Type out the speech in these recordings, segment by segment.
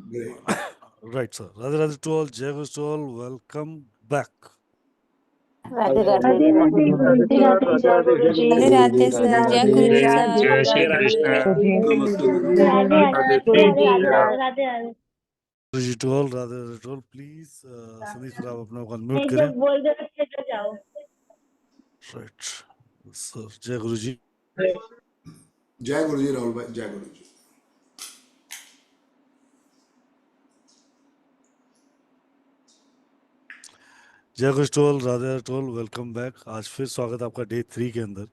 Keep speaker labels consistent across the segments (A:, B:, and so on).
A: Great.
B: Right, sir. Radhe Radhe to all, Jai Guruji to all, welcome back.
C: Radhe
D: Radhe
C: Radhe
D: Radhe
C: Radhe
D: Radhe
C: Radhe जय गुरु ji.
E: Radhe Radhe
C: Radhe
E: sir, जय
C: राधे
E: गुरु जी
C: जय
E: sir.
D: जय श्री
C: श्री
D: कृष्ण।
A: नमस्ते गुरु ji.
F: Radhe
D: Radhe
F: Radhe
D: Guru ji.
F: Radhe Radhe.
B: Guruji to all, Radhe Radhe to all, please, Sandeep sir आप अपने को अनम्यूट
F: नहीं,
B: करें.
F: जो बोल दो तो जाओ।
B: Right. Sir, Jai Guruji.
A: जय गुरु जी राहुल भाई, जय गुरु जी।
B: जय Guruji to all, Radhe Radhe to all, welcome back. आज फिर स्वागत है आपका डे 3 के अंदर.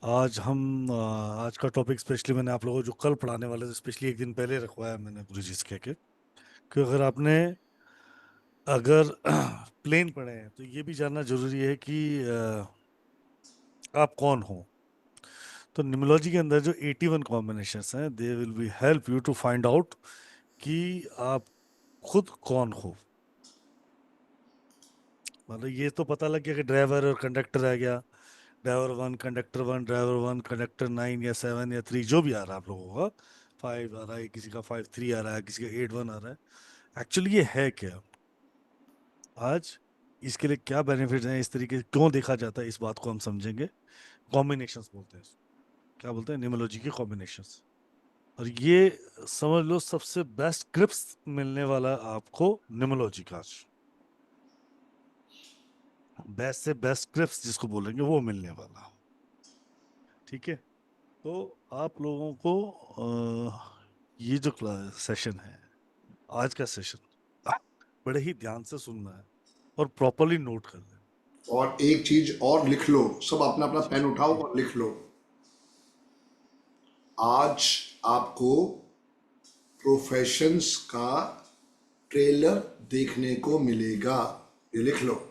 B: आज हम आज का टॉपिक स्पेशली मैंने आप लोगों को जो कल पढ़ाने वाले थे स्पेशली एक दिन पहले रखवाया मैंने गुरुजी से कह के कि अगर प्लेन पढ़े हैं तो ये भी जानना जरूरी है कि आप कौन हो. तो न्यूमरोलॉजी के अंदर जो 81 कॉम्बिनेशंस हैं they will be help you to find out कि आप खुद कौन हो. मतलब ये तो पता लग गया कि ड्राइवर और कंडक्टर आ गया, ड्राइवर 1 कंडक्टर 1 ड्राइवर 1 कंडक्टर 9 या 7 या 3 जो भी आ रहा है आप लोगों का, 5 आ रहा है, किसी का 5 3 आ रहा है, किसी का 8 1 आ रहा है. एक्चुअली ये है क्या, आज इसके लिए क्या बेनिफिट हैं, इस तरीके से क्यों देखा जाता है, इस बात को हम समझेंगे. कॉम्बिनेशंस बोलते हैं इसको. क्या बोलते हैं? न्यूमरोलॉजी के कॉम्बिनेशंस. और ये समझ लो सबसे बेस्ट ग्रिप्स मिलने वाला आपको न्यूमरोलॉजी का. बेस्ट से बेस्ट ग्रिप्स जिसको बोलेंगे वो मिलने वाला. ठीक है, तो आप लोगों को ये जो सेशन है, आज का सेशन बड़े ही ध्यान से सुनना है और प्रॉपरली नोट कर लेना.
A: और एक चीज और लिख लो, सब अपना अपना पेन उठाओ और लिख लो. आज आपको प्रोफेशंस का ट्रेलर देखने को मिलेगा. ये लिख लो.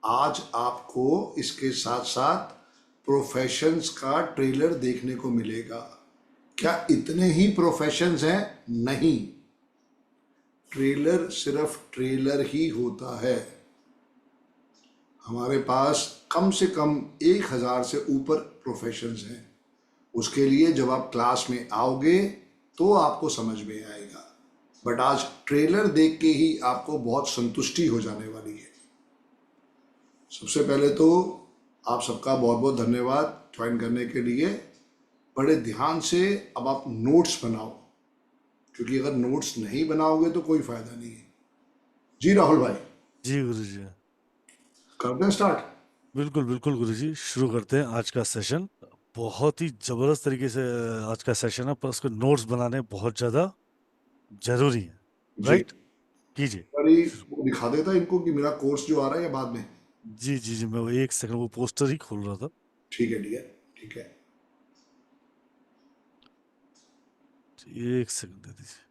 A: आज आपको इसके साथ साथ प्रोफेशंस का ट्रेलर देखने को मिलेगा. क्या इतने ही प्रोफेशंस हैं? नहीं, ट्रेलर सिर्फ ट्रेलर ही होता है. हमारे पास कम से कम 1000 से ऊपर प्रोफेशंस हैं. उसके लिए जब आप क्लास में आओगे तो आपको समझ में आएगा. बट आज ट्रेलर देख के ही आपको बहुत संतुष्टि हो जाने वाली है. सबसे पहले तो आप सबका बहुत बहुत धन्यवाद ज्वाइन करने के लिए. बड़े ध्यान से अब आप नोट्स बनाओ, क्योंकि अगर नोट्स नहीं बनाओगे तो कोई फायदा नहीं है. जी राहुल भाई.
B: जी गुरुजी,
A: करते हैं स्टार्ट.
B: बिल्कुल बिल्कुल गुरुजी, शुरू करते हैं आज का सेशन. बहुत ही जबरदस्त तरीके से आज का सेशन है, पर उसके नोट्स बनाने बहुत ज्यादा जरूरी है.
A: जी.
B: राइट, कीजिए.
A: अरे वो दिखा देता इनको कि मेरा कोर्स जो आ रहा है या बाद में.
B: जी जी जी, मैं वो एक सेकंड वो पोस्टर ही खोल रहा था.
A: ठीक है ठीक है ठीक है.
B: एक सेकंड दे दीजिए.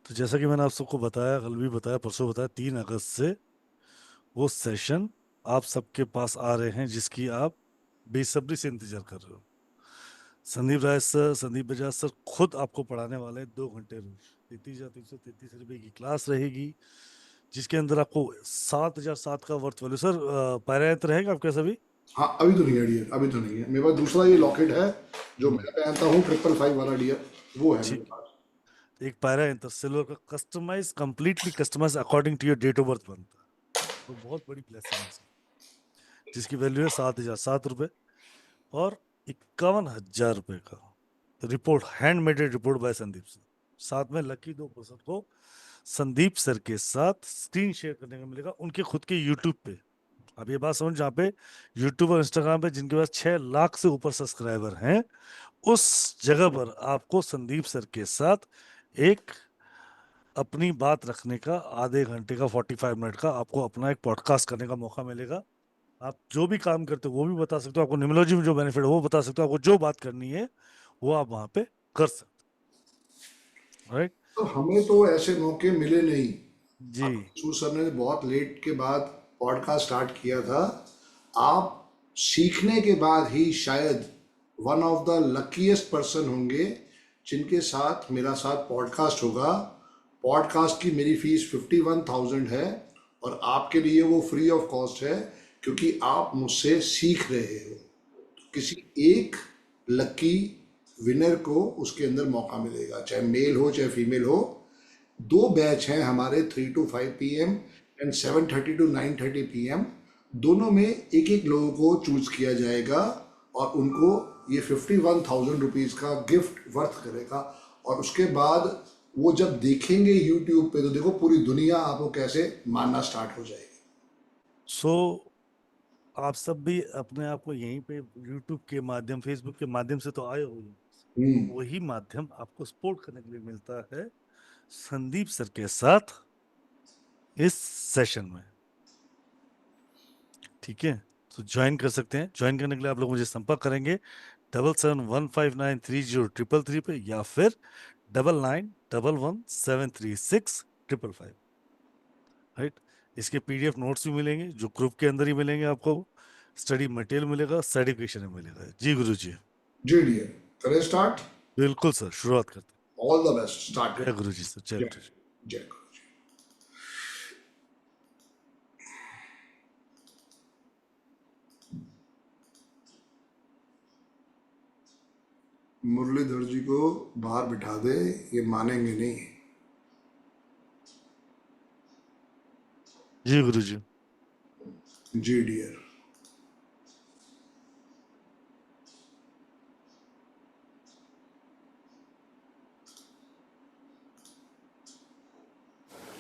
B: तो जैसा कि मैंने आप सबको बताया, कल भी बताया, परसों बताया, 3 अगस्त से वो सेशन आप सबके पास आ रहे हैं जिसकी आप बेसब्री से इंतजार कर रहे हो. संदीप राय सर, संदीप बजाज सर खुद आपको पढ़ाने वाले हैं 2 घंटे रोज. 33,333 रुपए की क्लास रहेगी, जिसके अंदर आपको 7,007 का वर्थ वैल्यू. सर पायरायंत्र रहेगा आपके सभी?
A: हाँ, अभी तो नहीं है डियर, अभी तो नहीं है. मेरे पास दूसरा ये लॉकेट है जो मैं पहनता हूँ 555 वाला डियर, वो है मेरे पास.
B: एक पायरायंत्र सिल्वर का customise, completely customise according to your date of birth बनता है. तो बहुत बड़ी ब्लेसिंग है, जिसकी वैल्यू है 7,007 रुपए और 51,000 रुपए का report, handmaded report by Sandeep sir. साथ में लकी 2% को संदीप सर के साथ स्क्रीन शेयर करने का मिलेगा उनके खुद के यूट्यूब पे. अब ये बात समझ, जहाँ पे यूट्यूब और इंस्टाग्राम पे जिनके पास 6 लाख से ऊपर सब्सक्राइबर हैं, उस जगह पर आपको संदीप सर के साथ एक अपनी बात रखने का आधे घंटे का 45 मिनट का आपको अपना एक पॉडकास्ट करने का मौका मिलेगा. आप जो भी काम करते हो वो भी बता सकते हो, आपको न्यूमरोलॉजी में जो बेनिफिट है वो बता सकते हो, आपको जो बात करनी है वो आप वहां पे कर सकते हो. राइट,
A: तो हमें तो ऐसे मौके मिले नहीं
B: जी.
A: सूर सर ने बहुत लेट के बाद पॉडकास्ट स्टार्ट किया था. आप सीखने के बाद ही शायद one of the luckiest person होंगे जिनके साथ मेरा साथ पॉडकास्ट होगा. पॉडकास्ट की मेरी फीस 51,000 है और आपके लिए वो फ्री ऑफ कॉस्ट है, क्योंकि आप मुझसे सीख रहे हो। किसी एक लकी विनर को उसके अंदर मौका मिलेगा, चाहे मेल हो चाहे फीमेल हो। 2 बैच हैं हमारे, 3 to 5 PM and 7:30 to 9:30 PM। दोनों में एक एक लोगों को चूज किया जाएगा और उनको ये 51,000 रुपीज का गिफ्ट वर्थ करेगा। और उसके बाद वो जब देखेंगे यूट्यूब पे तो देखो पूरी दुनिया आपको कैसे मानना स्टार्ट हो जाएगी।
B: सो आप सब भी अपने आप को यहीं पे यूट्यूब के माध्यम, फेसबुक के माध्यम से तो आए हो, वही माध्यम आपको सपोर्ट करने के लिए मिलता है संदीप सर के साथ इस सेशन में। ठीक है, तो ज्वाइन कर सकते हैं। ज्वाइन करने के लिए आप लोग मुझे संपर्क करेंगे 7715930333 पे या फिर 9911173655। राइट, इसके PDF नोट्स भी मिलेंगे जो ग्रुप के अंदर ही मिलेंगे, आपको स्टडी मटेरियल मिलेगा, सर्टिफिकेशन भी मिलेगा। जी गुरु जी।
A: जी डियर, करें स्टार्ट।
B: बिल्कुल सर, शुरुआत करते
A: ऑल द बेस्ट, स्टार्ट
B: हैं। जय गुरु जी सर, जय गुरु जी।
A: जय गुरु जी। मुरलीधर जी को बाहर बिठा दे, ये मानेंगे नहीं।
B: जी गुरु जी।
A: जी डियर।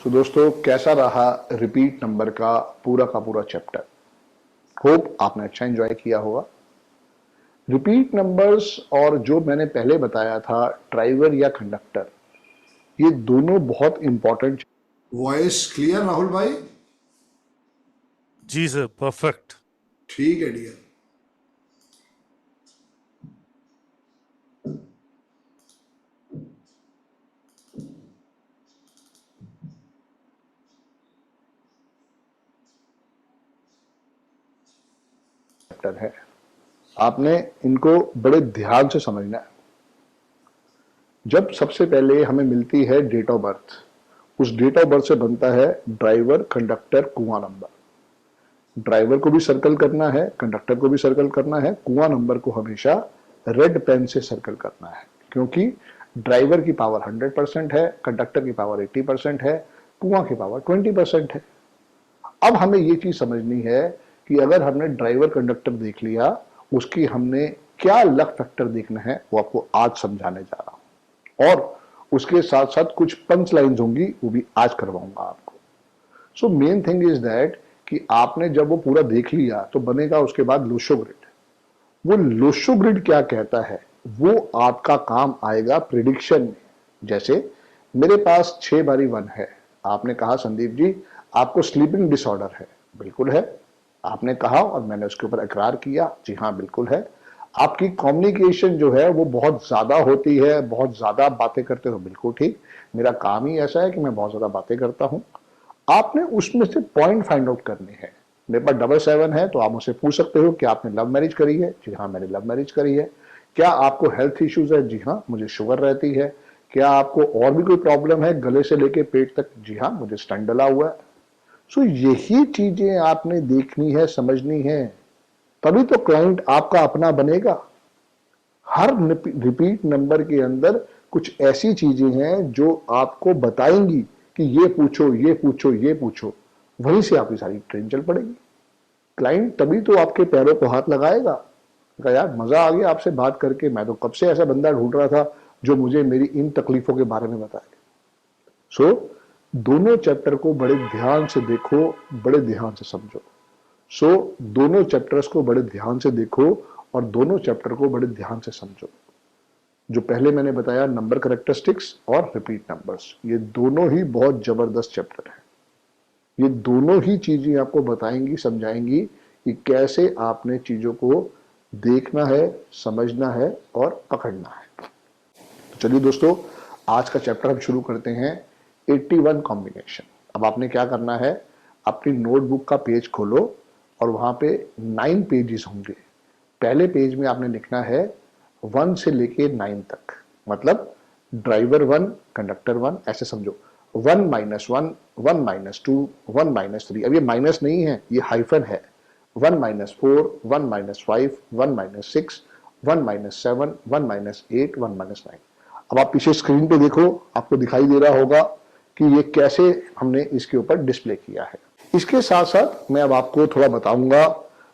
D: तो दोस्तों, कैसा रहा रिपीट नंबर का पूरा चैप्टर? होप आपने अच्छा एंजॉय किया होगा। रिपीट नंबर्स और जो मैंने पहले बताया था ड्राइवर या कंडक्टर, ये दोनों बहुत इंपॉर्टेंट।
A: वॉइस क्लियर राहुल भाई?
B: जी सर, परफेक्ट।
A: ठीक है डियर।
D: चैप्टर है, आपने इनको बड़े ध्यान से समझना है। जब सबसे पहले हमें मिलती है डेट ऑफ बर्थ, उस डेट ऑफ बर्थ से बनता है ड्राइवर, कंडक्टर, कुआं नंबर। ड्राइवर को भी सर्कल करना है, कंडक्टर को भी सर्कल करना है, कुआं नंबर को हमेशा रेड पेन से सर्कल करना है, क्योंकि ड्राइवर की पावर 100% है, कंडक्टर की पावर 80% है, कुआं की पावर 20% है। अब हमें ये चीज समझनी है कि अगर हमने ड्राइवर कंडक्टर देख लिया, उसकी हमने क्या लक फैक्टर देखना है वो आपको आज समझाने जा रहा हूं, और उसके साथ साथ कुछ पंच लाइन्स होंगी वो भी आज करवाऊंगा आपको। So main thing is that कि आपने जब वो पूरा देख लिया तो बनेगा उसके बाद लोशो ग्रिड। वो लोशो ग्रिड क्या कहता है, वो आपका काम आएगा प्रिडिक्शन में। जैसे मेरे पास 6/1 है, आपने कहा संदीप जी आपको स्लीपिंग डिसऑर्डर है, बिल्कुल है, आपने कहा और मैंने उसके ऊपर इकरार किया, जी हाँ बिल्कुल है। आपकी कम्युनिकेशन जो है वो बहुत ज्यादा होती है, बहुत ज्यादा बातें करते हो, बिल्कुल ठीक, मेरा काम ही ऐसा है कि मैं बहुत ज्यादा बातें करता हूं। आपने उसमें से पॉइंट फाइंड आउट करने हैं। मेरे पास 77 है तो आप मुझसे पूछ सकते हो कि आपने लव मैरिज करी है, जी हाँ मैंने लव मैरिज करी है। क्या आपको हेल्थ इश्यूज है, जी हाँ मुझे शुगर रहती है। क्या आपको और भी कोई प्रॉब्लम है गले से लेके पेट तक, जी हाँ मुझे स्टंट डला हुआ है। सो यही चीजें आपने देखनी है, समझनी है, तभी तो क्लाइंट आपका अपना बनेगा। हर रिपीट नंबर के अंदर कुछ ऐसी चीजें हैं जो आपको बताएंगी कि ये पूछो, ये पूछो, ये पूछो, वहीं से आपकी सारी ट्रेन चल पड़ेगी। क्लाइंट तभी तो आपके पैरों को हाथ लगाएगा, कहा यार मजा आ गया आपसे बात करके, मैं तो कब से ऐसा बंदा ढूंढ रहा था जो मुझे मेरी इन तकलीफों के बारे में बताए। सो दोनों चैप्टर को बड़े ध्यान से देखो, बड़े ध्यान से समझो। सो दोनों चैप्टर्स को बड़े ध्यान से देखो और दोनों चैप्टर को बड़े ध्यान से समझो। जो पहले मैंने बताया नंबर कैरेक्टरिस्टिक्स और रिपीट नंबर्स, ये दोनों ही बहुत जबरदस्त चैप्टर है। ये दोनों ही चीजें आपको बताएंगी, समझाएंगी कि कैसे आपने चीजों को देखना है, समझना है और पकड़ना है। तो चलिए दोस्तों, आज का चैप्टर हम शुरू करते हैं 81 कॉम्बिनेशन। अब आपने क्या करना है, अपनी नोटबुक का पेज खोलो और वहां पे 9 पेजेस होंगे। पहले पेज में आपने लिखना है 1 से लेके 9 तक, मतलब ड्राइवर 1, कंडक्टर 1, ऐसे समझो। 1 - 1, 1 - 2, 1 - 3। अब ये माइनस नहीं है, ये हाइफन है। 1 minus 4, 1 minus 5, 1 minus 6, 1 minus 7, 1 minus 8, 1 minus 9। अब आप पीछे स्क्रीन पे देखो, आपको दिखाई दे रहा होगा कि ये कैसे हमने इसके ऊपर डिस्प्ले किया है। इसके साथ साथ मैं अब आपको थोड़ा बताऊंगा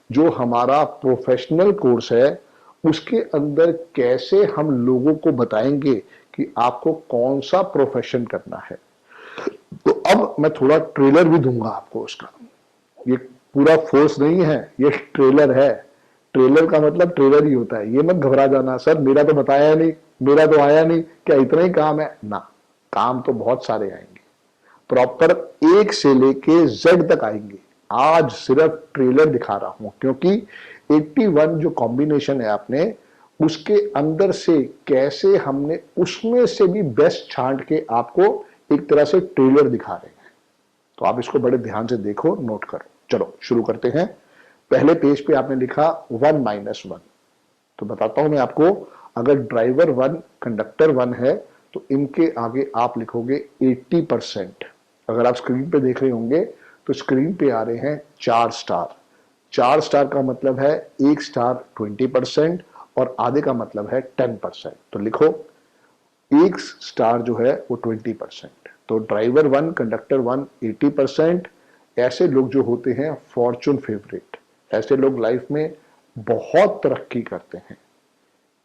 D: जो हमारा प्रोफेशनल कोर्स है उसके अंदर कैसे हम लोगों को बताएंगे कि आपको कौन सा प्रोफेशन करना है। तो अब मैं थोड़ा ट्रेलर भी दूंगा आपको उसका। ये पूरा फोर्स नहीं है, ये ट्रेलर है। ट्रेलर का मतलब ट्रेलर ही होता है। ये मत घबरा जाना, सर मेरा तो बताया नहीं, मेरा तो आया नहीं, क्या इतना ही काम है ना? काम तो बहुत सारे आएंगे, प्रॉपर 1 से लेके Z तक आएंगे। आज सिर्फ ट्रेलर दिखा रहा हूं क्योंकि 81 जो कॉम्बिनेशन है आपने उसके अंदर से कैसे हमने उसमें से भी बेस्ट छांट के आपको एक तरह से ट्रेलर दिखा रहे हैं। तो आप इसको बड़े ध्यान से देखो, नोट करो। चलो शुरू करते हैं। पहले पेज पे आपने लिखा 1 minus 1। तो बताता हूं मैं आपको, अगर ड्राइवर 1 कंडक्टर 1 है तो इनके आगे आप लिखोगे 80%। अगर आप स्क्रीन पे देख रहे होंगे तो स्क्रीन पे आ रहे हैं 4 स्टार। 4 स्टार का मतलब है 1 स्टार 20% और आधे का मतलब है 10%। तो लिखो 1 स्टार जो है वो 20%। तो ड्राइवर 1 कंडक्टर 1 80%। ऐसे लोग जो होते हैं फॉर्चून फेवरेट, ऐसे लोग लाइफ में बहुत तरक्की करते हैं।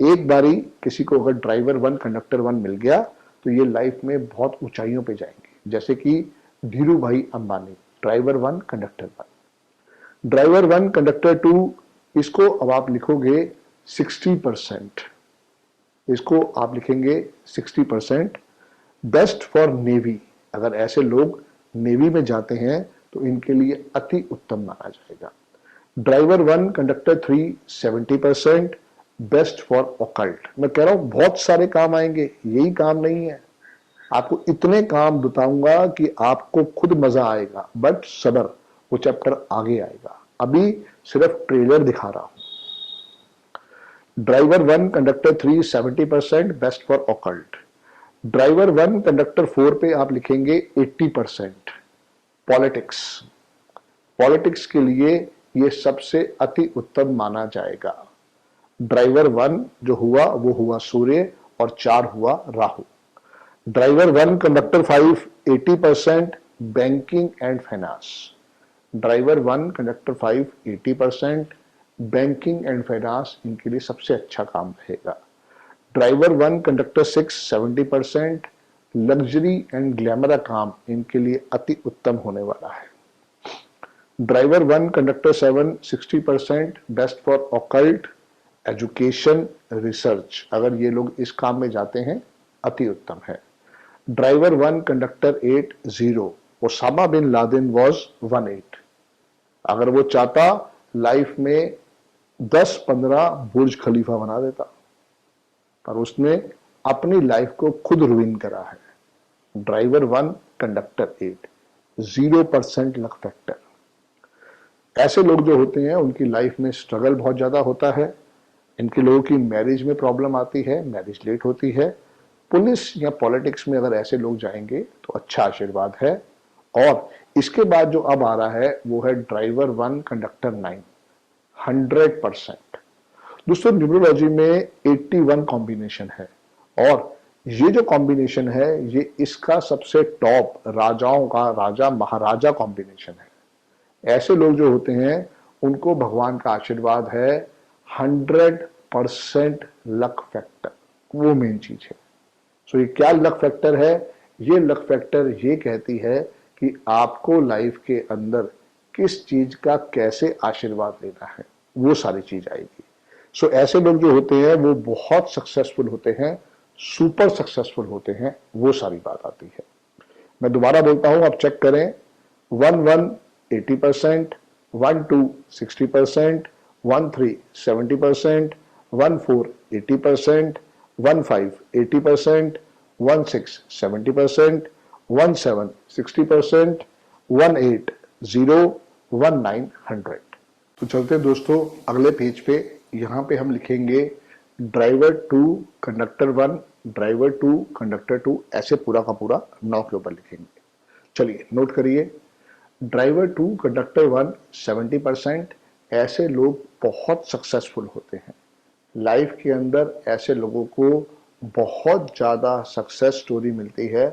D: एक बारी किसी को अगर ड्राइवर 1 कंडक्टर 1 मिल गया तो ये लाइफ में बहुत ऊंचाइयों पे जाएंगे, जैसे कि धीरू भाई Ambani, driver 1 conductor 1। Driver 1 conductor 2, इसको अब आप लिखोगे 60%। इसको आप लिखेंगे 60%। बेस्ट फॉर नेवी, अगर ऐसे लोग नेवी में जाते हैं तो इनके लिए अति उत्तम माना जाएगा। Driver 1 conductor 3 70%। Best for occult. मैं कह रहा हूं बहुत सारे काम आएंगे, यही काम नहीं है, आपको इतने काम बताऊंगा कि आपको खुद मजा आएगा। बट सबर, वो चैप्टर आगे आएगा, अभी सिर्फ ट्रेलर दिखा रहा हूं। Driver 1 conductor 3 70%। Best for occult. Driver 1 conductor 4 पे आप लिखेंगे 80%। पॉलिटिक्स, पॉलिटिक्स के लिए ये सबसे अति उत्तम माना जाएगा। ड्राइवर 1 जो हुआ वो हुआ सूर्य और 4 हुआ Rahu. Driver 1 conductor 5 80%। Banking and finance. Driver 1 conductor 5 80%। Banking and finance इनके लिए सबसे अच्छा काम रहेगा। Driver 1 conductor 6 70%। Luxury and glamour काम इनके लिए अति उत्तम होने वाला है। Driver 1 conductor 7 60%। Best for occult, education, research, अगर ये लोग इस काम में जाते हैं अति उत्तम है। Driver 1 conductor 8 0। Osama bin Laden was 18। अगर वो चाहता लाइफ में 10-15 बुर्ज खलीफा बना देता, पर उसने अपनी लाइफ को खुद रुइन करा है। Driver 1 conductor 8 0% luck factor. ऐसे लोग जो होते हैं उनकी लाइफ में स्ट्रगल बहुत ज्यादा होता है। इनके लोगों की मैरिज में प्रॉब्लम आती है, मैरिज लेट होती है। पुलिस या पॉलिटिक्स में अगर ऐसे लोग जाएंगे तो अच्छा आशीर्वाद है। और इसके बाद जो अब आ रहा है वो है ड्राइवर 1 कंडक्टर 9 100%। दोस्तों न्यूमरोलॉजी में 81 कॉम्बिनेशन है और ये जो कॉम्बिनेशन है ये इसका सबसे टॉप राजाओं का राजा महाराजा कॉम्बिनेशन है। ऐसे लोग जो होते हैं उनको भगवान का आशीर्वाद है 100% लक फैक्टर, वो मेन चीज है। सो ये क्या लक फैक्टर है? ये लक फैक्टर ये कहती है कि आपको लाइफ के अंदर किस चीज का कैसे आशीर्वाद लेना है, वो सारी चीज आएगी। सो ऐसे लोग जो होते हैं वो बहुत सक्सेसफुल होते हैं, सुपर सक्सेसफुल होते हैं, वो सारी बात आती है। मैं दोबारा बोलता हूं, आप चेक करें। 1 80%, 1 2 60%, 1 3 70%, 1 4 80%, 1 5 80%, 1 6 70%, 1 7 60%, 1 8 0, 1 9 100। तो चलते हैं दोस्तों अगले पेज पे। यहां पे हम लिखेंगे ड्राइवर 2 कंडक्टर 1, ड्राइवर 2 कंडक्टर 2, ऐसे पूरा का पूरा 9 के ऊपर लिखेंगे। चलिए नोट करिए। Driver 2 conductor 1 70%। ऐसे लोग बहुत सक्सेसफुल होते हैं। लाइफ के अंदर ऐसे लोगों को बहुत ज़्यादा सक्सेस स्टोरी मिलती है,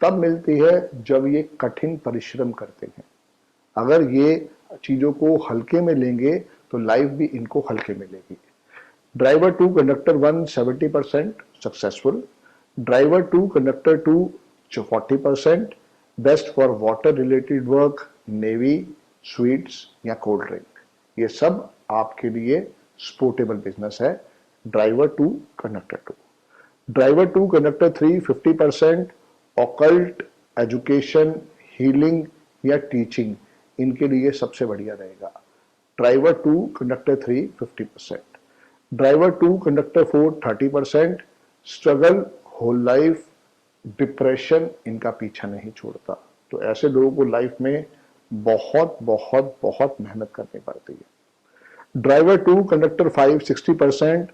D: तब मिलती है जब ये कठिन परिश्रम करते हैं। अगर ये चीज़ों को हल्के में लेंगे तो लाइफ भी इनको हल्के में लेगी। Driver 2 conductor 1 70% successful, driver 2 conductor 2 40%, best for water related work, navy, sweets या कोल्ड ड्रिंक। ये सब आपके लिए स्पोर्टेबल बिजनेस है। Driver 2 conductor 2। Driver 2 conductor 3 50%, occult, education, healing या टीचिंग इनके लिए सबसे बढ़िया रहेगा। Driver 2 conductor 3 50%, driver 2 conductor 4 30%, struggle, whole life, depression इनका पीछा नहीं छोड़ता। तो ऐसे लोगों को लाइफ में बहुत बहुत बहुत मेहनत करनी पड़ती है। Driver 2 conductor 5 60%,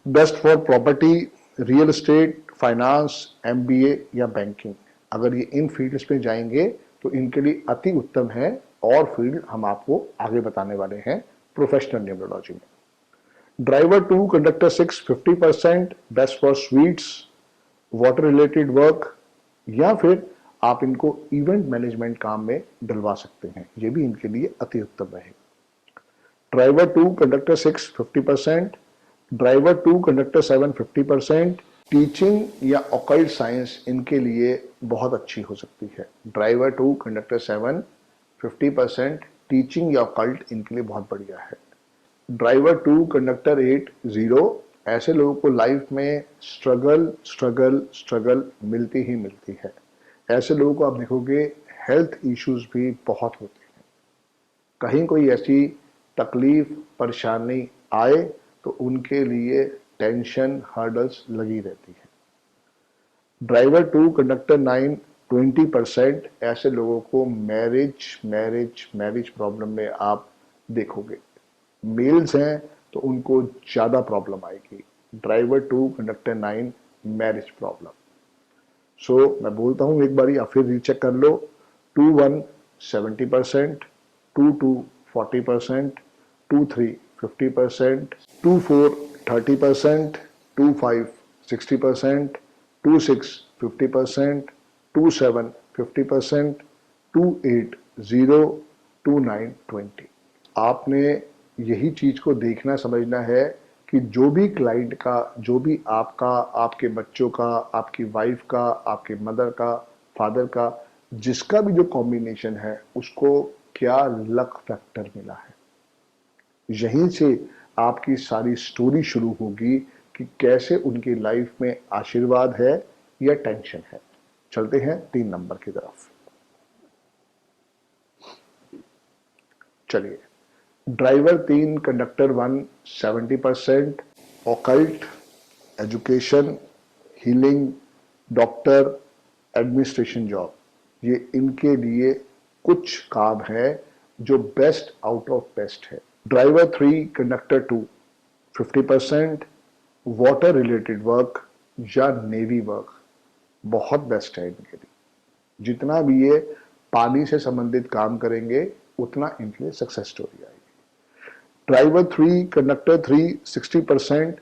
D: best for property, real estate, finance, MBA या बैंकिंग। अगर ये इन फील्ड्स में जाएंगे तो इनके लिए अति उत्तम है, और फील्ड हम आपको आगे बताने वाले हैं प्रोफेशनल न्यूमरोलॉजी में। Driver 2 conductor 6 50%, best for sweets, water related work, या फिर आप इनको इवेंट मैनेजमेंट काम में डलवा सकते हैं, ये भी इनके लिए अति उत्तम रहेगा। Driver 2 conductor 6 50%, driver 2 conductor 7 50%, teaching या ऑकल्ट साइंस इनके लिए बहुत अच्छी हो सकती है। ड्राइवर 2 कंडक्टर 7 50%, टीचिंग या ऑकल्ट इनके लिए बहुत बढ़िया है। ड्राइवर 2 कंडक्टर 8 0, ऐसे लोगों को लाइफ में स्ट्रगल स्ट्रगल स्ट्रगल मिलती ही मिलती है। ऐसे लोगों को आप देखोगे हेल्थ इश्यूज भी बहुत होते हैं। कहीं कोई ऐसी तकलीफ परेशानी आए तो उनके लिए टेंशन हर्डल्स लगी रहती है। ड्राइवर 2 कंडक्टर 9 20%, ऐसे लोगों को मैरिज प्रॉब्लम में आप देखोगे। मेल्स हैं तो उनको ज़्यादा प्रॉब्लम आएगी। Driver 2 conductor 9 marriage problem. So मैं बोलता हूँ एक बारी आप फिर रीचेक कर लो। 2-1 70%, 2-2 40%, 2-3 50%, 2-4 30%, 2-5 60%, 2-6 50%, 2-7 50%, 2-8 0, 2-9 20। आपने यही चीज को देखना समझना है कि जो भी क्लाइंट का, जो भी आपका, आपके बच्चों का, आपकी वाइफ का, आपके मदर का, फादर का, जिसका भी जो कॉम्बिनेशन है उसको क्या लक फैक्टर मिला है। यहीं से आपकी सारी स्टोरी शुरू होगी कि कैसे उनकी लाइफ में आशीर्वाद है या टेंशन है। चलते हैं 3 नंबर की तरफ। चलिए, driver 3 conductor 1 70%, occult, education, healing, doctor, administration job, ये इनके लिए कुछ काम है जो बेस्ट आउट ऑफ बेस्ट है। Driver 3 conductor 2 50%, water related work या नेवी वर्क बहुत बेस्ट है इनके लिए। जितना भी ये पानी से संबंधित काम करेंगे उतना इनके लिए सक्सेस स्टोरी आएगी। Driver 3 conductor 3 60%,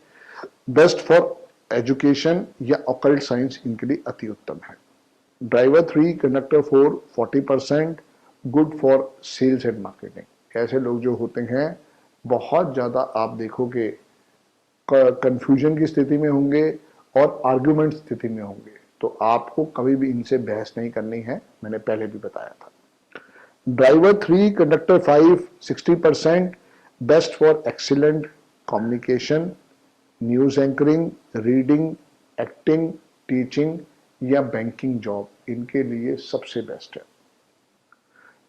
D: best for education या ऑकल्ट साइंस इनके लिए अति उत्तम है। Driver 3 conductor 4 40%, good for sales and marketing. ऐसे लोग जो होते हैं बहुत ज़्यादा आप देखोगे कंफ्यूजन की स्थिति में होंगे और आर्गुमेंट स्थिति में होंगे, तो आपको कभी भी इनसे बहस नहीं करनी है, मैंने पहले भी बताया था। Driver 3 conductor 5 60%, best for excellent communication, news anchoring, reading, acting, teaching या बैंकिंग जॉब इनके लिए सबसे बेस्ट है।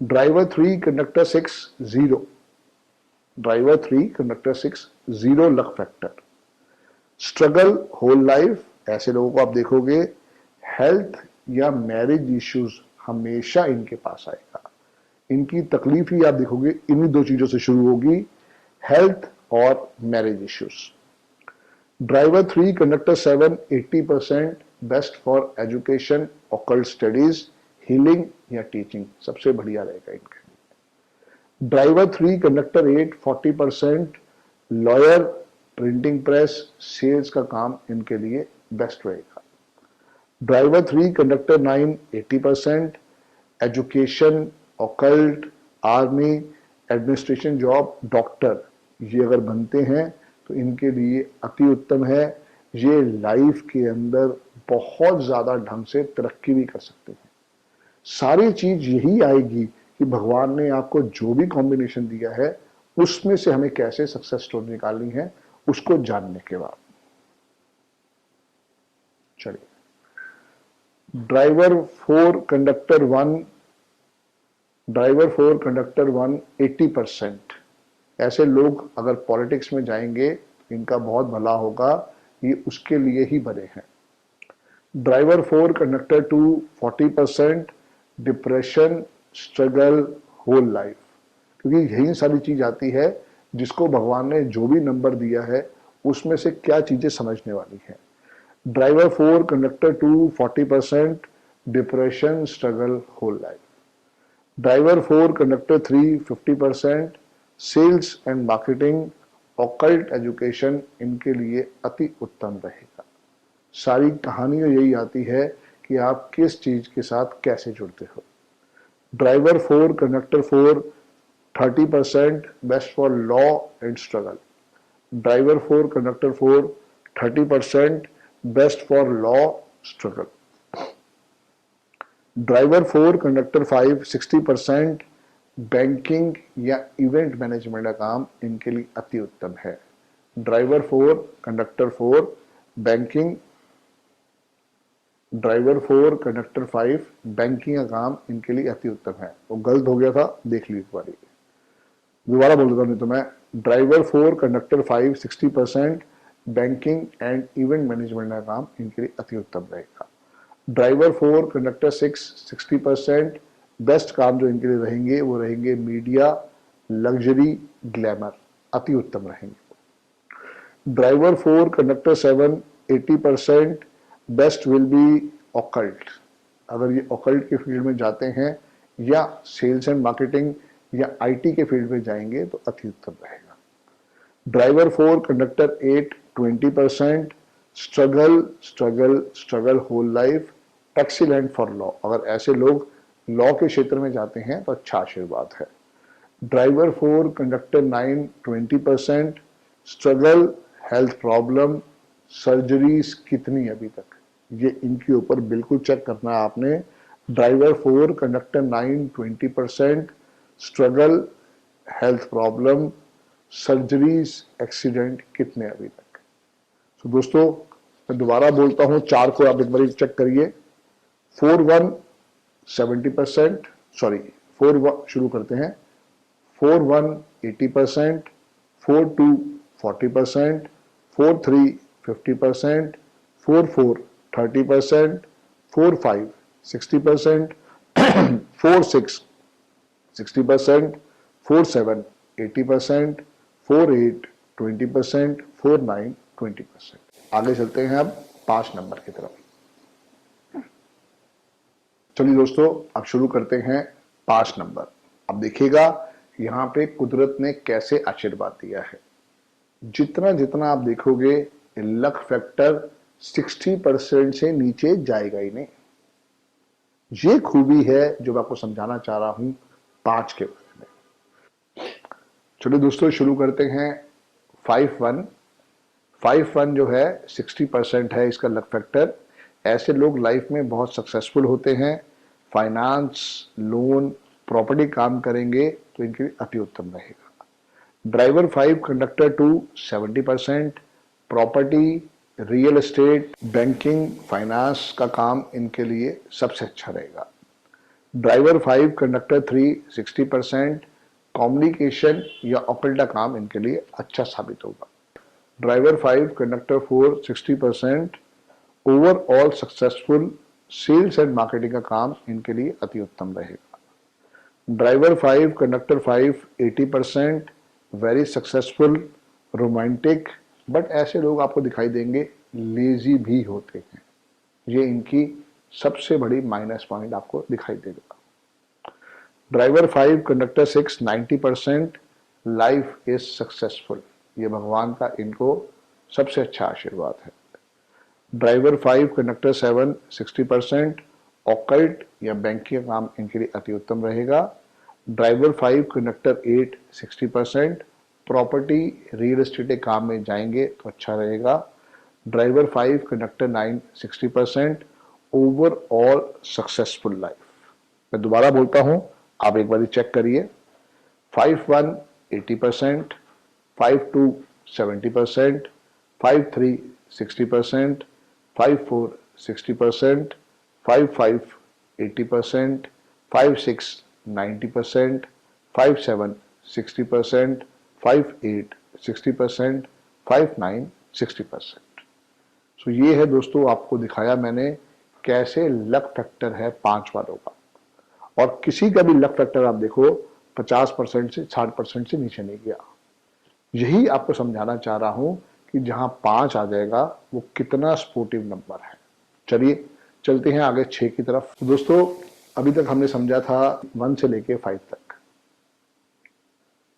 D: Driver 3 conductor 6 0, driver 3 conductor 6 0 luck factor, struggle whole life. ऐसे लोगों को आप देखोगे हेल्थ या मैरिज इश्यूज हमेशा इनके पास आएगा। इनकी तकलीफ ही आप देखोगे इन्हीं 2 चीजों से शुरू होगी, हेल्थ और marriage issues. Driver 3 conductor 7 80%, best for education, occult studies, healing या टीचिंग सबसे बढ़िया रहेगा इनके लिए। Driver 3, conductor 8 40%, lawyer, printing press, sales का काम इनके लिए बेस्ट रहेगा। Driver 3, conductor 9 80%, education, occult, army, administration job, doctor, ये अगर बनते हैं तो इनके लिए अति उत्तम है। ये लाइफ के अंदर बहुत ज्यादा ढंग से तरक्की भी कर सकते हैं। सारी चीज यही आएगी कि भगवान ने आपको जो भी कॉम्बिनेशन दिया है उसमें से हमें कैसे सक्सेस स्टोरी निकालनी है उसको जानने के बाद। चलिए, ड्राइवर 4, कंडक्टर 1 80%। ऐसे लोग अगर पॉलिटिक्स में जाएंगे इनका बहुत भला होगा, ये उसके लिए ही बने हैं। Driver 4, conductor 2 40%, depression, struggle, whole life, क्योंकि यही सारी चीज आती है जिसको भगवान ने जो भी नंबर दिया है उसमें से क्या चीजें समझने वाली है। Driver 4, conductor 2 40%, depression, struggle, whole life. Driver 4, conductor 3 50%, sales and marketing, occult, education इनके लिए अति उत्तम रहेगा। सारी कहानी यही आती है कि आप किस चीज के साथ कैसे जुड़ते हो। Driver 4, conductor 4 30%, best for law and struggle. Driver 4, conductor 4 30%, best for law, struggle. Driver 4, conductor 5 60%, banking या इवेंट मैनेजमेंट का काम इनके लिए अति उत्तम है। Driver 4, conductor 4 banking, driver 4, conductor 5 banking का काम इनके लिए अति उत्तम है। वो गलत हो गया था, देख लीजिए एक बारी, दोबारा बोल देता हूं नहीं तो मैं। Driver 4, conductor 5 60%, banking and event management का काम इनके लिए अति उत्तम रहेगा। ड्राइवर 4, कंडक्टर 6 60%, बेस्ट काम जो इनके लिए रहेंगे वो रहेंगे मीडिया, लग्जरी, ग्लैमर, अति उत्तम रहेंगे। Driver 4, conductor 7 80%, best will be occult. अगर ये ऑकल्ट के फील्ड में जाते हैं या सेल्स एंड मार्केटिंग या आईटी के फील्ड में जाएंगे तो अति उत्तम रहेगा। Driver 4, conductor 8 20%, struggle, struggle, struggle, whole life, excellent for law. अगर ऐसे लोग लॉ के क्षेत्र में जाते हैं तो अच्छा आशीर्वाद है। Driver 4, conductor 9 20%, struggle, health problem, surgeries कितनी अभी तक, ये इनके ऊपर बिल्कुल चेक करना है आपने। Driver 4, conductor 9 20%, struggle, health problem, surgeries, accident कितने अभी तक। तो दोस्तों मैं दोबारा बोलता हूं, 4 को आप एक बार चेक करिए। 4-1 70%, सॉरी 4-1 शुरू करते हैं। 4-1 80%, 4-2 40%, 4-3 50%, 4-4 30%, 4-5 60%, 4-6 60%, 4-7 80%, 4-8 20%, 4-9 20%। आगे चलते हैं अब 5 नंबर की तरफ। चलिए दोस्तों अब शुरू करते हैं 5 नंबर। अब देखिएगा यहाँ पे कुदरत ने कैसे आशीर्वाद दिया है। जितना जितना आप देखोगे लक फैक्टर 60% से नीचे जाएगा ही नहीं। ये खूबी है जो मैं आपको समझाना चाह रहा हूं 5 के बारे में। चलिए दोस्तों शुरू करते हैं 5-1। 5-1 जो है 60% है इसका लक फैक्टर। ऐसे लोग लाइफ में बहुत सक्सेसफुल होते हैं। फाइनेंस, लोन, प्रॉपर्टी काम करेंगे तो इनके लिए अति उत्तम रहेगा। Driver 5, conductor 2 70%, property, real estate, banking, finance का काम इनके लिए सबसे अच्छा रहेगा। ड्राइवर 5, कंडक्टर 3 60%, कम्युनिकेशन या ऑकल्ट का काम इनके लिए अच्छा साबित होगा। Driver 5, conductor 4 60%, overall successful, sales and marketing का काम इनके लिए अति उत्तम रहेगा। Driver 5, conductor 5 80%, very successful, romantic, but ऐसे लोग आपको दिखाई देंगे लेजी भी होते हैं। ये इनकी सबसे बड़ी माइनस पॉइंट आपको दिखाई देगा। Driver 5 conductor 6 90% life is successful. ये भगवान का इनको सबसे अच्छा आशीर्वाद है। ड्राइवर 5 कंडक्टर 7 60% ऑकल्ट या बैंकिंग का काम इनके लिए अति उत्तम रहेगा। Driver 5 conductor 8 60% property real estate के काम में जाएंगे तो अच्छा रहेगा। Driver 5 conductor 9 60% overall successful life. मैं दोबारा बोलता हूं, आप एक बार चेक करिए। 5-1 80%, 5-2 70%, 5-3 60%, 5-4 60%, 5-5 80%, 5-6 90%, 5-7 60%, 5-8 60%, 5-9 60%। सो ये है दोस्तों, आपको दिखाया मैंने कैसे लक फैक्टर है 5 वालों का। और किसी का भी लक फैक्टर आप देखो 50% से 60% से नीचे नहीं गया। यही आपको समझाना चाह रहा हूं कि जहां 5 आ जाएगा वो कितना स्पोर्टिव नंबर है। चलिए चलते हैं आगे 6 की तरफ। तो दोस्तों अभी तक हमने समझा था 1 से लेके 5 तक।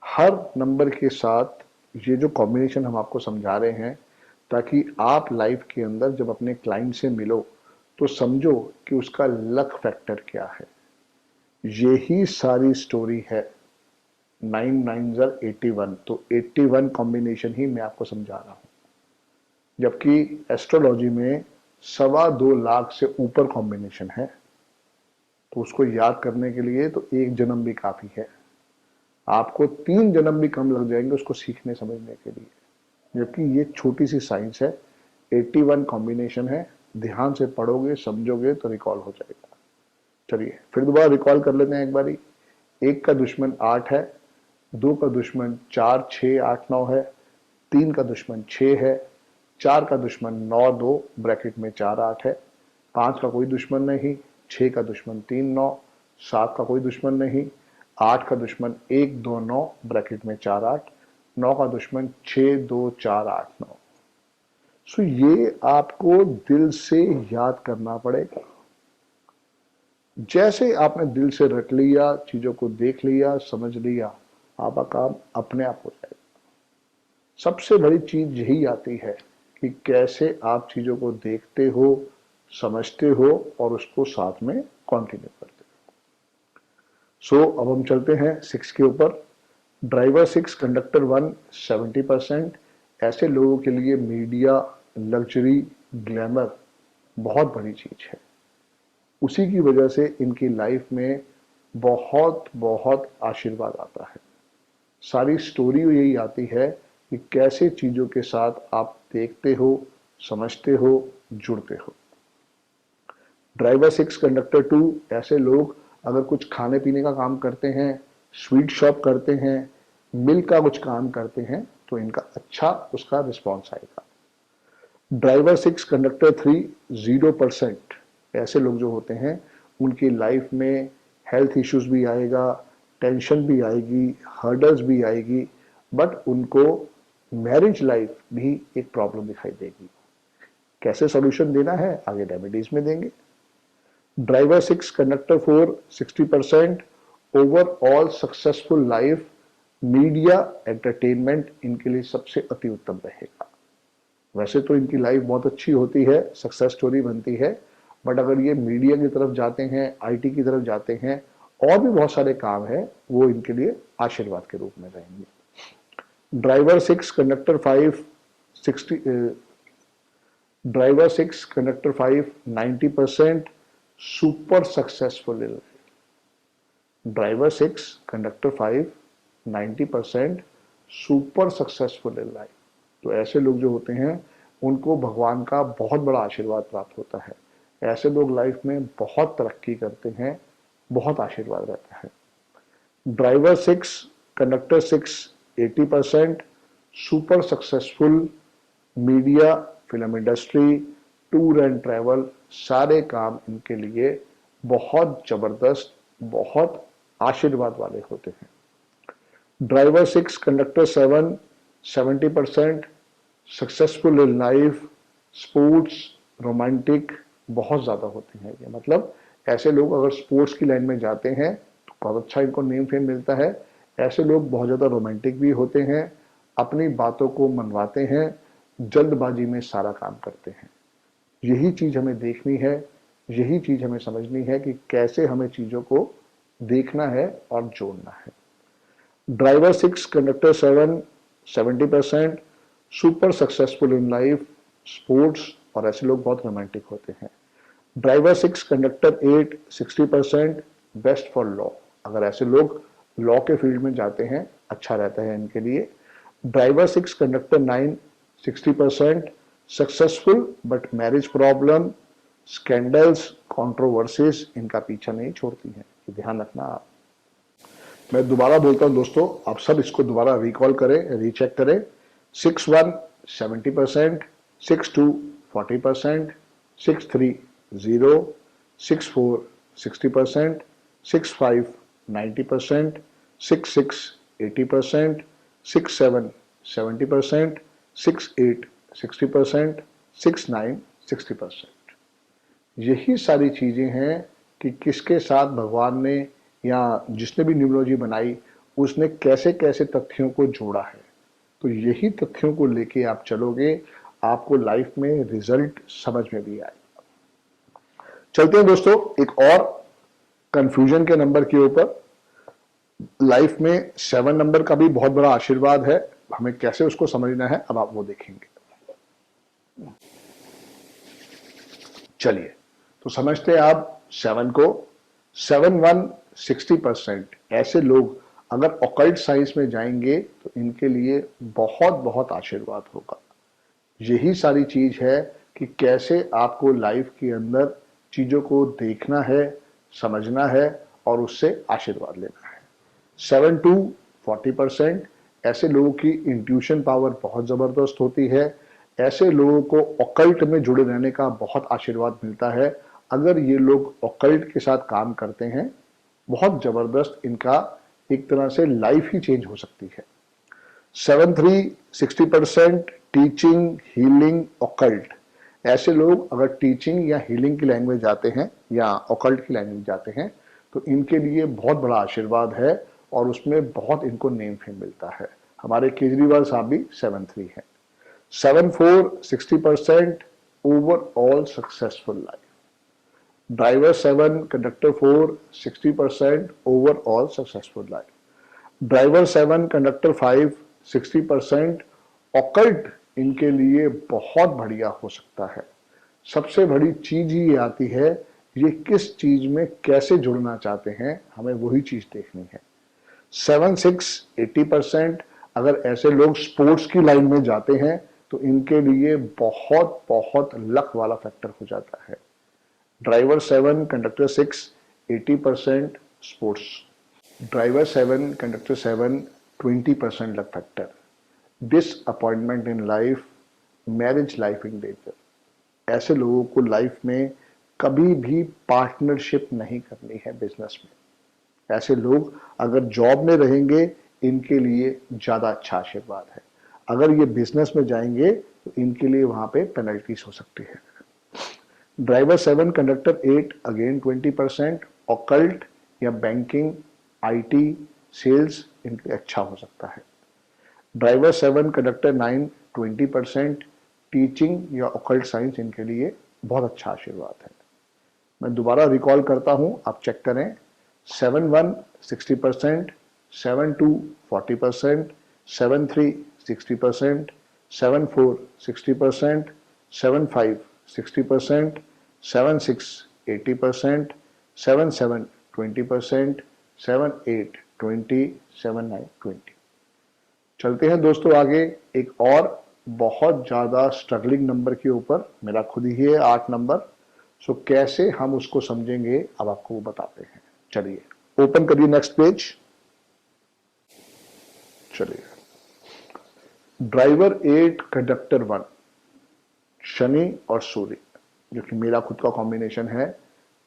D: हर नंबर के साथ ये जो कॉम्बिनेशन हम आपको समझा रहे हैं ताकि आप लाइफ के अंदर जब अपने क्लाइंट से मिलो तो समझो कि उसका लक फैक्टर क्या है। यही सारी स्टोरी है। 9 9 81, तो 81 कॉम्बिनेशन ही मैं आपको समझा रहा हूं, जबकि एस्ट्रोलॉजी में 2.25 लाख से ऊपर कॉम्बिनेशन है। तो उसको याद करने के लिए तो 1 जन्म भी काफी है। आपको 3 जन्म भी कम लग जाएंगे उसको सीखने समझने के लिए, जबकि ये छोटी सी साइंस है। 81 कॉम्बिनेशन है, ध्यान से पढ़ोगे समझोगे तो रिकॉल हो जाएगा। चलिए फिर दोबारा रिकॉल कर लेते हैं एक बारी। 1 का दुश्मन 8 है, 2 का दुश्मन 4 6 8 9 है, 3 का दुश्मन 6 है, 4 का दुश्मन 9 2 ब्रैकेट में 4 8 है, 5 का कोई दुश्मन नहीं, 6 का दुश्मन 3 9, 7 का कोई दुश्मन नहीं, 8 का दुश्मन 1 2 9 ब्रैकेट में 4 8, 9 का दुश्मन 6 2 4 8 9। सो ये आपको दिल से याद करना पड़ेगा। जैसे आपने दिल से रट लिया, चीजों को देख लिया, समझ लिया, आपका काम अपने आप हो जाएगा। सबसे बड़ी चीज यही आती है कि कैसे आप चीजों को देखते हो, समझते हो और उसको साथ में कंटिन्यू करते हो। सो अब हम चलते हैं 6 के ऊपर। Driver 6 conductor 1 70%। ऐसे लोगों के लिए मीडिया, लग्जरी, ग्लैमर बहुत बड़ी चीज है। उसी की वजह से इनकी लाइफ में बहुत बहुत आशीर्वाद आता है। सारी स्टोरी यही आती है कि कैसे चीजों के साथ आप देखते हो, समझते हो, जुड़ते हो। ड्राइवर 6 कंडक्टर 2 ऐसे लोग अगर कुछ खाने पीने का काम करते हैं, स्वीट शॉप करते हैं, मिल का कुछ काम करते हैं तो इनका अच्छा उसका रिस्पॉन्स आएगा। Driver 6 conductor 3 0%। ऐसे लोग जो होते हैं उनकी लाइफ में हेल्थ इश्यूज भी आएगा, टेंशन भी आएगी, हर्डल्स भी आएगी, बट उनको मैरिज लाइफ भी एक प्रॉब्लम दिखाई देगी। कैसे सॉल्यूशन देना है आगे डायबिटीज में देंगे। Driver 6 conductor 4 60%। Overall successful life, media, entertainment इनके लिए सबसे अति उत्तम रहेगा। वैसे तो इनकी लाइफ बहुत अच्छी होती है, सक्सेस स्टोरी बनती है, बट अगर ये मीडिया की तरफ जाते हैं, आईटी की तरफ जाते हैं, और भी बहुत सारे काम है, वो इनके लिए आशीर्वाद के रूप में रहेंगे। Driver 6 conductor 5 60 driver 6 conductor 5 90% super successful in life. Driver 6 conductor 5 90% super successful in life. तो ऐसे लोग जो होते हैं उनको भगवान का बहुत बड़ा आशीर्वाद प्राप्त होता है। ऐसे लोग लाइफ में बहुत तरक्की करते हैं, बहुत आशीर्वाद रहता है। Driver 6 conductor 6 80% super successful, media, film industry, tour and travel, सारे काम इनके लिए बहुत जबरदस्त, बहुत आशीर्वाद वाले होते हैं। Driver 6 conductor 7 70% successful in life, sports, romantic बहुत ज्यादा होते हैं। ये मतलब ऐसे लोग अगर स्पोर्ट्स की लाइन में जाते हैं तो बहुत अच्छा इनको नेम फेम मिलता है। ऐसे लोग बहुत ज़्यादा रोमांटिक भी होते हैं, अपनी बातों को मनवाते हैं, जल्दबाजी में सारा काम करते हैं। यही चीज़ हमें देखनी है, यही चीज़ हमें समझनी है कि कैसे हमें चीज़ों को देखना है और जोड़ना है। Driver 6, conductor 7, 70%, super successful in life, sports, और ऐसे लोग बहुत रोमांटिक होते हैं। Driver 6, conductor 8, 60%, best for law. अगर ऐसे लोग लॉ के फील्ड में जाते हैं, अच्छा रहता है इनके लिए। Driver 6, conductor 9, 60%, successful but marriage problem, scandals, controversies इनका पीछा नहीं छोड़ती हैं, ध्यान रखना आप। मैं दोबारा बोलता हूं दोस्तों, आप सब इसको दोबारा रिकॉल करें, रीचेक करें। 6-1 70%, 6-2 40%, 6-3 0, 6-4 60%, 6-5 90%, 6-6 80%, 6-7 70%, 6-8 60%, 6-9 60%। यही सारी चीजें हैं कि किसके साथ भगवान ने या जिसने भी न्यूमरोलॉजी बनाई उसने कैसे कैसे तथ्यों को जोड़ा है। तो यही तथ्यों को लेके आप चलोगे, आपको लाइफ में रिजल्ट समझ में भी आएगा। चलते हैं दोस्तों एक और कंफ्यूजन के नंबर के ऊपर। लाइफ में 7 नंबर का भी बहुत बड़ा आशीर्वाद है, हमें कैसे उसको समझना है अब आप वो देखेंगे। चलिए तो समझते हैं आप 7 को। 7-1 60%, ऐसे लोग अगर ऑकल्ट साइंस में जाएंगे तो इनके लिए बहुत बहुत आशीर्वाद होगा। यही सारी चीज है कि कैसे आपको लाइफ के अंदर चीजों को देखना है, समझना है और उससे आशीर्वाद लेना है। 7-2 40%, ऐसे लोगों की इंट्यूशन पावर बहुत जबरदस्त होती है। ऐसे लोगों को ऑकल्ट में जुड़े रहने का बहुत आशीर्वाद मिलता है। अगर ये लोग ऑकल्ट के साथ काम करते हैं, बहुत जबरदस्त इनका एक तरह से लाइफ ही चेंज हो सकती है। 7-3 60%, टीचिंग, हीलिंग, ऑकल्ट। ऐसे लोग अगर टीचिंग या हीलिंग की लाइन में जाते हैं या ऑकल्ट की लाइन में जाते हैं तो इनके लिए बहुत बड़ा आशीर्वाद है और उसमें बहुत इनको नेम फेम मिलता है। हमारे केजरीवाल साहब भी 7-3 है। 7-4 60%, overall successful life. Driver 7, conductor 4 60%, overall successful life. Driver 7, conductor 5 60%, occult इनके लिए बहुत बढ़िया हो सकता है। सबसे बड़ी चीज ये आती है, ये किस चीज में कैसे जुड़ना चाहते हैं, हमें वही चीज देखनी है। 7-6 80%, अगर ऐसे लोग स्पोर्ट्स की लाइन में जाते हैं तो इनके लिए बहुत बहुत लक वाला फैक्टर हो जाता है। Driver 7, conductor 6 80% sports. Driver 7, conductor 7 20% luck factor. Disappointment in life, marriage life in danger. ऐसे लोगों को लाइफ में कभी भी पार्टनरशिप नहीं करनी है बिजनेस में। ऐसे लोग अगर जॉब में रहेंगे इनके लिए ज्यादा अच्छा आशीर्वाद है। अगर ये बिजनेस में जाएंगे तो इनके लिए वहां पे पेनल्टीज हो सकती है। ड्राइवर 7, कंडक्टर 8 अगेन 20%, ऑकल्ट या बैंकिंग, आईटी, सेल्स इनके अच्छा हो सकता है। ड्राइवर 7, कंडक्टर 9 20%, टीचिंग या ऑकल्ट साइंस इनके लिए बहुत अच्छा आशीर्वाद है। मैं दोबारा रिकॉल करता हूं, आप चेक करें। 7-1 60%, 7-2 40%, 7-3 60%, 7-4 60%, 7-5 60%, 7-6 80%, 7-7 20%, 7-8 20, 7-9 20। चलते हैं दोस्तों आगे एक और बहुत ज्यादा स्ट्रगलिंग नंबर के ऊपर। मेरा खुद ही है 8 नंबर। सो कैसे हम उसको समझेंगे अब आपको वो बताते हैं। चलिए ओपन करिए नेक्स्ट पेज। चलिए ड्राइवर 8, कंडक्टर 1 शनि और सूर्य, जो कि मेरा खुद का कॉम्बिनेशन है।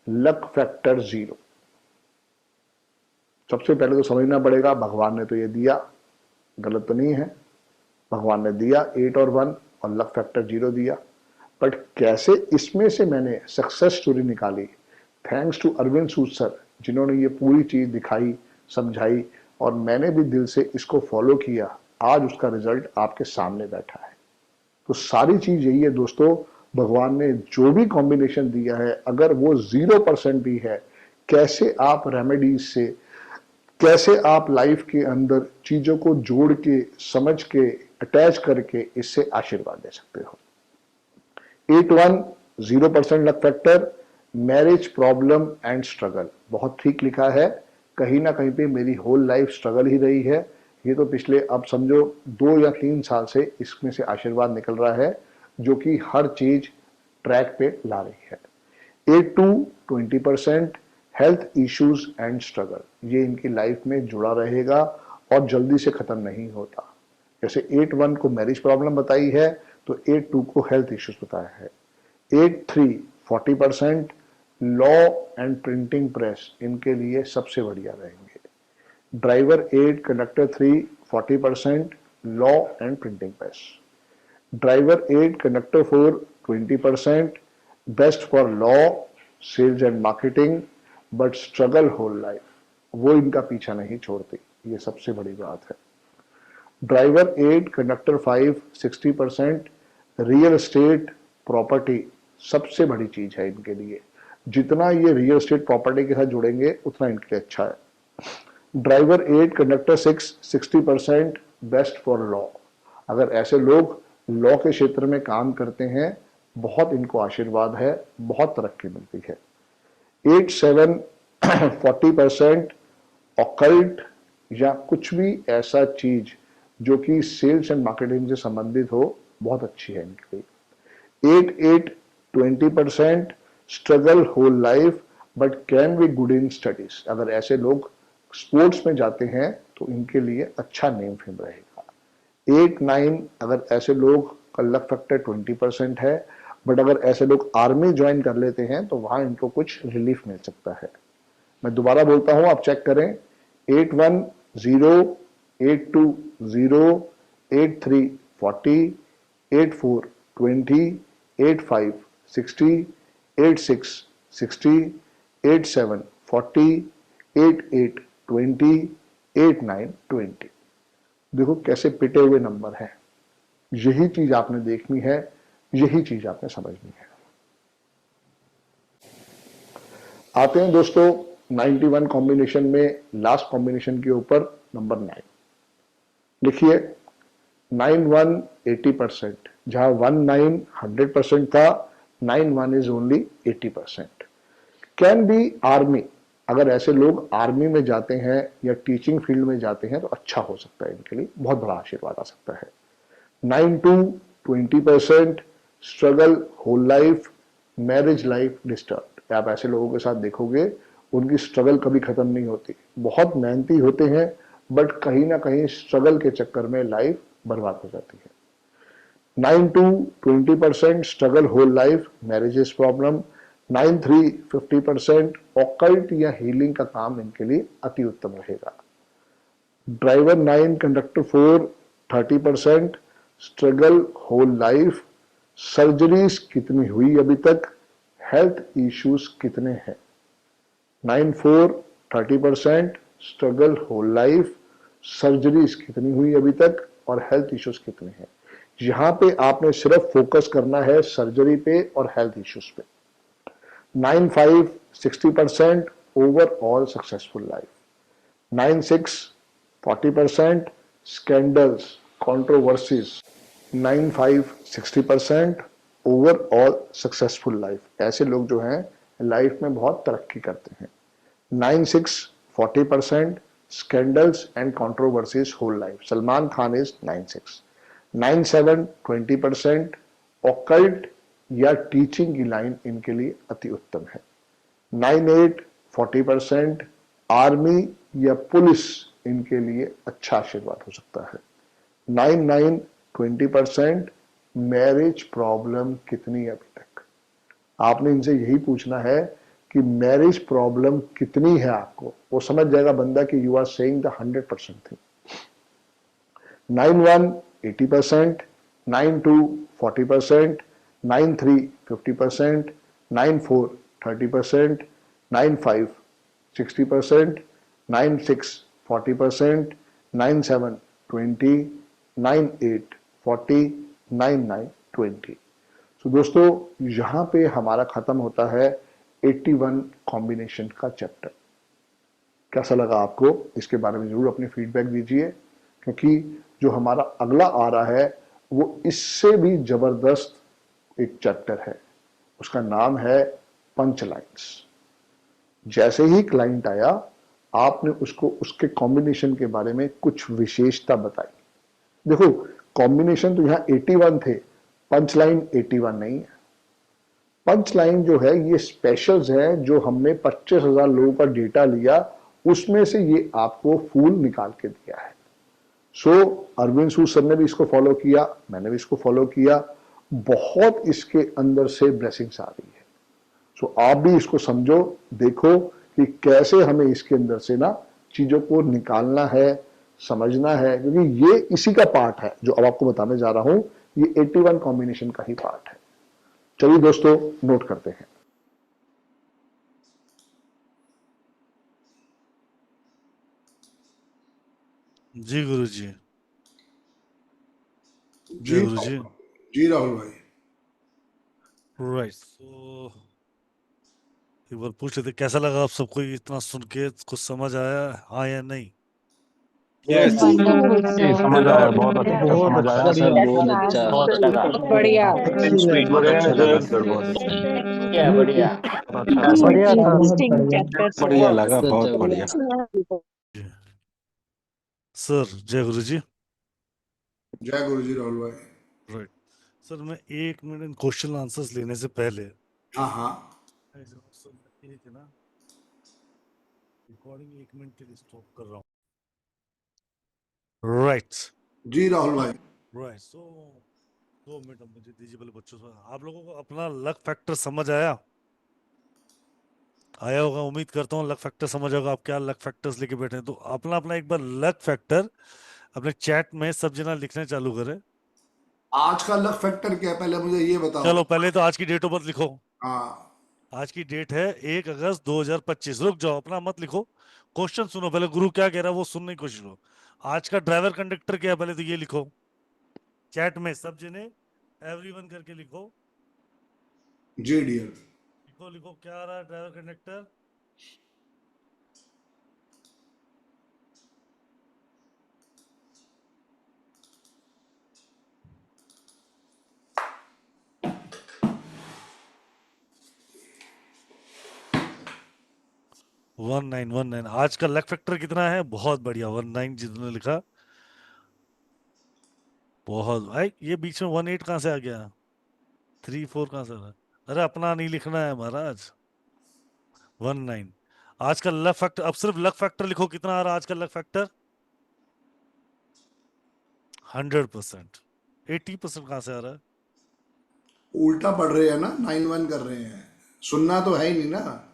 D: Luck factor 0। सबसे पहले तो समझना पड़ेगा भगवान ने तो ये दिया, गलत तो नहीं है। भगवान ने दिया 8 और 1 और लक फैक्टर 0 दिया, बट कैसे इसमें से मैंने सक्सेस स्टोरी निकाली। Thanks to Arvind Sood sir, जिन्होंने ये पूरी चीज दिखाई, समझाई, और मैंने भी दिल से इसको फॉलो किया, आज उसका रिजल्ट आपके सामने बैठा है। तो सारी चीज यही है दोस्तों, भगवान ने जो भी कॉम्बिनेशन दिया है, अगर वो 0% भी है, कैसे आप रेमेडीज से, कैसे आप लाइफ के अंदर चीजों को जोड़ के, समझ के, अटैच करके इससे आशीर्वाद दे सकते हो। 81 0% luck factor, marriage problem and struggle, बहुत ठीक लिखा है। कहीं ना कहीं पे मेरी होल लाइफ स्ट्रगल ही रही है। ये तो पिछले अब समझो 2 या 3 साल से इसमें से आशीर्वाद निकल रहा है, जो कि हर चीज ट्रैक पे ला रही है। 82 20% हेल्थ इश्यूज एंड स्ट्रगल, ये इनकी लाइफ में जुड़ा रहेगा और जल्दी से खत्म नहीं होता। जैसे 81 को मैरिज प्रॉब्लम बताई है, तो 82 को हेल्थ इश्यूज बताया है। 83 40% लॉ एंड प्रिंटिंग प्रेस, इनके लिए सबसे बढ़िया रहेंगे। Driver 8 conductor 3 40% law and printing press. Driver 8 conductor 4 20% best for law, sales and marketing, but struggle whole life, वो इनका पीछा नहीं छोड़ती, ये सबसे बड़ी बात है। Driver 8 conductor 5 60% real estate property, सबसे बड़ी चीज है इनके लिए। जितना ये रियल एस्टेट प्रॉपर्टी के साथ जुड़ेंगे उतना इनके लिए अच्छा है। Driver 8 conductor 6 60% best for law, अगर ऐसे लोग लॉ के क्षेत्र में काम करते हैं, बहुत इनको आशीर्वाद है, बहुत तरक्की मिलती है। 87 40% ऑकल्ट या कुछ भी ऐसा चीज जो कि सेल्स एंड मार्केटिंग से संबंधित हो, बहुत अच्छी है इनके लिए। 88 20% struggle whole life but can be good in studies, अगर ऐसे लोग स्पोर्ट्स में जाते हैं तो इनके लिए अच्छा नेम फेम रहेगा। 8-9 अगर ऐसे लोग का लक फैक्टर 20% है, बट अगर ऐसे लोग आर्मी ज्वाइन कर लेते हैं तो वहां इनको कुछ रिलीफ मिल सकता है। मैं दोबारा बोलता हूं, आप चेक करें। 81 0, 82 0, 83 40, 84 20, 85 60, 86 60, 87 40, 88 20, 89 20। देखो कैसे पिटे हुए नंबर हैं। यही चीज आपने देखनी है, यही चीज आपने समझनी है। आते हैं दोस्तों 91 कॉम्बिनेशन में लास्ट कॉम्बिनेशन के ऊपर, नंबर 9 लिखिए। 91 80%, जहां 19 100% था, 91 is only 80%। Can be army, अगर ऐसे लोग आर्मी में जाते हैं या टीचिंग फील्ड में जाते हैं तो अच्छा हो सकता है, इनके लिए बहुत बड़ा आशीर्वाद आ सकता है। 92 20% struggle whole life, marriage life disturb, आप ऐसे लोगों के साथ देखोगे उनकी स्ट्रगल कभी खत्म नहीं होती, बहुत मेहनती होते हैं, बट कहीं ना कहीं स्ट्रगल के चक्कर में लाइफ बर्बाद हो जाती है। 92 20% struggle whole life, marriages problem. 93 50% occult या हीलिंग का काम इनके लिए अति उत्तम रहेगा। Driver 9 conductor 4 30% struggle whole life, surgeries कितनी हुई अभी तक, हेल्थ इश्यूज कितने हैं। 94 30% स्ट्रगल होल लाइफ, सर्जरीज कितनी हुई अभी तक और हेल्थ इश्यूज कितने हैं। यहां पे आपने सिर्फ फोकस करना है सर्जरी पे और हेल्थ इश्यूज पे। 95 60% overall successful life. 96 40% scandals controversies. 95 60% overall successful life, ऐसे लोग जो हैं लाइफ में बहुत तरक्की करते हैं। 96 40% scandals and controversies whole life, Salman Khan is 96। 97 20% occult या टीचिंग की लाइन इनके लिए अति उत्तम है। 98 40% आर्मी या पुलिस इनके लिए अच्छा आशीर्वाद हो सकता है। 99 20% मैरिज प्रॉब्लम कितनी है अभी तक, आपने इनसे यही पूछना है कि मैरिज प्रॉब्लम कितनी है आपको, वो समझ जाएगा बंदा कि you are saying the 100% thing. 91 80%, 92 40%, 93 50%, 94 30%, 95 60%, 9 6 40%, 9 7 20, 9 8 40, 9 9 20। तो दोस्तों यहाँ पे हमारा खत्म होता है 81 कॉम्बिनेशन का चैप्टर। कैसा लगा आपको, इसके बारे में जरूर अपनी फीडबैक दीजिए, क्योंकि जो हमारा अगला आ रहा है वो इससे भी जबरदस्त एक चैप्टर है। उसका नाम है पंच लाइन्स। जैसे ही क्लाइंट आया आपने उसको उसके कॉम्बिनेशन के बारे में कुछ विशेषता बताई। देखो कॉम्बिनेशन तो यहाँ 81 थे, पंच लाइन 81 नहीं है। पंच लाइन जो है ये स्पेशल्स है, जो हमने 25,000 लोगों का डेटा लिया उसमें से ये आपको फूल निकाल के दिया है। सो अरविंद सूद सर ने भी इसको फॉलो किया, मैंने भी इसको फॉलो किया, बहुत इसके अंदर से ब्लेसिंग्स आ रही है। सो आप भी इसको समझो, देखो कि कैसे हमें इसके अंदर से ना चीजों को निकालना है, समझना है, क्योंकि ये इसी का पार्ट है जो अब आपको बताने जा रहा हूं। ये 81 कॉम्बिनेशन का ही पार्ट है। चलिए दोस्तों नोट करते हैं।
B: जी गुरुजी।
A: जी
B: जय गुरुजी।
A: जी राहुल भाई।
B: राइट, तो एक बार पूछ लेते कैसा लगा आप सबको ये इतना सुन के, कुछ समझ आया हाँ या नहीं?
E: यस
C: वंडरफुल
E: समझ आया, बहुत अच्छा
G: बहुत
E: समझ आया।
G: अच्छा सर,
C: बहुत अच्छा
E: बहुत अच्छा
C: बढ़िया
G: Excellent.
E: बहुत अच्छा लगा सर, बहुत अच्छा
F: बढ़िया बढ़िया
E: अच्छा लगा।
G: बढ़िया था, बहुत
C: इंटरेस्टिंग
G: बढ़िया।
C: चैप्टर
E: बढ़िया लगा, बहुत बढ़िया।
B: जी। सर जय गुरुजी।
A: जय गुरु जी राहुल भाई।
B: राइट सर, मैं 1 मिनट क्वेश्चन आंसर्स लेने से पहले
A: हाँ हाँ
B: एक है ना रिकॉर्डिंग 1 मिनट के लिए स्टॉप कर रहा हूँ। राइट
A: जी राहुल भाई।
B: राइट, सो 2 मिनट अब मुझे दीजिए पहले बच्चों से। आप लोगों को अपना लक फैक्टर समझ आया? आया होगा, उम्मीद करता हूँ लक फैक्टर समझ होगा। आप क्या लक फैक्टर्स लेके बैठे हैं, तो अपना अपना एक बार लक फैक्टर अपने चैट में सब जना लिखने चालू करें।
A: आज का लक फैक्टर क्या है पहले मुझे ये बताओ।
B: चलो पहले तो आज की डेट ऑफ बर्थ लिखो।
A: हाँ
B: आज की डेट है 1 अगस्त 2025। रुक जाओ, अपना मत लिखो, क्वेश्चन सुनो पहले, गुरु क्या कह रहा है वो सुनने की कोशिश करो। आज का ड्राइवर कंडक्टर क्या है पहले तो ये लिखो चैट में, सब जने एवरीवन करके लिखो।
A: जी डियर।
B: लिखो लिखो क्या आ रहा है ड्राइवर कंडक्टर। One nine. आज का लक फैक्टर कितना है? बहुत बढ़िया, 19 जितने लिखा बहुत भाई। ये बीच में 18 कहाँ से आ गया? 34 कहाँ से आ रहा है? अरे अपना नहीं लिखना है महाराज। 19 आज का लक फैक्टर। अब सिर्फ लक फैक्टर लिखो, कितना आ रहा है आज का लक फैक्टर? 100%। 80% कहाँ से आ रहा है?
A: उल्टा पढ़ रहे हैं ना, 9 1 कर रहे हैं। सुनना तो है ही नहीं ना।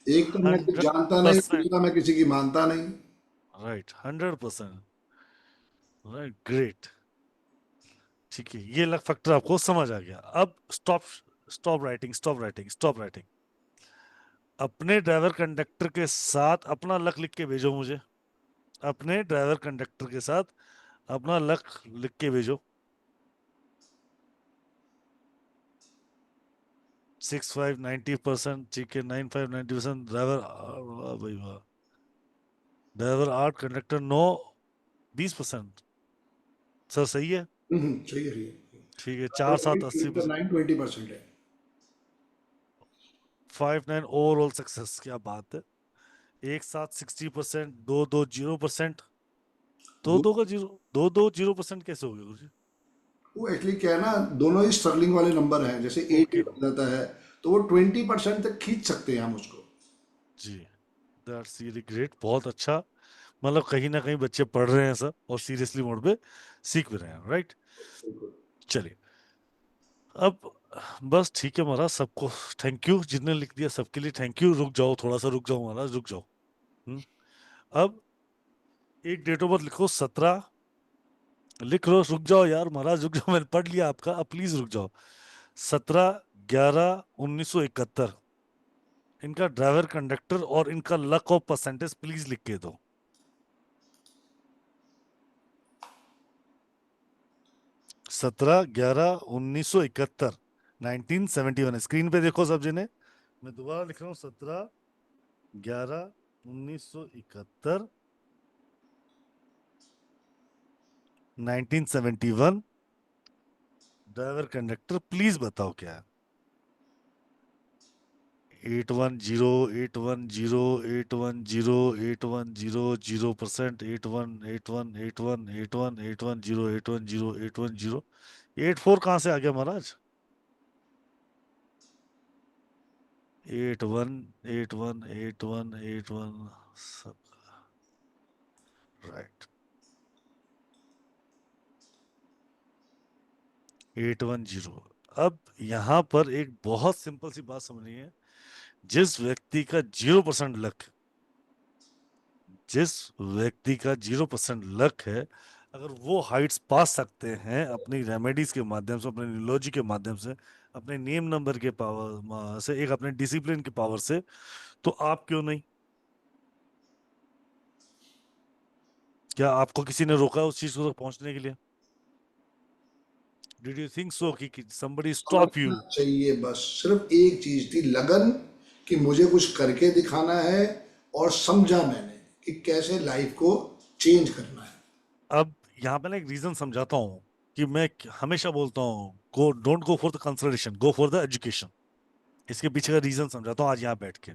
A: एक तो मैं कुछ जानता नहीं,
B: 100%।
A: दूसरा मैं किसी की मानता नहीं।
B: राइट, 100%। Right, great. ठीक है, ये लक फैक्टर आपको समझ आ गया। अब stop stop writing, stop writing, stop writing. अपने ड्राइवर कंडक्टर के साथ अपना लक लिख के भेजो मुझे। अपने ड्राइवर कंडक्टर के साथ अपना लक लिख के भेजो। 65 90%, ठीक है, 95 90%। ड्राइवर वाह भाई वाह। Driver 8, conductor 9, 20%। सर सही है?
A: सही है सही है।
B: ठीक है, 4 7 80%।
A: 9 20% है।
B: 5 9 ओवरऑल सक्सेस, क्या बात है। एक साथ 60%, 2 2 0%। दो
A: दो-
B: दो का जीरो, 2 2 0% कैसे हो गया गुरुजी?
A: वो एक्चुअली क्या है ना, दोनों ही स्ट्रगलिंग वाले नंबर हैं। जैसे 8
B: ओके
A: 8 हो जाता है तो वो 20% तक खींच सकते हैं हम उसको।
B: जी, दैट्स रियली ग्रेट, बहुत अच्छा। मतलब कहीं ना कहीं बच्चे पढ़ रहे हैं सब और सीरियसली मोड पे सीख भी रहे हैं। राइट, चलिए अब बस ठीक है महाराज, सबको थैंक यू, जितने लिख दिया सबके लिए थैंक यू। रुक जाओ, थोड़ा सा रुक जाओ महाराज, रुक जाओ। अब एक डेट ऑफ बर्थ लिखो, 17 लिख लो। रुक जाओ यार महाराज, रुक जाओ, मैंने पढ़ लिया आपका, अब प्लीज रुक जाओ। 17/11/1971 इनका ड्राइवर कंडक्टर और इनका लक ऑफ परसेंटेज प्लीज लिख के दो। सत्रह 11/1971 1971। स्क्रीन पे देखो सब जने, मैं दोबारा लिख रहा हूँ 17/11/1971 1971। ड्राइवर कंडक्टर प्लीज बताओ क्या है। 810 84 कहाँ से आ गया महाराज। 81 सब राइट। 810। अब यहाँ पर एक बहुत सिंपल सी बात समझनी है। जिस व्यक्ति का 0% लक, जिस व्यक्ति का 0% लक है, अगर वो हाइट्स पा सकते हैं अपनी रेमेडीज के माध्यम से, अपने न्यूरोलॉजी के माध्यम से, अपने नेम नंबर के पावर से, एक अपने डिसिप्लिन के पावर से, तो आप क्यों नहीं। क्या आपको किसी ने रोका उस चीज को तक पहुंचने के लिए? डिड यू थिंक सो कि somebody stop you?
A: समझना चाहिए, बस सिर्फ एक चीज थी, लगन, कि मुझे कुछ करके दिखाना है, और समझा मैंने कि कैसे लाइफ को चेंज करना है।
B: अब यहाँ पे ना एक रीजन समझाता हूँ कि मैं हमेशा बोलता हूँ go, don't go for the consultation, go for the education. इसके पीछे का रीजन समझाता हूँ आज यहाँ बैठ के।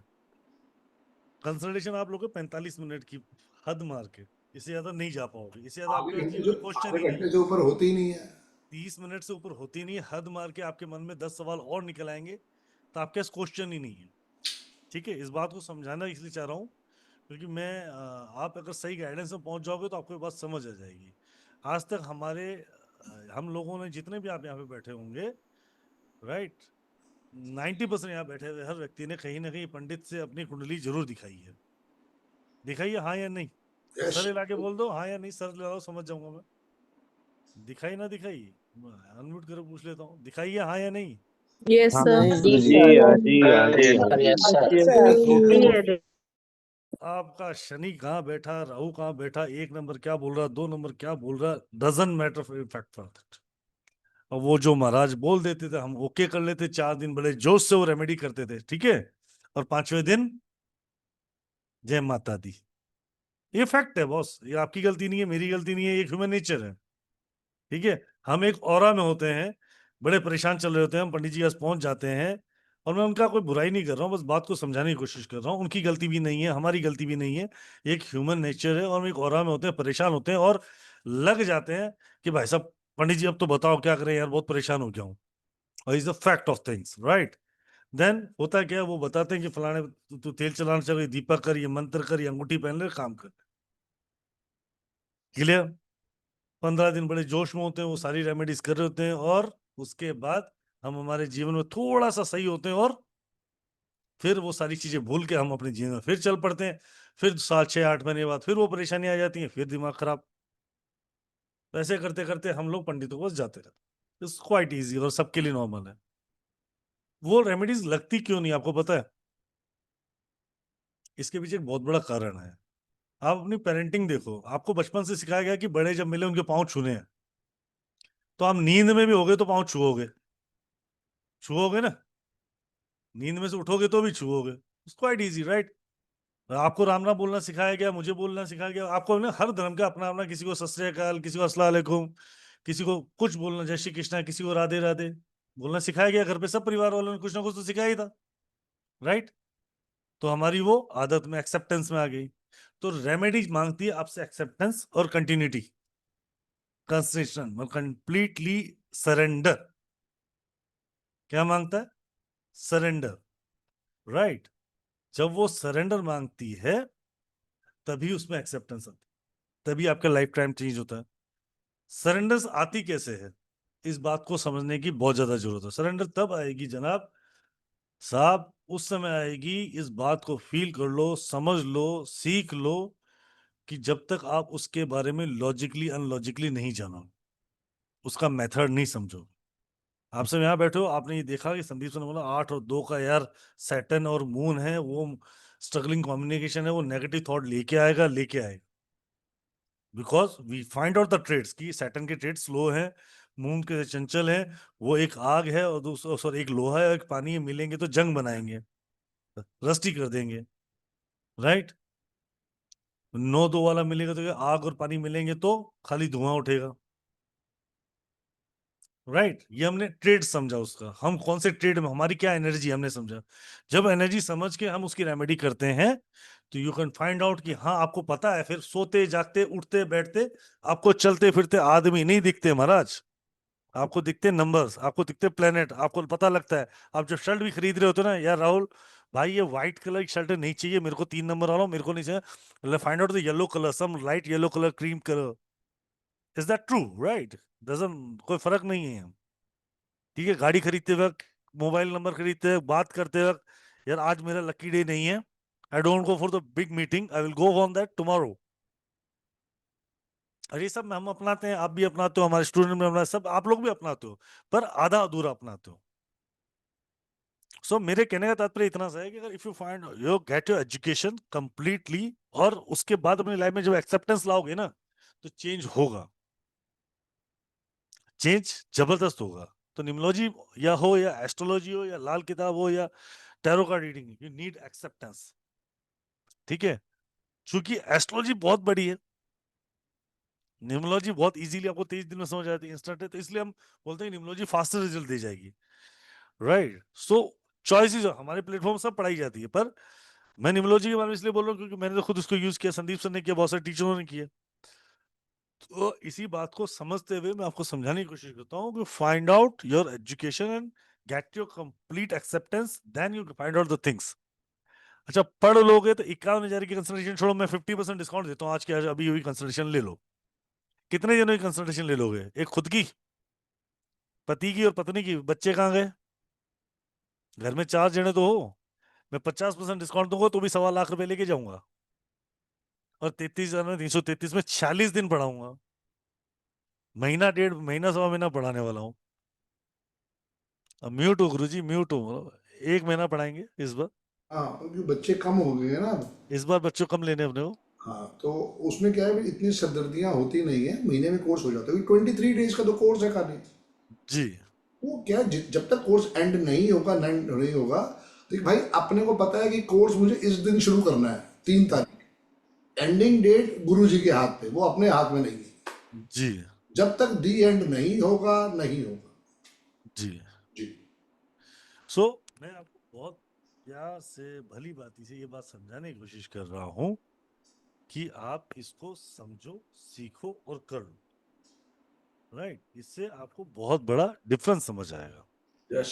B: कंसल्टेशन आप लोग 45 मिनट की हद मार के, इससे ज्यादा नहीं जा पाओगे, इससे ज्यादा आपके जीवन में क्वेश्चन
A: आधे
B: ही नहीं
A: घंटे
B: है।
A: से ऊपर होती ही नहीं है।
B: 30 मिनट से ऊपर होती नहीं है, हद मार के आपके मन में 10 सवाल और निकल आएंगे, तो आपके पास क्वेश्चन ही नहीं है। ठीक है, इस बात को समझाना इसलिए चाह रहा हूँ क्योंकि मैं आप अगर सही गाइडेंस में पहुंच जाओगे तो आपको ये बात समझ आ जाएगी। आज तक हम लोगों ने जितने भी आप यहाँ पे बैठे होंगे, राइट, 90% यहाँ बैठे हुए हर व्यक्ति ने कहीं ना कहीं पंडित से अपनी कुंडली जरूर दिखाई है। दिखाई है हाँ या नहीं?
A: Yes.
B: सर हिला के बोल दो हाँ या नहीं, सर हिलाओ समझ जाऊंगा मैं। दिखाई ना दिखाई, अनम्यूट करो पूछ लेता हूँ, दिखाई है हाँ या नहीं?
C: Yes, sir.
B: आपका शनि कहाँ बैठा, राहु कहाँ बैठा, 1 नंबर क्या बोल रहा, 2 नंबर क्या बोल रहा, doesn't matter fact for that. और वो जो महाराज बोल देते थे हम ओके कर लेते, 4 दिन बड़े जोश से वो रेमेडी करते थे, ठीक है, और 5वें दिन जय माता दी। ये फैक्ट है बॉस, ये आपकी गलती नहीं है, मेरी गलती नहीं है, ये ह्यूमन नेचर है। ठीक है, हम एक ऑरा में होते हैं, बड़े परेशान चल रहे होते हैं, हम पंडित जी के पास पहुंच जाते हैं, और मैं उनका कोई बुराई नहीं कर रहा हूँ, बस बात को समझाने की कोशिश कर रहा हूँ। उनकी गलती भी नहीं है, हमारी गलती भी नहीं है, एक ह्यूमन नेचर है। और हम एक ऑरा में होते हैं, परेशान होते हैं और लग जाते हैं कि भाई साहब पंडित जी अब तो बताओ क्या करें यार, बहुत परेशान हो गया हूँ। और is the fact of things, right. देन होता क्या है, वो बताते हैं कि फलाने तू तेल चलाना चाहिए, दीपक कर, ये मंत्र कर, ये अंगूठी पहन ले, काम कर। क्लियर? 15 दिन बड़े जोश में होते हैं, वो सारी रेमेडीज कर रहे होते हैं, और उसके बाद हम हमारे जीवन में थोड़ा सा सही होते हैं, और फिर वो सारी चीजें भूल के हम अपने जीवन में फिर चल पड़ते हैं। फिर 7-6-8 महीने बाद फिर वो परेशानी आ जाती है, फिर दिमाग खराब। वैसे करते करते हम लोग पंडितों को जाते रहते। इट्स क्वाइट इजी और सबके लिए नॉर्मल है। वो रेमेडीज लगती क्यों नहीं आपको पता है? इसके पीछे एक बहुत बड़ा कारण है। आप अपनी पेरेंटिंग देखो, आपको बचपन से सिखाया गया कि बड़े जब मिले उनके पांव छूने हैं, तो आप नींद में भी होगे तो पांव छुओगे, छुओगे ना, नींद में से उठोगे तो भी छुओगे। It's quite easy, right. आपको राम राम बोलना सिखाया गया, मुझे बोलना सिखाया गया, आपको ना हर धर्म का अपना अपना, किसी को सत श्री अकाल, किसी को अस्सलाम वालेकुम, किसी को कुछ बोलना जय श्री कृष्णा, किसी को राधे राधे बोलना सिखाया गया। घर पे सब परिवार वालों ने कुछ ना कुछ तो सिखाया ही था, राइट। तो हमारी वो आदत में, एक्सेप्टेंस में आ गई। तो रेमेडी मांगती है आपसे एक्सेप्टेंस और कंटिन्यूटी, कंसंट्रेशन, कंप्लीटली सरेंडर। क्या मांगता है? Surrender, right. जब वो सरेंडर मांगती है तभी उसमें एक्सेप्टेंस आती है, तभी आपका लाइफ टाइम चेंज होता है। सरेंडर आती कैसे है, इस बात को समझने की बहुत ज्यादा जरूरत है। सरेंडर तब आएगी जनाब साहब, उस समय आएगी, इस बात को फील कर लो, समझ लो, सीख लो, कि जब तक आप उसके बारे में लॉजिकली अनलॉजिकली नहीं जानो, उसका मेथड नहीं समझो, आप सब यहाँ बैठे हो, आपने ये देखा कि संदीप सर ने बोला 8 और 2 का यार सैटर्न और मून है, वो स्ट्रगलिंग कम्युनिकेशन है, वो नेगेटिव थॉट लेके आएगा। Because we find out the traits कि सैटर्न के ट्रेड स्लो हैं, मून के चंचल है, वो एक आग है और दूसरा सॉरी एक लोहा है और एक पानी है, मिलेंगे तो जंग बनाएंगे, रस्टी कर देंगे, राइट। 9-2 वाला मिलेगा तो क्या, आग और पानी मिलेंगे तो खाली धुआं उठेगा, राइट। ये हमने ट्रेड समझा, उसका हम कौन से ट्रेड में हमारी क्या एनर्जी हमने समझा। जब एनर्जी समझ के हम उसकी रेमेडी करते हैं तो यू कैन फाइंड आउट कि हाँ आपको पता है, फिर सोते जागते उठते बैठते आपको चलते फिरते आदमी नहीं दिखते महाराज, आपको दिखते नंबर्स, आपको दिखते प्लेनेट, आपको पता लगता है। आप जब शर्ट भी खरीद रहे होते ना, यार राहुल भाई ये व्हाइट कलर की शर्ट नहीं चाहिए मेरे को, 3 नंबर वाला मेरे को नहीं चाहिए, find out the yellow colour, some light yellow colour, cream colour. Is that true, right. Doesn't कोई फर्क नहीं है। ठीक है, गाड़ी खरीदते वक्त, मोबाइल नंबर खरीदते वक्त, बात करते वक्त, यार आज मेरा लकी डे नहीं है, I don't go for the big meeting, I will go on that tomorrow. और ये सब हम अपनाते हैं, आप भी अपनाते हो, हमारे स्टूडेंट भी अपनाते, सब आप लोग भी अपनाते हो, पर आधा अधूरा अपनाते हो। सो मेरे कहने का तात्पर्य इतना सा है कि अगर if you find you get your education completely, और उसके बाद अपनी लाइफ में जब एक्सेप्टेंस लाओगे ना, तो चेंज होगा, चेंज जबरदस्त होगा। तो निम्नोलॉजी या हो या एस्ट्रोलॉजी हो या लाल किताब हो या tarot card reading, you need acceptance. ठीक है, क्योंकि एस्ट्रोलॉजी बहुत बड़ी है, न्यूमरोलॉजी बहुत इजीली आपको 23 दिन में समझ आती है, इंस्टेंट है, तो इसलिए हम बोलते हैं न्यूमरोलॉजी फास्टर रिजल्ट दे जाएगी, राइट। सो चॉइसेस हमारे प्लेटफॉर्म सब पढ़ाई जाती है, पर मैं न्यूमरोलॉजी के बारे में इसलिए बोल रहा हूँ क्योंकि मैंने तो खुद उसको यूज किया, संदीप सर ने किया, बहुत सारे टीचरों ने किया। तो इसी बात को समझते हुए मैं आपको समझाने की कोशिश करता हूँ कि find out your education and get your complete acceptance, then you find out the things. अच्छा, पढ़ लोगे तो 51,000 की कंसल्टेशन छोड़ो, मैं 50% डिस्काउंट देता हूँ आज के, आज अभी हुई कंसल्टेशन ले लो। कितने जनों की कंसल्टेशन ले लोगे? एक खुद की, पति की और पत्नी की, बच्चे कहाँ गए? घर में 4 जने तो हो, मैं 50% डिस्काउंट दूंगा तो भी 1.25 लाख लेके जाऊंगा, और 33,000 में 333 में 46 दिन पढ़ाऊंगा, महीना 1.5 महीना 1.25 महीना पढ़ाने वाला हूँ। अब म्यूट हो गुरु जी, म्यूट हो, 1 महीना पढ़ाएंगे इस बार।
A: हाँ, क्योंकि बच्चे कम हो गए हैं ना अब।
B: इस बार बच्चों कम लेने अपने को।
A: हाँ, तो उसमें क्या है भी, इतनी सरदर्दियाँ होती नहीं है, महीने में कोर्स हो जाता है, 23 डेज का तो कोर्स है खाली।
B: जी,
A: वो क्या है, जब तक कोर्स एंड नहीं होगा, नहीं होगा, तो भाई अपने को पता है कि कोर्स मुझे इस दिन शुरू करना है 3 तारीख, एंडिंग डेट गुरु जी के हाथ पे, वो अपने हाथ में नहीं है।
B: जी,
A: जब तक दी एंड नहीं होगा, नहीं होगा
B: जी।
A: जी।
B: सो मैं आपको बहुत प्यार से, भली बाती से ये बात समझाने की कोशिश कर रहा हूँ कि आप इसको समझो, सीखो और करो, राइट। इससे आपको बहुत बड़ा डिफरेंस समझ आएगा।
A: यस,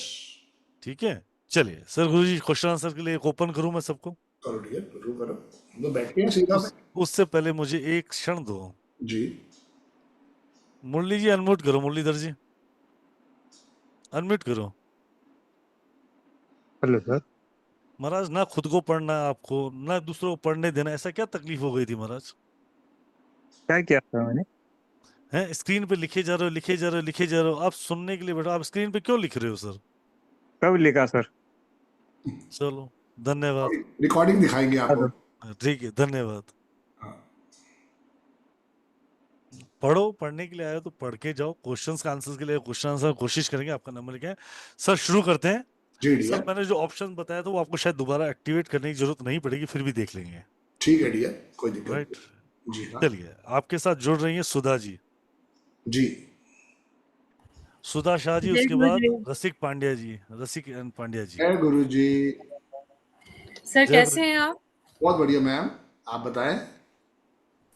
B: ठीक है, चलिए सर, गुरु जी क्वेश्चन आंसर के लिए एक ओपन करूं मैं सबको।
A: करो डियर, शुरू करो, हम तो बैठे हैं सीधा पे।
B: उससे पहले मुझे एक क्षण दो।
A: जी,
B: मुरली जी अनम्यूट करो, मुरलीधर जी अनम्यूट करो।
E: Hello sir.
B: महाराज, ना खुद को पढ़ना है आपको, ना दूसरों को पढ़ने देना, ऐसा क्या तकलीफ हो गई थी महाराज?
E: क्या किया था मैंने?
B: हैं, स्क्रीन पे लिखे जा रहे हो, लिखे जा रहे हो, लिखे जा रहे हो, आप सुनने के लिए बैठो, आप स्क्रीन पे क्यों लिख रहे हो सर?
E: कब लिखा सर?
B: चलो, धन्यवाद।
A: रिकॉर्डिंग दिखाएंगे आपको।
B: ठीक है, धन्यवाद।
A: हाँ,
B: पढ़ो, पढ़ने के लिए आए हो तो पढ़ के जाओ, क्वेश्चंस का आंसर्स के लिए क्वेश्चन आंसर कोशिश करेंगे, आपका नंबर लिखे हैं। सर शुरू करते हैं।
A: जी
B: सर
A: डियर,
B: मैंने जो ऑप्शन बताया था वो आपको शायद दोबारा एक्टिवेट करने की जरूरत नहीं पड़ेगी, फिर भी देख लेंगे,
A: ठीक है डियर, कोई दिक्कत
B: राइट।
A: नहीं। जी हाँ,
B: चलिए, आपके साथ जुड़ रही हैं सुधा जी,
A: जी,
B: सुधा शाह जी,
F: जय
B: उसके
F: गुरु
B: बाद
F: जी।
B: रसिक पांड्या जी, रसिक एन पांड्या जी।
A: जय गुरु जी।
F: सर
B: जय गुरु।
F: कैसे हैं आप?
A: बहुत बढ़िया मैम, आप बताएं।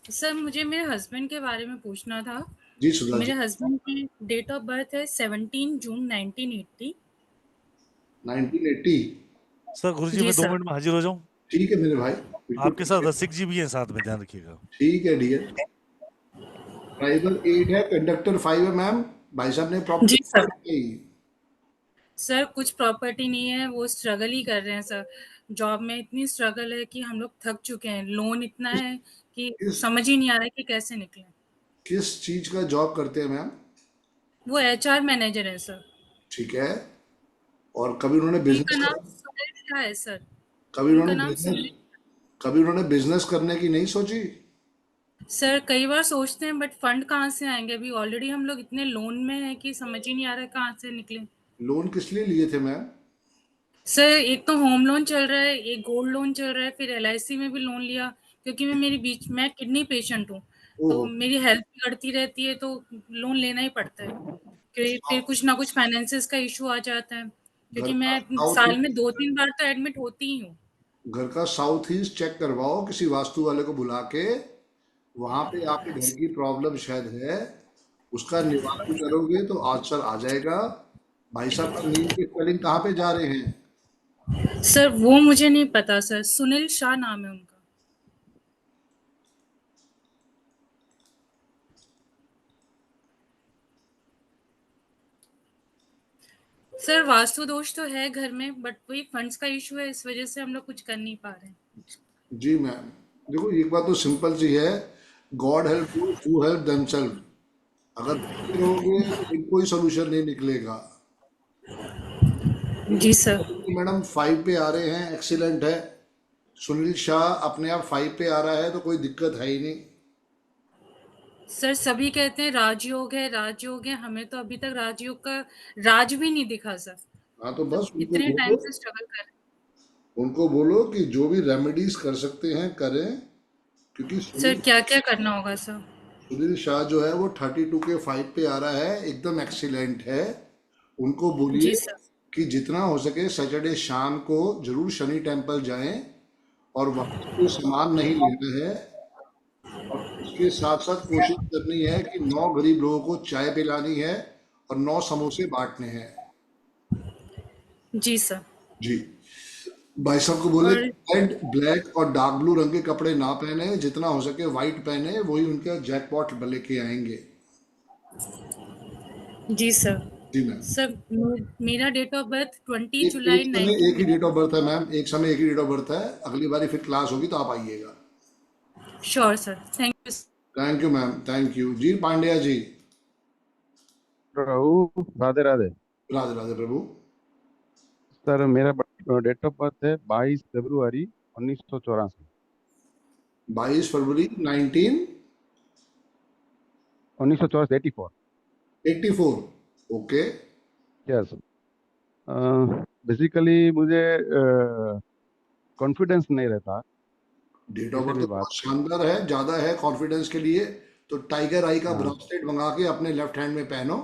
F: सर मुझे मेरे हस्बैंड के बारे में पूछना था।
A: जी सुधा
F: मेरे
A: जी,
F: हस्बैंड की डेट ऑफ बर्थ है 17 जून 1980।
A: 1980।
B: सर गुरु जी
F: जी
B: मैं 2
F: सर।
B: मिनट में हाजिर हो जाऊं?
A: ठीक है मेरे भाई, बिल्कुल
B: आपके
A: ठीक
B: साथ
A: है।
B: रसिक जी भी हैं साथ में, ध्यान रखिएगा।
A: ठीक है डियर, ट्राइबल 8 है, कंडक्टर 5 है मैम। भाई साहब ने
F: जी सर।
A: प्रॉपर्टी।
F: सर कुछ प्रॉपर्टी नहीं है, वो स्ट्रगल ही कर रहे हैं सर। जॉब में इतनी स्ट्रगल है कि हम लोग थक चुके हैं, लोन इतना
A: किस
F: है कि
A: किस
F: समझ ही नहीं आ रहा है कि कैसे निकलें।
A: किस चीज का जॉब करते हैं मैम?
F: वो एचआर मैनेजर है सर।
A: ठीक है। और कभी उन्होंने
F: उनका
A: बिजनेस
F: नाम सुनील शाह है सर।
A: कभी
F: उनका
A: उन्होंने
F: नाम
A: बिजनेस
F: सुनील।
A: कभी उन्होंने बिजनेस करने की नहीं सोची?
F: सर कई बार सोचते हैं बट फंड कहाँ से आएंगे? अभी ऑलरेडी हम लोग इतने लोन में हैं कि समझ ही नहीं आ रहा है कहाँ से निकले।
A: लोन किस लिए लिए थे मैम?
F: सर एक तो होम लोन चल रहा है, एक गोल्ड लोन चल रहा है, फिर एलआईसी में भी लोन लिया क्योंकि मैं किडनी पेशेंट हूँ। तो
A: ओहो।
F: मेरी हेल्थ बिगड़ती रहती है तो लोन लेना ही पड़ता है कि फिर कुछ ना कुछ फाइनेंसिस का इशू आ जाता है
A: घर
F: क्योंकि
A: का
F: मैं
A: साउथ
F: साल में 2-3 बार तो एडमिट होती ही हूँ।
A: घर का साउथ ईस्ट चेक करवाओ किसी वास्तु वाले को बुला के। वहां पे आपके घर की प्रॉब्लम शायद है, उसका निवारण करोगे तो आंसर आ जाएगा। भाई साहब का नीम की स्पेलिंग कहाँ पे जा रहे हैं?
F: सर वो मुझे नहीं पता सर, सुनील शाह नाम है उनका। सर वास्तु दोष तो है घर में बट वही फंड्स का इशू है, इस वजह से हम लोग कुछ कर नहीं पा रहे हैं।
A: जी मैम, देखो एक बात तो सिंपल सी है, god help you to help themselves. अगर भटके रहोगे तो फिर कोई सोल्यूशन नहीं निकलेगा।
F: जी सर।
A: मैडम 5 पे आ रहे हैं, एक्सीलेंट है। सुनील शाह अपने आप 5 पे आ रहा है तो कोई दिक्कत है ही नहीं।
F: सर सभी कहते हैं राजयोग है, राजयोग है, हमें तो अभी तक राजयोग का राज भी नहीं दिखा सर।
A: हाँ तो
F: मतलब
A: बस उनको
F: इतने टाइम
A: बोलो,
F: से स्ट्रगल कर रहे हैं।
A: कि जो भी रेमेडीज कर सकते हैं करें। क्योंकि
F: सर क्या क्या करना होगा सर?
A: सुनील शाह जो है वो 32 के 5 पे आ रहा है, एकदम एक्सीलेंट है। उनको
F: जी
A: बोलिए
F: सर।
A: कि जितना हो सके सैटरडे शाम को जरूर शनि टेम्पल जाएं, और वहां से कोई सामान नहीं लेना है। और उसके साथ साथ कोशिश करनी है कि 9 गरीब लोगों को चाय पिलानी है और 9 समोसे बांटने हैं।
F: जी सर।
A: जी। भाई साहब को बोले
F: और
A: रेड ब्लैक और डार्क ब्लू रंग के कपड़े ना पहने, जितना हो सके व्हाइट पहने, वही उनका जैकपॉट लेके आएंगे।
F: जी सर।
A: जी मैम।
F: सर मेरा डेट ऑफ बर्थ 20
A: एक
F: जुलाई
A: समय एक ही
F: 19।
A: डेट ऑफ बर्थ है मैम, एक समय एक ही डेट ऑफ बर्थ है। अगली बारी फिर क्लास होगी तो आप आइएगा।
F: Sure sir, thank you.
A: Thank you ma'am, thank you ji. Pandya ji.
G: रहू राधे राधे।
A: राधे राधे प्रभु।
G: सर मेरा डेट ऑफ बर्थ है 22 फरवरी 1984।
A: 22 फरवरी
G: 1984 84।
A: 1984। ओके।
G: यस। बेसिकली मुझे कॉन्फिडेंस नहीं रहता
A: डेट ऑफ
G: किसी
A: बर्थ
G: भी
A: तो
G: बात
A: बहुत
G: पे।
A: शानदार है, ज्यादा है कॉन्फिडेंस के लिए। तो टाइगर आई का
G: हाँ,
A: ब्रासलेट मंगा के अपने लेफ्ट हैंड में पहनो।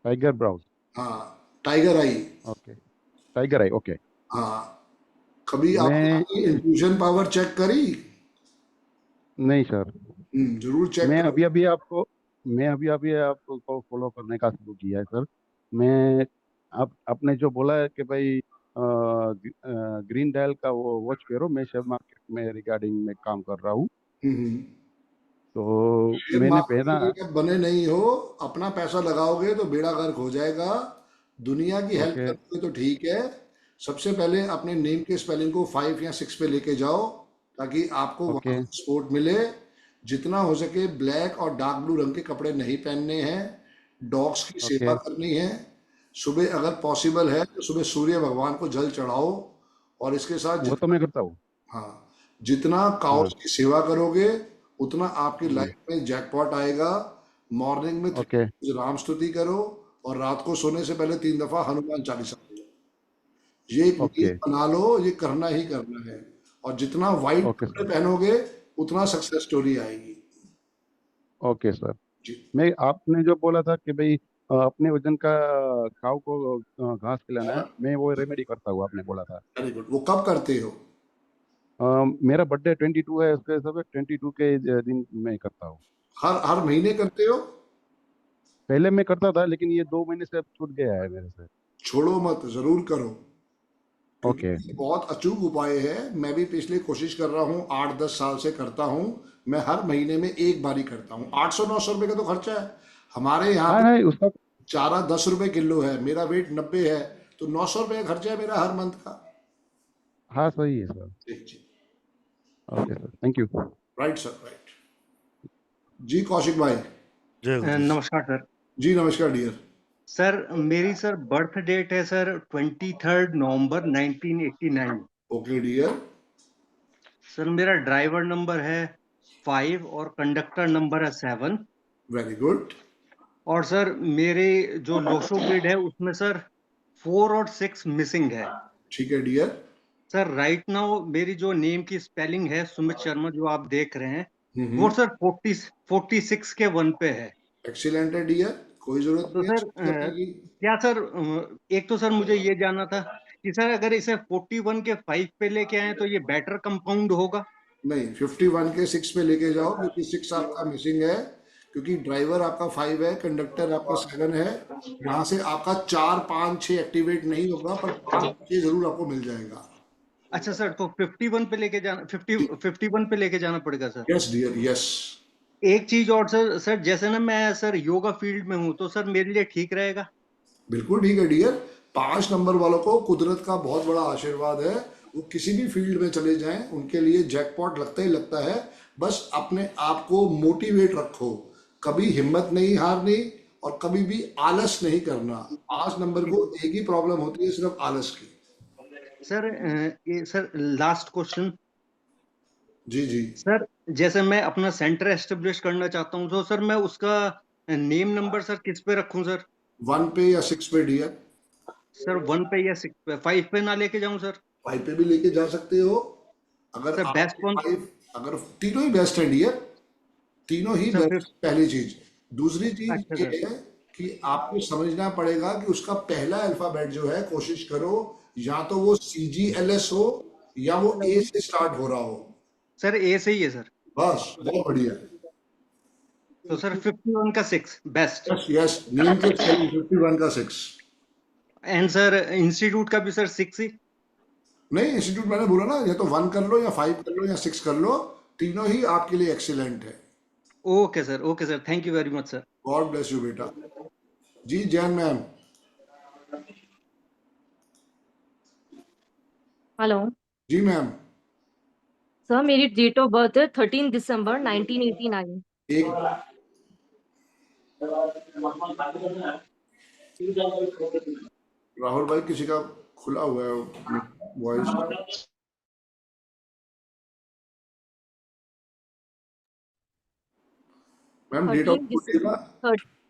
G: Tiger brows.
A: हाँ, tiger eye.
G: Okay, tiger eye. Okay.
A: हाँ। कभी आपने
G: मैं
A: अपनी इंट्यूशन पावर चेक करी?
G: नहीं सर,
A: जरूर चेक
G: मैं
A: करो।
G: अभी अभी आपको मैं अभी अभी आपको फॉलो करने का शुरू किया है सर। मैं आपने जो बोला है कि भाई ग्रीन डायल का वो वॉच करो, मैं शेयर मार्केट में रिगार्डिंग में काम कर रहा हूँ।
A: हम्म।
G: तो
A: शेयर
G: मैंने
A: मार्केट
G: पहला।
A: में जब बने नहीं हो, अपना पैसा लगाओगे तो बेड़ा गर्क हो जाएगा। दुनिया की हेल्प
G: ओके।
A: करोगे तो ठीक है। सबसे पहले अपने नेम के स्पेलिंग को 5 या 6 पे लेके जाओ, ताकि आपको
G: ओके।
A: वहां सपोर्ट मिले। जितना हो सके ब्लैक और डार्क ब्लू रंग के कपड़े नहीं पहनने हैं। डॉग्स की सेवा
G: ओके।
A: करनी है। सुबह अगर पॉसिबल है तो सुबह सूर्य भगवान को जल चढ़ाओ। और इसके साथ
G: वो तो मैं करता हूँ।
A: हाँ, जितना
G: हाँ।
A: काउस की सेवा करोगे उतना आपकी
G: हम्म।
A: लाइफ में जैकपॉट आएगा। मॉर्निंग में
G: ओके।
A: 3 राम स्तुति करो, और रात को सोने से पहले 3 दफा हनुमान चालीसा पढ़ो। ये एक रूटीन
G: ओके।
A: बना लो, ये करना ही करना है। और जितना वाइट
G: ओके
A: कपड़े
G: सर।
A: पहनोगे उतना सक्सेस स्टोरी आएगी।
G: Okay sir.
A: जी।
G: मैं आपने जो बोला था कि भाई अपने वजन का काऊ को घास खिलाना है, मैं वो रेमेडी करता हूँ, आपने बोला था।
A: Very good. वो कब करते हो?
G: मेरा बर्थडे 22 है, उसके हिसाब से 22 के दिन मैं करता हूँ।
A: हर हर महीने करते हो?
G: पहले मैं करता था लेकिन ये 2 महीने से अब छूट गया है मेरे से।
A: छोड़ो मत, जरूर करो। क्योंकि
G: ओके।
A: ये बहुत अचूक उपाय है। मैं भी पिछले कोशिश कर रहा हूँ, 8-10 साल से करता हूँ। मैं हर महीने में एक बारी करता हूँ। 800-900 रुपए का तो खर्चा है। हमारे यहाँ
G: हाँ
A: पे
G: है उसका।
A: चारा 10 रुपए किलो है, मेरा वेट 90 है, तो 900 रुपए का खर्चा है मेरा हर मंथ का।
G: हाँ सही है सर।
A: जी जी।
G: Okay sir, thank you.
A: Right sir, right. जी कौशिक भाई।
B: जय गुरुदेव।
E: नमस्कार सर।
A: जी नमस्कार डियर।
H: सर मेरी सर बर्थ डेट है सर 23 नवंबर 1989।
A: ओके डियर,
H: सर मेरा ड्राइवर नंबर है 5 और कंडक्टर नंबर है 7।
A: Very good.
H: और सर मेरे जो लोशो ग्रिड है उसमें सर 4 और 6 मिसिंग है।
A: ठीक है डियर।
H: सर राइट नाउ मेरी जो नेम की स्पेलिंग है सुमित शर्मा जो आप देख रहे हैं वो
A: हम्म,
H: सर 46 के 1 पे है।
A: एक्सीलेंट है डियर, कोई जरूरत
H: तो
A: नहीं है
H: सर
A: इसको करने की।
H: क्या सर एक तो सर मुझे ये जानना था कि सर अगर इसे 41 के 5 पे लेके आए तो ये बेटर कंपाउंड होगा।
A: नहीं, 51 के 6 पे लेके जाओ, क्योंकि 6 आपका मिसिंग है, क्योंकि ड्राइवर आपका 5 है, कंडक्टर आपका 7 है। यहाँ से आपका 4 5 6 एक्टिवेट नहीं होगा, पर 5 6 जरूर आपको मिल जाएगा।
H: अच्छा सर तो 51 पे लेके जाना 51 पे लेके जाना पड़ेगा सर।
A: Yes dear, yes.
H: एक चीज और सर जैसे ना मैं सर योगा फील्ड में हूँ तो सर मेरे लिए ठीक रहेगा।
A: बिल्कुल ठीक है डियर। 5 नंबर वालों को कुदरत का बहुत बड़ा आशीर्वाद है, वो किसी भी फील्ड में चले जाएं उनके लिए जैकपॉट लगता ही लगता है। बस अपने आप को मोटिवेट रखो, कभी हिम्मत नहीं हारनी और कभी भी आलस नहीं करना। 5 नंबर को एक ही प्रॉब्लम होती है, सिर्फ आलस की।
H: सर ये सर लास्ट क्वेश्चन।
A: जी जी।
H: सर जैसे मैं अपना सेंटर एस्टेब्लिश करना चाहता हूँ तो सर मैं उसका नेम नंबर सर किस पे रखूं सर?
A: 1 पे या 6 पे डियर?
H: सर 1 पे या 6 पे, 5 पे ना लेके जाऊं सर?
A: 5 पे भी लेके जा सकते हो। अगर
H: सर बेस्ट
A: आपको
H: कौन?
A: 5, अगर तीनों ही बेस्ट है डियर, तीनों ही
H: सर
A: बेस्ट। पहली चीज। दूसरी चीज
H: अच्छा
A: ये
H: सर।
A: है कि आपको समझना पड़ेगा कि उसका पहला अल्फाबेट जो है, कोशिश करो या तो वो CGLS हो या वो A से स्टार्ट हो रहा हो।
H: सर ए से ही है सर।
A: बस, बहुत बढ़िया।
H: तो सर 51 का 6 बेस्ट।
A: यस यस, नेम के स्पेलिंग 51 का 6।
H: एंड सर इंस्टीट्यूट का भी सर 6 ही।
A: नहीं, इंस्टीट्यूट मैंने बोला ना, या तो 1 कर लो या 5 कर लो या 6 कर लो, तीनों ही आपके लिए एक्सीलेंट है।
H: Okay sir thank you very much sir.
A: God bless you बेटा। जी जैन मैम।
C: हेलो
A: जी मैम।
C: सर, मेरी डेट ऑफ बर्थ है 13 दिसंबर 1989।
A: एक राहुल भाई, किसी का खुला हुआ है वॉइस। मैम डेट ऑफ
C: 13
A: बोलिएगा।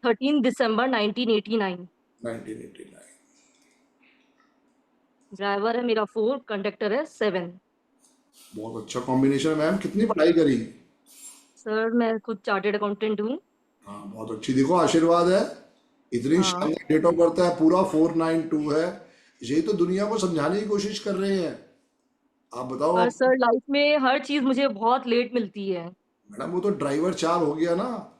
C: 13 दिसंबर 1989।
A: 1989।
C: ड्राइवर है मेरा 4, कंडक्टर है 7।
A: बहुत अच्छा कॉम्बिनेशन है मैम। कितनी पढ़ाई करी?
C: सर मैं खुद चार्टेड अकाउंटेंट हूँ।
A: हाँ, बहुत अच्छी। देखो, आशीर्वाद है। इतनी
C: हाँ,
A: शानदार डेट ऑफ बर्थ है, पूरा 492 है। यही तो दुनिया को समझाने की कोशिश कर रहे हैं। आप बताओ
C: पर
A: आप।
C: सर लाइफ में हर चीज मुझे बहुत लेट मिलती है।
A: मैडम, वो तो ड्राइवर 4 हो गया ना,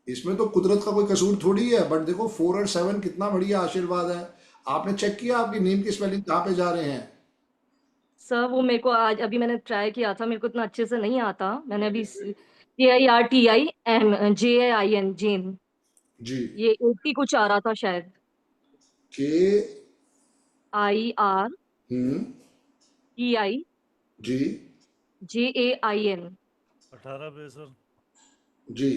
A: इसमें तो कुदरत का कोई कसूर थोड़ी है। बट देखो, 4 और 7 कितना बढ़िया आशीर्वाद है। आपने चेक किया आपकी नेम की स्पेलिंग कहाँ पे जा रहे हैं?
C: सर वो मेरे को आज अभी मैंने ट्राई किया था, मेरे को इतना अच्छे से नहीं आता। मैंने अभी KIRTIMJAIN जेन,
A: जी।
C: ये 80 कुछ आ रहा था शायद।
A: के।
C: IRTIJAIN।
A: जी
B: 18 पे सर।
A: जी।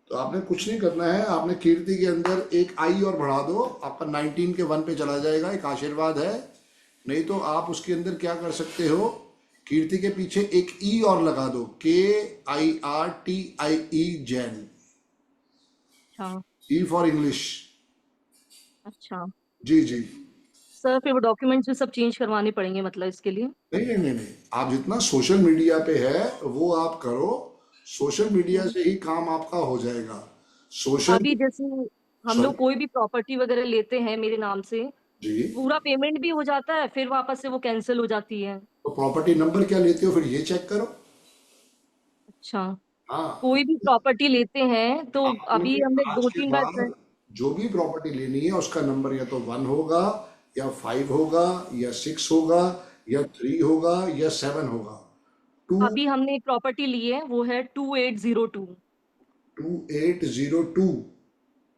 A: तो आपने कुछ नहीं करना है, आपने कीर्ति के अंदर एक आई और बढ़ा दो, आपका 19 के 1 पे चला जाएगा। एक आशीर्वाद है। नहीं तो आप उसके अंदर क्या कर सकते हो, कीर्ति के पीछे एक ई और लगा दो, KIRTIE जैन।
C: अच्छा
A: ई फॉर इंग्लिश।
C: अच्छा।
A: जी जी।
C: सर फिर वो डॉक्यूमेंट्स भी सब चेंज करवाने पड़ेंगे मतलब इसके लिए?
A: नहीं नहीं नहीं नहीं, आप जितना सोशल मीडिया पे है वो आप करो। सोशल मीडिया से ही काम आपका हो जाएगा। सोशल।
C: अभी जैसे हम लोग
A: सॉरी।
C: कोई भी प्रॉपर्टी वगैरह लेते हैं मेरे नाम से,
A: जी।
C: पूरा पेमेंट भी हो जाता है, फिर वापस से वो कैंसिल हो जाती है।
A: तो प्रॉपर्टी नंबर क्या लेते हो, फिर ये चेक करो।
C: अच्छा,
A: हाँ।
C: कोई भी प्रॉपर्टी लेते हैं तो
A: आपने
C: अभी हमने
A: आज
C: दो
A: के
C: तीन बार
A: बाद जो भी प्रॉपर्टी लेनी है उसका नंबर या तो 1 होगा या 5 होगा या 6 होगा या 3 होगा या 7 होगा। टू
C: अभी हमने एक प्रॉपर्टी ली है, वो है 2802।
A: 2802।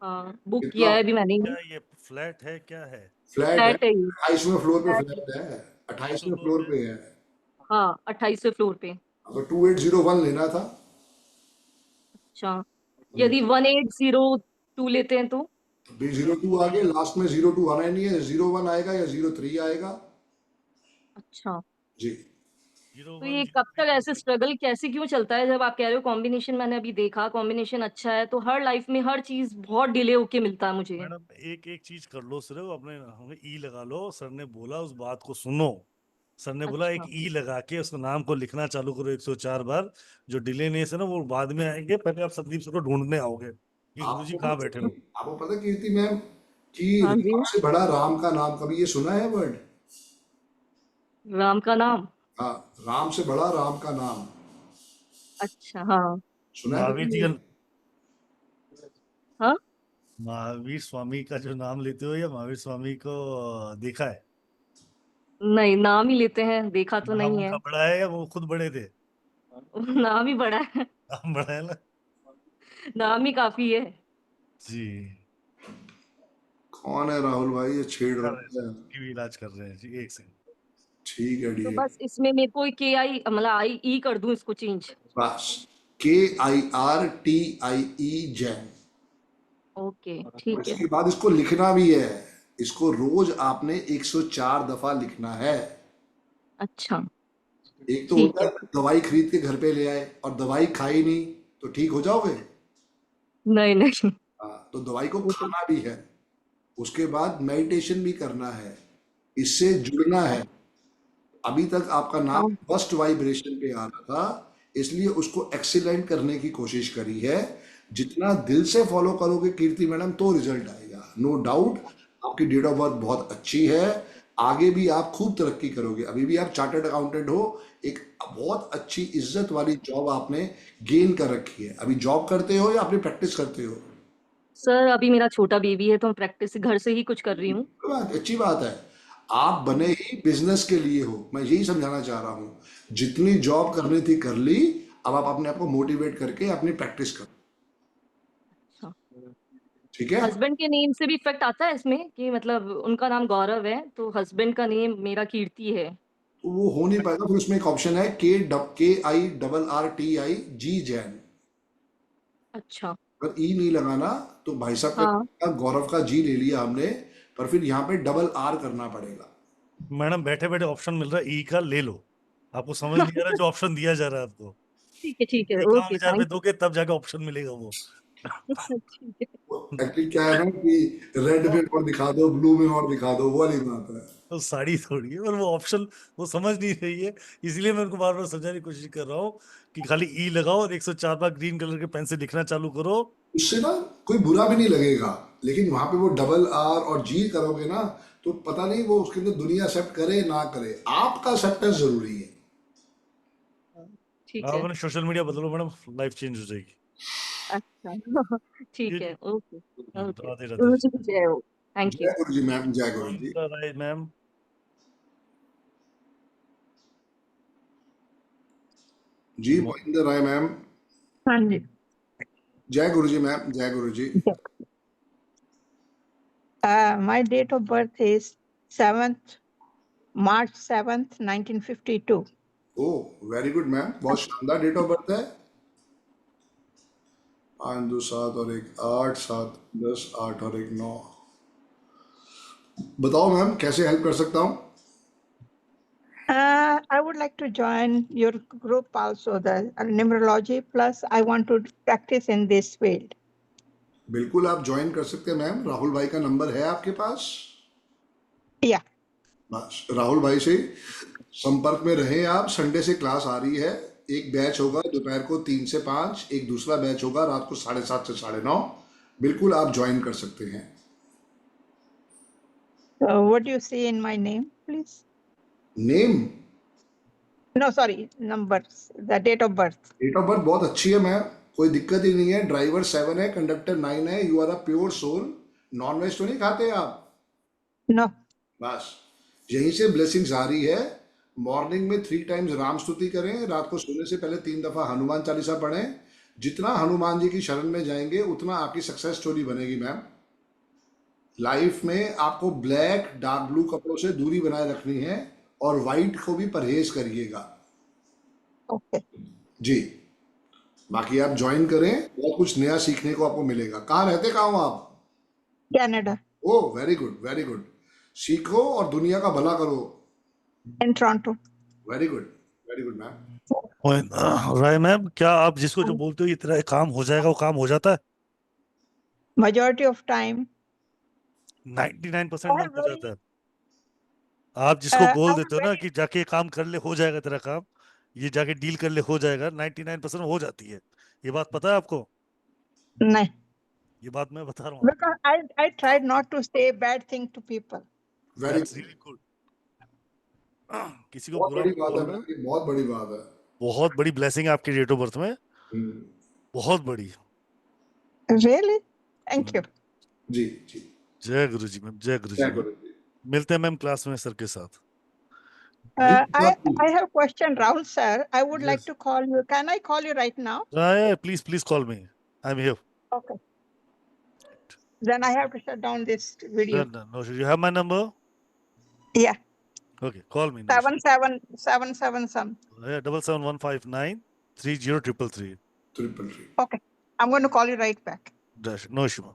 C: हाँ, बुक
A: कितना
C: किया है अभी मैंने।
B: क्या ये फ्लैट है, क्या है?
A: फ्लैट है?
C: फ्लैट है ये।
A: 28वें फ्लोर पे
C: फ्लैट है।
A: फ्लैट है।
B: 28
A: 28वें
B: फ्लोर
A: फ्लोर
B: पे।
A: पे है।
C: हाँ, 28वें फ्लोर पे।
A: अगर 2801 लेना था।
C: अच्छा, यदि 1802 लेते हैं तो?
A: अभी 02 आ गए, लास्ट में 02 आना ही नहीं है, 01 आएगा या 03 आएगा।
C: अच्छा,
A: जी।
C: तो ये कब तक ऐसे स्ट्रगल कैसे क्यों चलता है? जब आप कह रहे हो कॉम्बिनेशन, मैंने अभी देखा कॉम्बिनेशन अच्छा है, तो हर लाइफ में हर चीज बहुत डिले होके मिलता है मुझे।
B: मैडम एक एक चीज कर लो, सिर्फ अपने हमें ई लगा लो। सर ने बोला उस बात को सुनो। सर ने बोला एक
C: अच्छा,
B: ई लगा के उसको नाम को लिखना चालू करो 104 बार। जो डिले नहीं है ना वो बाद में आएंगे, पहले आप संदीप सर को ढूंढने आओगे कि गुरुजी कहाँ बैठे हो।
A: आपको पता कीर्ति मैम कि
C: हाँ जी।
A: राम से बड़ा राम का नाम, कभी ये सुना है वर्ड?
C: राम का नाम?
A: हाँ, राम से बड़ा राम का नाम
C: अच्छा, हाँ
A: सुना है
B: महावीर
A: कभी?
B: जी का,
C: हाँ।
B: महावीर स्वामी का जो नाम लेते हो या महावीर स्वामी को देखा है?
C: नहीं, नाम ही लेते हैं, देखा तो
B: नाम
C: नहीं है।
B: उनका बड़ा है या वो खुद बड़े थे?
C: नाम ही बड़ा है।
B: नाम बड़ा है ना।
C: नाम ही काफी है।
B: जी।
A: कौन है राहुल भाई, ये छेड़
B: कर
A: रहा
B: रहे हैं,
A: है?
B: उसकी भी इलाज कर रहे हैं जी, एक सेकंड।
A: ठीक है
C: तो
A: डी।
C: बस इसमें मेरे को KI मतलब IE कर दूं इसको चेंज?
A: बस KIRTIE जैन।
C: ओके,
A: और
C: ठीक है।
A: इसके बाद इसको लिखना भी है। इसको रोज आपने 104 दफा लिखना है।
C: अच्छा,
A: एक तो
C: ठीक
A: होता
C: है।
A: है दवाई खरीद के घर पे ले आए और दवाई खाई नहीं तो ठीक हो जाओगे?
C: नहीं नहीं।
A: हाँ, तो दवाई को
C: वो तो
A: खाना भी है। उसके बाद मेडिटेशन भी करना है, इससे जुड़ना है। अभी तक आपका नाम
C: हाँ।
A: फर्स्ट वाइब्रेशन पे आ रहा था, इसलिए उसको एक्सीलेंट करने की कोशिश करी है। जितना दिल से फॉलो करोगे कीर्ति मैडम तो रिजल्ट आएगा, नो डाउट। आपकी डेट ऑफ बर्थ बहुत अच्छी है, आगे भी आप खूब तरक्की करोगे। अभी भी आप चार्टर्ड अकाउंटेंट हो, एक बहुत अच्छी इज्जत वाली जॉब आपने गेन कर रखी है। अभी जॉब करते हो या अपनी प्रैक्टिस करते हो?
C: सर, अभी मेरा छोटा बेबी है तो मैं प्रैक्टिस घर से ही कुछ कर रही हूँ।
A: कोई बात, अच्छी बात है। आप बने ही बिजनेस के लिए हो, मैं यही समझाना चाह रहा हूँ। जितनी जॉब करनी थी कर ली, अब आप अपने आप को मोटिवेट करके अपनी प्रैक्टिस करो।
C: अच्छा,
A: ठीक है?
C: हस्बैंड के नेम से भी इफेक्ट आता है इसमें कि मतलब उनका नाम गौरव है तो हस्बैंड का नेम मेरा कीर्ति है?
A: तो वो हो नहीं पाएगा, फिर उसमें एक ऑप्शन है KIRRTI जैन।
C: अच्छा।
A: अगर ई नहीं लगाना तो भाई साहब
C: हाँ।
A: का गौरव का जी ले लिया हमने, पर फिर यहाँ पे डबल R करना पड़ेगा।
B: मैडम बैठे बैठे ऑप्शन मिल रहा है ई का, ले लो। आपको समझ नहीं आ रहा जो ऑप्शन दिया जा रहा है आपको।
C: ठीक है, ओके,
B: 51,000 में
C: थैंक
B: दोगे तब जाके ऑप्शन मिलेगा वो।
C: यू। ठीक है।
A: एक्चुअली क्या है ना कि रेड में और दिखा दो, ब्लू में और दिखा दो, वो वाली बात है।
B: तो साड़ी थोड़ी है, और वो ऑप्शन वो समझ नहीं रही है। इसलिए मैं उनको बार बार समझाने की कोशिश कर रहा हूँ कि खाली ई लगाओ और 104 बार ग्रीन कलर के पेन से लिखना चालू करो।
A: उससे ना कोई बुरा भी नहीं लगेगा, लेकिन वहां पे वो डबल R और G करोगे ना तो पता नहीं वो उसके अंदर दुनिया एक्सेप्ट करे ना करे, आपका एक्सेप्टेंस जरूरी है।
C: ठीक
B: आप
C: है।
B: अपने सोशल मीडिया बदलो मैडम, लाइफ चेंज हो जाएगी।
C: अच्छा। ठीक
B: ठीक।
C: है, ओके। ओके,
B: राधे राधे।
C: गुरु जी की जय हो। थैंक
A: जय
C: यू।
A: गुरु जी मैम, जय गुरु जी।
B: राय मैम।
A: जी मोहिंदर राय मैम।
I: हाँ जी।
A: जय गुरु जी मैम, जय गुरु जी।
I: My date of birth is 7th March 7th 1952.
A: Oh very good ma'am, बहुत शानदार डेट ऑफ बर्थ है। 5 2 7 और 1 8 7 10 8 और 1 9। बताओ मैम कैसे हेल्प कर सकता हूँ?
I: I would like to join your group also, the numerology, plus I want to practice in this field.
A: बिल्कुल आप ज्वाइन कर सकते हैं मैम। राहुल भाई का नंबर है आपके पास?
I: Yeah.
A: बस राहुल भाई से संपर्क में रहें आप। संडे से क्लास आ रही है, एक बैच होगा दोपहर को 3 से 5, एक दूसरा बैच होगा रात को 7:30 से 9:30। बिल्कुल आप ज्वाइन कर सकते हैं।
I: So what do you see in my name, please?
A: Name?
I: No, sorry, numbers, the date of birth.
A: Date of birth बहुत अच्छी है मैम, कोई दिक्कत ही नहीं है। ड्राइवर 7 है, कंडक्टर 9 है। You are a pure soul. Non veg तो नहीं खाते आप?
I: No.
A: बस यहीं से ब्लेसिंग्स आ रही है। मॉर्निंग में 3 टाइम्स राम स्तुति करें, रात को सोने से पहले 3 दफा हनुमान चालीसा पढ़ें। जितना हनुमान जी की शरण में जाएंगे उतना आपकी सक्सेस स्टोरी बनेगी मैम। लाइफ में आपको ब्लैक डार्क ब्लू कपड़ों से दूरी बनाए रखनी है और व्हाइट को भी परहेज करिएगा।
I: Okay.
A: जी, बाकी आप ज्वाइन करें, बहुत कुछ नया सीखने को आपको मिलेगा। कहाँ रहते कहाँ हो आप?
I: Canada,
A: oh very good, very good. सीखो और दुनिया का भला करो।
I: in Toronto.
A: Very good ma'am.
B: Rai ma'am, क्या आप जिसको जो बोलते हो ये तेरा काम हो जाएगा, वो काम हो जाता है?
I: Majority of time,
B: 99%
I: I
B: ma'am
I: have
B: हो
I: very,
B: जाता है। आप जिसको
I: I
B: बोल
I: have
B: देते हो ना
I: very,
B: कि जाके ये काम कर ले, हो जाएगा तेरा काम, ये जाके डील कर ले, हो जाएगा, 99% हो जाती है। ये बात पता है आपको?
I: no,
B: ये बात मैं बता रहा हूँ
I: because I tried not to say bad thing to people.
B: आपको।
A: Very
B: that's really good. किसी को
A: बहुत
B: बुरा
A: बड़ी
B: मत
A: बात है
B: बोलना।
A: मैम, ये बहुत बड़ी बात है।
B: बहुत बड़ी ब्लेसिंग है आपके डेट ऑफ बर्थ में,
A: हम्म,
B: बहुत बड़ी।
I: Really? Thank you.
A: जी जी।
B: जय गुरु जी मैम, जय गुरु जी
A: जय
B: मैम।
A: गुरु जी।
B: मिलते हैं मैम क्लास में सर के साथ।
A: जी
I: I have a question, Rahul sir. I would like
B: yes
I: to call you. Can I call you right now?
B: Rai, please please call me, I am here.
I: Okay. Then I have to shut down this video.
B: No, you have my number?
I: Yeah.
B: Okay, call me. No,
I: 77777 some.
B: 7715930333।
A: 333।
I: Okay. I'm going to call you right back.
B: No issue ma'am.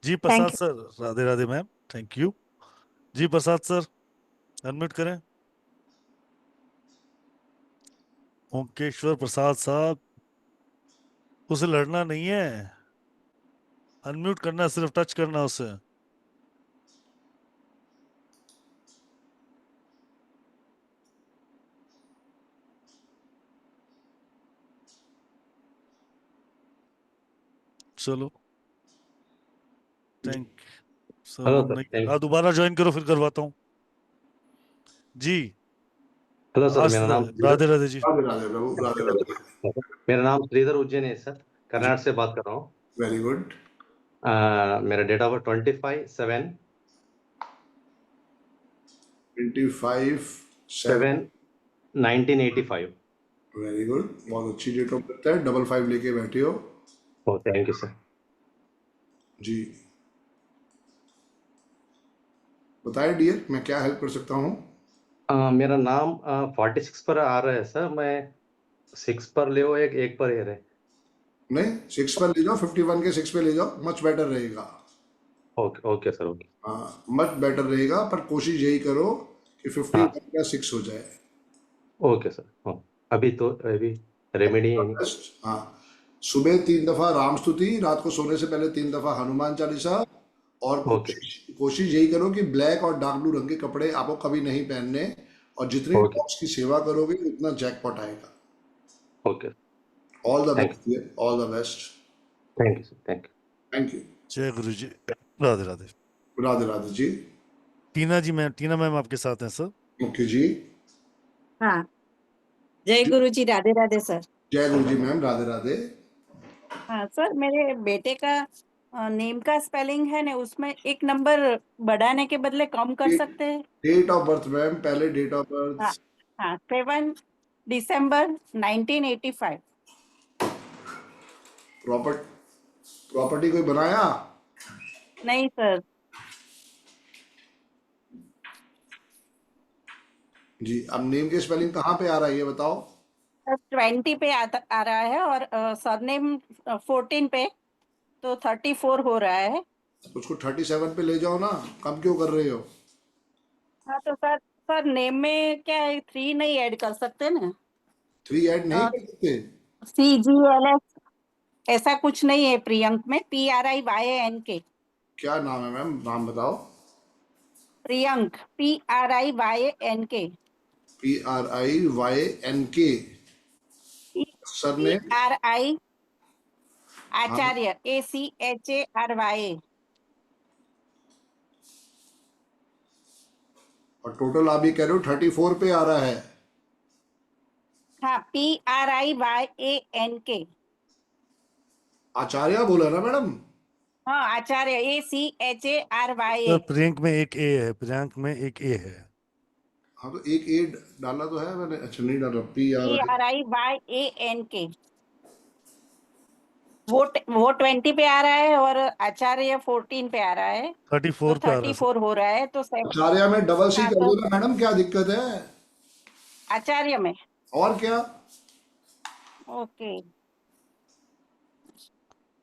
B: जी
I: Thank
B: Prasad
I: you.
B: Sir, Radhe Radhe ma'am, thank you. जी Prasad sir, unmute करें। ओंकेश्वर प्रसाद साहब, उसे लड़ना नहीं है, unmute करना है, सिर्फ टच करना है उसे। चलो, थैंक सर।
J: हेलो
B: हम
J: सर,
B: नहीं,
J: थैंक
B: हाँ दोबारा ज्वाइन करो, फिर करवाता हूँ जी।
J: हेलो सर,
B: आज
J: मेरा नाम
B: राधे राधे जी।
A: राधे राधे प्रभु, राधे राधे।
J: मेरा नाम श्रीधर उज्जैन है सर, कर्नाटक से बात कर रहा हूँ।
A: Very good.
J: मेरा date of birth 25/7/1985।
A: 25/7। Very good, बहुत अच्छी डेट ऑफ बर्थ है। 55 लेके बैठे हो।
J: ओ थैंक यू सर।
A: जी बताइए डियर, मैं क्या हेल्प कर सकता हूँ?
J: मेरा नाम 46 पर आ रहा है सर, मैं 6 पर ले हो, एक पर है।
A: नहीं, 6 पर ले जाओ, 51 के 6 पे ले जाओ, मच बेटर रहेगा।
J: Okay okay sir, okay.
A: हाँ, मच बेटर रहेगा, पर कोशिश यही करो कि 51 का 6 हो जाए।
J: Okay sir. हाँ, अभी रेमेडी है नहीं।
A: हाँ, सुबह 3 दफा राम स्तुति, रात को सोने से पहले 3 दफा हनुमान चालीसा, और
J: ओके
A: कोशिश यही करो कि ब्लैक और डार्क ब्लू रंग के कपड़े आपको कभी नहीं पहनने, और जितनी
J: ओके
A: डॉग्स की सेवा करोगे उतना जैकपॉट आएगा।
J: Okay,
A: all the
J: thank
A: best, all the best.
J: Thank you sir, thank you.
A: Thank you.
B: जय गुरु जी, राधे राधे।
A: राधे राधे जी।
B: टीना जी, मैम, टीना मैम आपके साथ हैं सर।
A: ओके जी।
K: हाँ, जय गुरु जी, राधे राधे सर।
A: जय गुरु जी मैम, राधे राधे।
K: हाँ सर, मेरे बेटे का नेम का स्पेलिंग है ना, उसमें एक नंबर बढ़ाने के बदले कम कर सकते हैं?
A: डेट ऑफ बर्थ मैम, पहले डेट ऑफ
K: हाँ
A: बर्थ।
K: हाँ, 7 दिसंबर 1985।
A: प्रॉपर्टी कोई बनाया?
K: नहीं सर।
A: जी, अब नेम के स्पेलिंग कहाँ पे आ रहा है ये बताओ।
K: 20 पे आ रहा है, और सरनेम 14 पे, तो 34 हो रहा है।
A: उसको 37 पे ले जाओ ना, कम क्यों कर रहे हो?
K: हाँ तो सर नेम में क्या है, 3 नहीं ऐड कर सकते ना?
A: 3 ऐड नहीं कर सकते?
K: CGLS ऐसा कुछ नहीं है प्रियंक में, PRIYANK।
A: क्या नाम है मैम, नाम बताओ।
K: Priyank, PRIYANK।
A: PRIYNK। Surname?
K: PRI आचार्य, ACHARY।
A: और टोटल आप ये कह रहे हो 34 पे आ रहा है?
K: हाँ, PRIYANK।
A: आचार्य बोला ना मैडम?
K: हाँ, आचार्य, ACHARY।
B: सर प्रियंक में एक ए है, प्रियंक में एक ए है।
A: हाँ तो एक ए डाला तो है मैंने। अच्छा नहीं डाला।
K: PRIYANK। वो 20 पे आ रहा है, और आचार्य 14 पे आ रहा है,
B: 34 पे आ रहा है।
K: 34 हो रहा है, तो
A: आचार्य में डबल सी कर दो ना मैडम, क्या दिक्कत है?
K: आचार्य में।
A: और क्या?
K: ओके,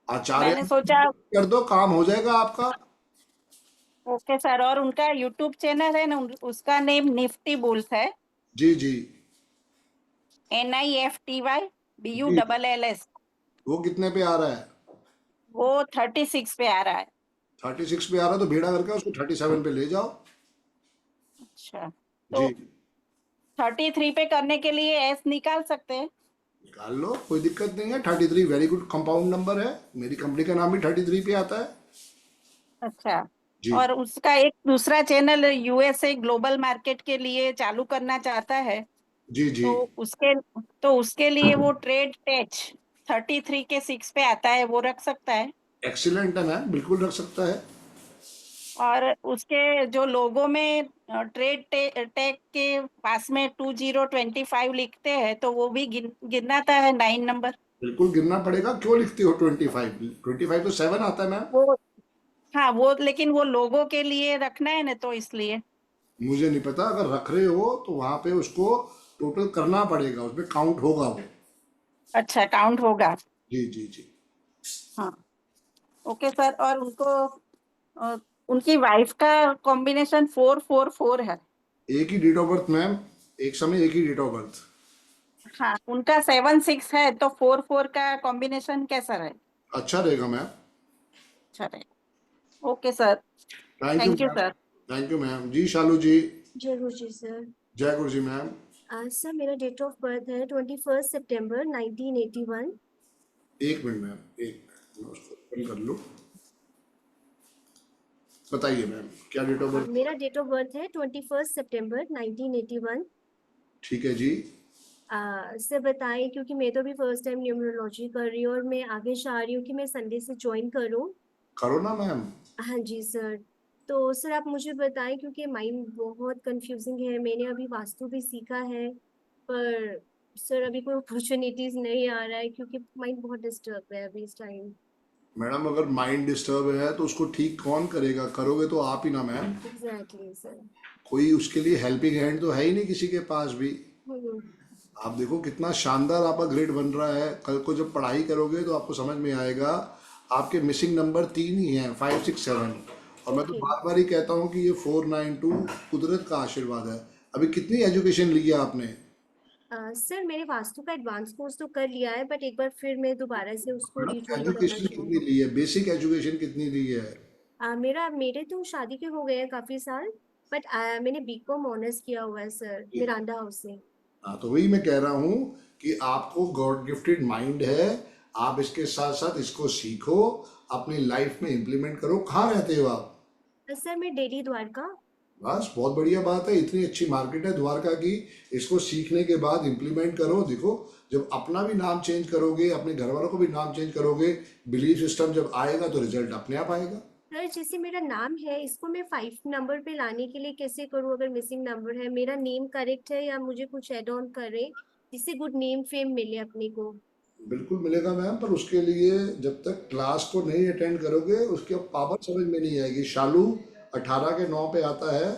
A: आचार्य
K: मैंने सोचा
A: कर दो, काम हो जाएगा आपका।
K: ओके सर, और उनका यूट्यूब चैनल है ना, उसका नेम निफ्टी बुल्स है,
A: जी जी
K: NIFTY
A: जी।
K: BULLS।
A: वो कितने पे आ रहा है?
K: वो 36 पे आ रहा है।
A: 36 पे आ रहा है तो भेड़ा करके उसको 37 पे ले जाओ।
K: अच्छा,
A: जी,
K: तो 33 पे करने के लिए एस निकाल सकते हैं?
A: निकाल लो, कोई दिक्कत नहीं है। 33 वेरी गुड कंपाउंड नंबर है, मेरी कंपनी का नाम भी 33 पे आता है।
K: अच्छा,
A: जी
K: और उसका एक दूसरा चैनल USA ग्लोबल मार्केट के लिए चालू करना चाहता है,
A: जी जी।
K: तो उसके लिए वो ट्रेड टेच 33 के 6 पे आता है, वो रख सकता है?
A: एक्सीलेंट है मैम, बिल्कुल रख सकता है।
K: और उसके जो लोगो में ट्रेड टेक के पास में 2025 लिखते हैं, तो वो भी गिनाता है 9 नंबर?
A: बिल्कुल गिनना पड़ेगा, क्यों लिखती हो 25? 25 तो 7 आता है मैम।
K: वो हाँ, वो लेकिन वो लोगों के लिए रखना है ना, तो इसलिए।
A: मुझे नहीं पता, अगर रख रहे हो तो वहां पे उसको टोटल करना पड़ेगा, उसमें काउंट होगा वो।
K: अच्छा, काउंट होगा।
A: जी जी जी।
K: हाँ, ओके सर। और उनकी वाइफ का कॉम्बिनेशन 444 है।
A: एक ही डेट ऑफ बर्थ मैम, एक समय एक ही डेट ऑफ बर्थ।
K: हाँ, उनका 76 है, तो 44 का कॉम्बिनेशन कैसा रहे?
A: अच्छा रहेगा मैम।
K: अच्छा रहे। Okay sir,
A: thank you
K: thank you
A: ma'am.
K: Sir.
A: Thank you ma'am. जी शालू जी।
L: जरूर जी सर।
A: जय गुरु जी मैम।
L: सर मेरा डेट ऑफ बर्थ है 21 सितंबर 1981।
A: एक मिनट मैम, एक मिनट मैं उसको ओपन कर लूँ। बताइए मैम, क्या डेट ऑफ बर्थ?
L: मेरा डेट ऑफ बर्थ है 21 सितंबर 1981।
A: ठीक है जी।
L: सर बताएं, क्योंकि मैं तो भी फर्स्ट टाइम न्यूमरोलॉजी कर रही हूँ और मैं आगे चाह रही हूँ कि मैं संडे से ज्वाइन करूँ।
A: करो ना मैम।
L: हाँ जी सर। तो सर आप मुझे बताएं, क्योंकि माइंड बहुत कंफ्यूजिंग है। मैंने अभी वास्तु भी सीखा है, पर सर अभी कोई अपॉर्चुनिटीज नहीं आ रहा है, क्योंकि माइंड बहुत डिस्टर्ब है अभी इस टाइम।
A: मैडम अगर माइंड डिस्टर्ब है तो उसको ठीक कौन करेगा? करोगे तो आप ही ना मैम।
L: Exactly sir.
A: कोई उसके लिए हेल्पिंग हैंड तो है ही नहीं किसी के पास भी।
L: हम्म।
A: आप देखो कितना शानदार आपका ग्रेड बन रहा है, कल को जब पढ़ाई करोगे तो आपको समझ में आएगा। आपके मिसिंग नंबर 3 ही हैं, 5 6 7। और मैं तो
L: ओके।
A: बार बार ही कहता हूँ कि ये 492 कुदरत का आशीर्वाद है। अभी कितनी एजुकेशन ली है आपने?
L: सर मैंने वास्तु का एडवांस कोर्स तो कर लिया है, बट एक बार फिर मैं दोबारा से उसको
A: मैडम
L: रीजॉइन करना
A: एजुकेशन कितनी
L: चाहूँगी।
A: ली है? बेसिक एजुकेशन कितनी ली है?
L: मेरे तो शादी के हो गए हैं काफी साल, बट मैंने बीकॉम ऑनर्स किया हुआ है सर, मिरांडा हाउस से।
A: हाँ, तो वही मैं कह रहा हूँ कि आपको गॉड गिफ्टेड माइंड है। आप इसके साथ साथ इसको सीखो, अपनी लाइफ में इम्प्लीमेंट करो। कहाँ रहते हो आप?
L: सर मैं डेली द्वारका।
A: बस बहुत बढ़िया बात है, इतनी अच्छी मार्केट है द्वारका की। इसको सीखने के बाद इम्प्लीमेंट करो। देखो, जब अपना भी नाम चेंज करोगे, अपने घर वालों को भी नाम चेंज करोगे, बिलीफ सिस्टम जब आएगा तो रिजल्ट अपने आप आएगा।
L: सर जैसे मेरा नाम है, इसको मैं 5 नंबर पे लाने के लिए कैसे करूँ? अगर मिसिंग नंबर है, मेरा नेम करेक्ट है या मुझे कुछ एड ऑन करे जिससे गुड नेम फेम मिले अपने को?
A: बिल्कुल मिलेगा मैम, पर उसके लिए जब तक क्लास को नहीं अटेंड करोगे उसकी पावर समझ में नहीं आएगी। शालू 18 के 9 पे आता है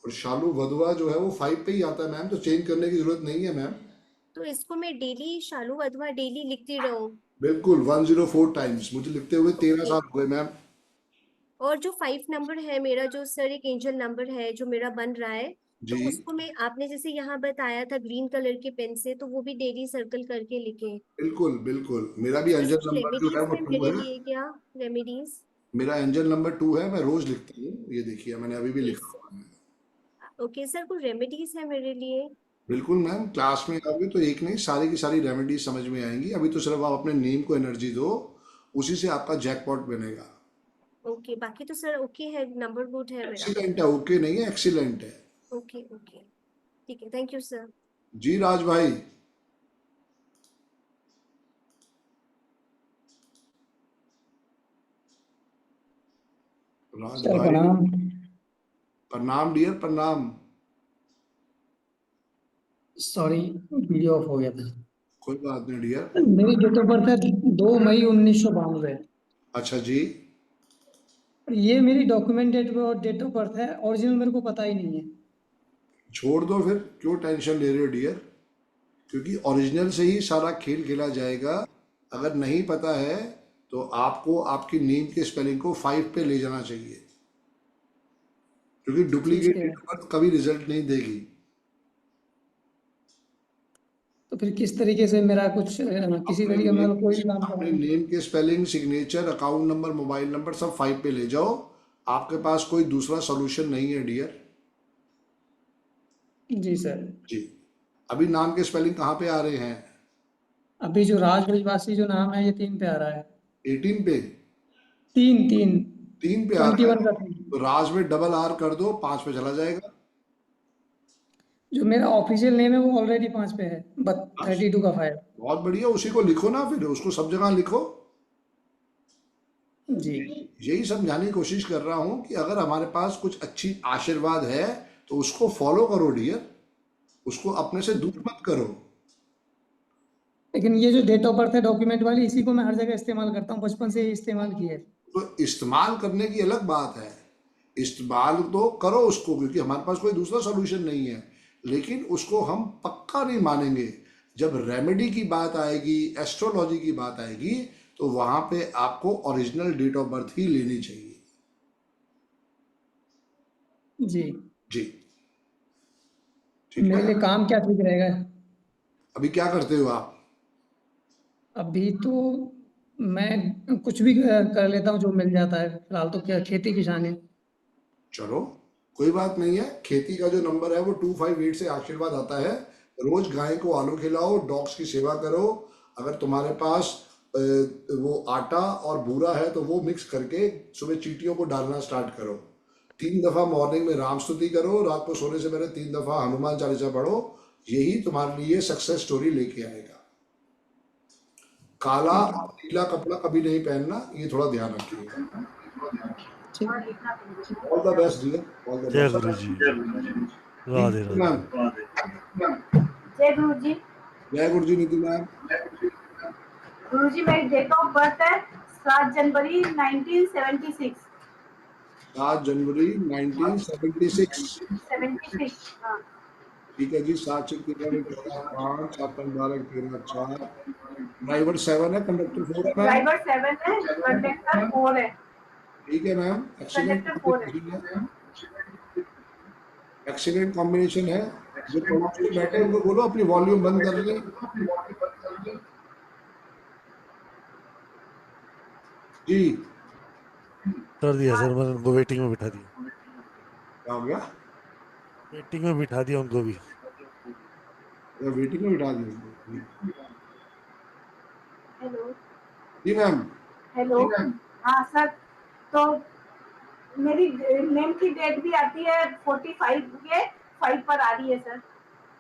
A: और शालू वधवा जो है वो 5 पे ही आता है मैम, तो चेंज करने की जरूरत नहीं है मैम।
L: तो इसको मैं डेली शालू अथवा डेली लिखती रहूं?
A: बिल्कुल 104 टाइम्स, मुझे लिखते हुए 13 साल हो गए मैम।
L: और जो 5 नंबर है मेरा, जो सर एक एंजल नंबर है जो मेरा बन रहा है, तो
A: जी
L: उसको मैं, आपने जैसे यहाँ बताया था ग्रीन कलर के पेन से, तो वो भी डेली सर्कल करके लिखे।
A: बिल्कुल बिल्कुल, मेरा भी
L: सर
A: एंजल
L: कुछ
A: नंबर जो है
L: रेमेडीज
A: वो
L: है
A: 2
L: मेरे
A: है।
L: लिए क्या? रेमेडीज?
A: मेरा एंजल नंबर 2 है, मैं रोज लिखता हूँ। ये देखिए मैंने अभी भी लिखा
L: यस।
A: हुआ है।
L: ओके सर, कुछ रेमेडीज है मेरे लिए?
A: बिल्कुल मैम, क्लास में आओगे तो एक नहीं सारी की सारी रेमेडीज समझ में आएंगी। अभी तो सिर्फ आप अपने नेम को एनर्जी दो, उसी से आपका जैकपॉट बनेगा।
L: ओके, बाकी तो सर ओके है, नंबर गुड है मेरा।
A: एक्सीलेंट है, ओके नहीं है, एक्सीलेंट है।
L: ओके ओके, ठीक है, थैंक यू सर।
A: जी राज भाई। राज
M: सर
A: भाई,
M: प्रणाम।
A: प्रणाम डियर, प्रणाम।
M: सॉरी, वीडियो ऑफ हो गया था।
A: कोई बात नहीं डियर।
M: मेरी डेट ऑफ बर्थ है 2 मई 1992।
A: अच्छा जी।
M: ये मेरी डॉक्यूमेंटेड डेट ऑफ बर्थ है, ओरिजिनल मेरे को पता ही नहीं है।
A: छोड़ दो फिर, क्यों टेंशन ले रहे हो डियर? क्योंकि ओरिजिनल से ही सारा खेल खेला जाएगा। अगर नहीं पता है तो आपको आपकी नेम के स्पेलिंग को 5 पे ले जाना चाहिए, क्योंकि डुप्लीकेट डेट ऑफ बर्थ कभी रिजल्ट नहीं देगी।
M: तो फिर किस तरीके से मेरा कुछ किसी तरीके मेरा कोई भी काम
A: अपने
M: करना
A: नेम के spelling, signature, account number, mobile number सब 5 पे ले जाओ। आपके पास कोई दूसरा सोल्यूशन नहीं है डियर।
M: जी सर।
A: जी, अभी नाम के स्पेलिंग कहाँ पे आ रहे हैं?
M: अभी जो राज ब्रजवासी जो नाम है ये 3 पे आ रहा है।
A: 18 पे?
M: 3
A: पे आ रहा
M: 21
A: है,
M: का 3।
A: तो राज में डबल आर कर दो, 5 पे चला जाएगा।
M: जो मेरा ऑफिशियल नेम है वो ऑलरेडी 5 पे है, बट 32 का 5।
A: बहुत बढ़िया, उसी को लिखो ना, फिर उसको सब जगह लिखो।
M: जी,
A: यही समझाने की कोशिश कर रहा हूं कि अगर हमारे पास कुछ अच्छी आशीर्वाद है तो उसको फॉलो करो डियर, उसको अपने से दूर मत करो।
M: लेकिन ये जो डेट ऑफ बर्थ है डॉक्यूमेंट वाली, इसी को मैं हर जगह इस्तेमाल करता हूँ, बचपन से ही इस्तेमाल की है।
A: तो इस्तेमाल करने की अलग बात है, इस्तेमाल तो करो उसको, क्योंकि हमारे पास कोई दूसरा सोल्यूशन नहीं है, लेकिन उसको हम पक्का नहीं मानेंगे। जब रेमेडी की बात आएगी, एस्ट्रोलॉजी की बात आएगी, तो वहां पे आपको ओरिजिनल डेट ऑफ बर्थ ही लेनी चाहिए।
M: जी
A: जी, ठीक
M: मेरे
A: है।
M: लिए काम क्या ठीक रहेगा?
A: अभी क्या करते हो आप?
M: अभी तो मैं कुछ भी कर लेता हूँ जो मिल जाता है, फिलहाल तो क्या खेती किसानी।
A: चलो कोई बात नहीं है, खेती का जो नंबर है वो 258 से आशीर्वाद आता है। रोज गाय को आलू खिलाओ, डॉग्स की सेवा करो। अगर तुम्हारे पास वो आटा और बूरा है तो वो मिक्स करके सुबह चींटियों को डालना स्टार्ट करो। 3 दफा मॉर्निंग में राम स्तुति करो, रात को सोने से पहले 3 दफा हनुमान चालीसा पढ़ो। यही तुम्हारे लिए सक्सेस स्टोरी लेके आएगा। काला और नीला कपड़ा कभी नहीं पहनना, ये थोड़ा ध्यान रखिएगा। All the best dear, all the
B: जय
A: बेस्ट।
B: गुरु जी, राधे राधे।
A: मैम,
N: जय गुरु जी।
A: जय गुरु जी। नीति मैम?
N: गुरु जी मेरी डेट ऑफ बर्थ है 7 जनवरी 1976।
A: 7 जनवरी 1976।
N: 76 हाँ।
A: ठीक है जी। 7 6 13 5 7 12 13 4। ड्राइवर 7 है, कंडक्टर 4 है मैम।
N: ड्राइवर 7 है, कंडक्टर 4 है।
A: ठीक है मैम, एक्सीलेंट
N: कंडक्टर 4 है।
A: कॉम्बिनेशन है, एक्सीलेंट कॉम्बिनेशन है। जो पड़ोस में बैठे हैं उनको बोलो अपनी वॉल्यूम बंद कर लें। जी,
B: कर दिया सर, मैंने उनको वेटिंग में बिठा दिया।
A: क्या हो गया?
B: वेटिंग में बिठा दिया उनको भी।
A: वेटिंग में बिठा दी।
N: हेलो।
A: जी मैम।
N: हेलो। हाँ सर, तो मेरी नेम की डेट भी आती है 45 के 5 पर आ रही है सर।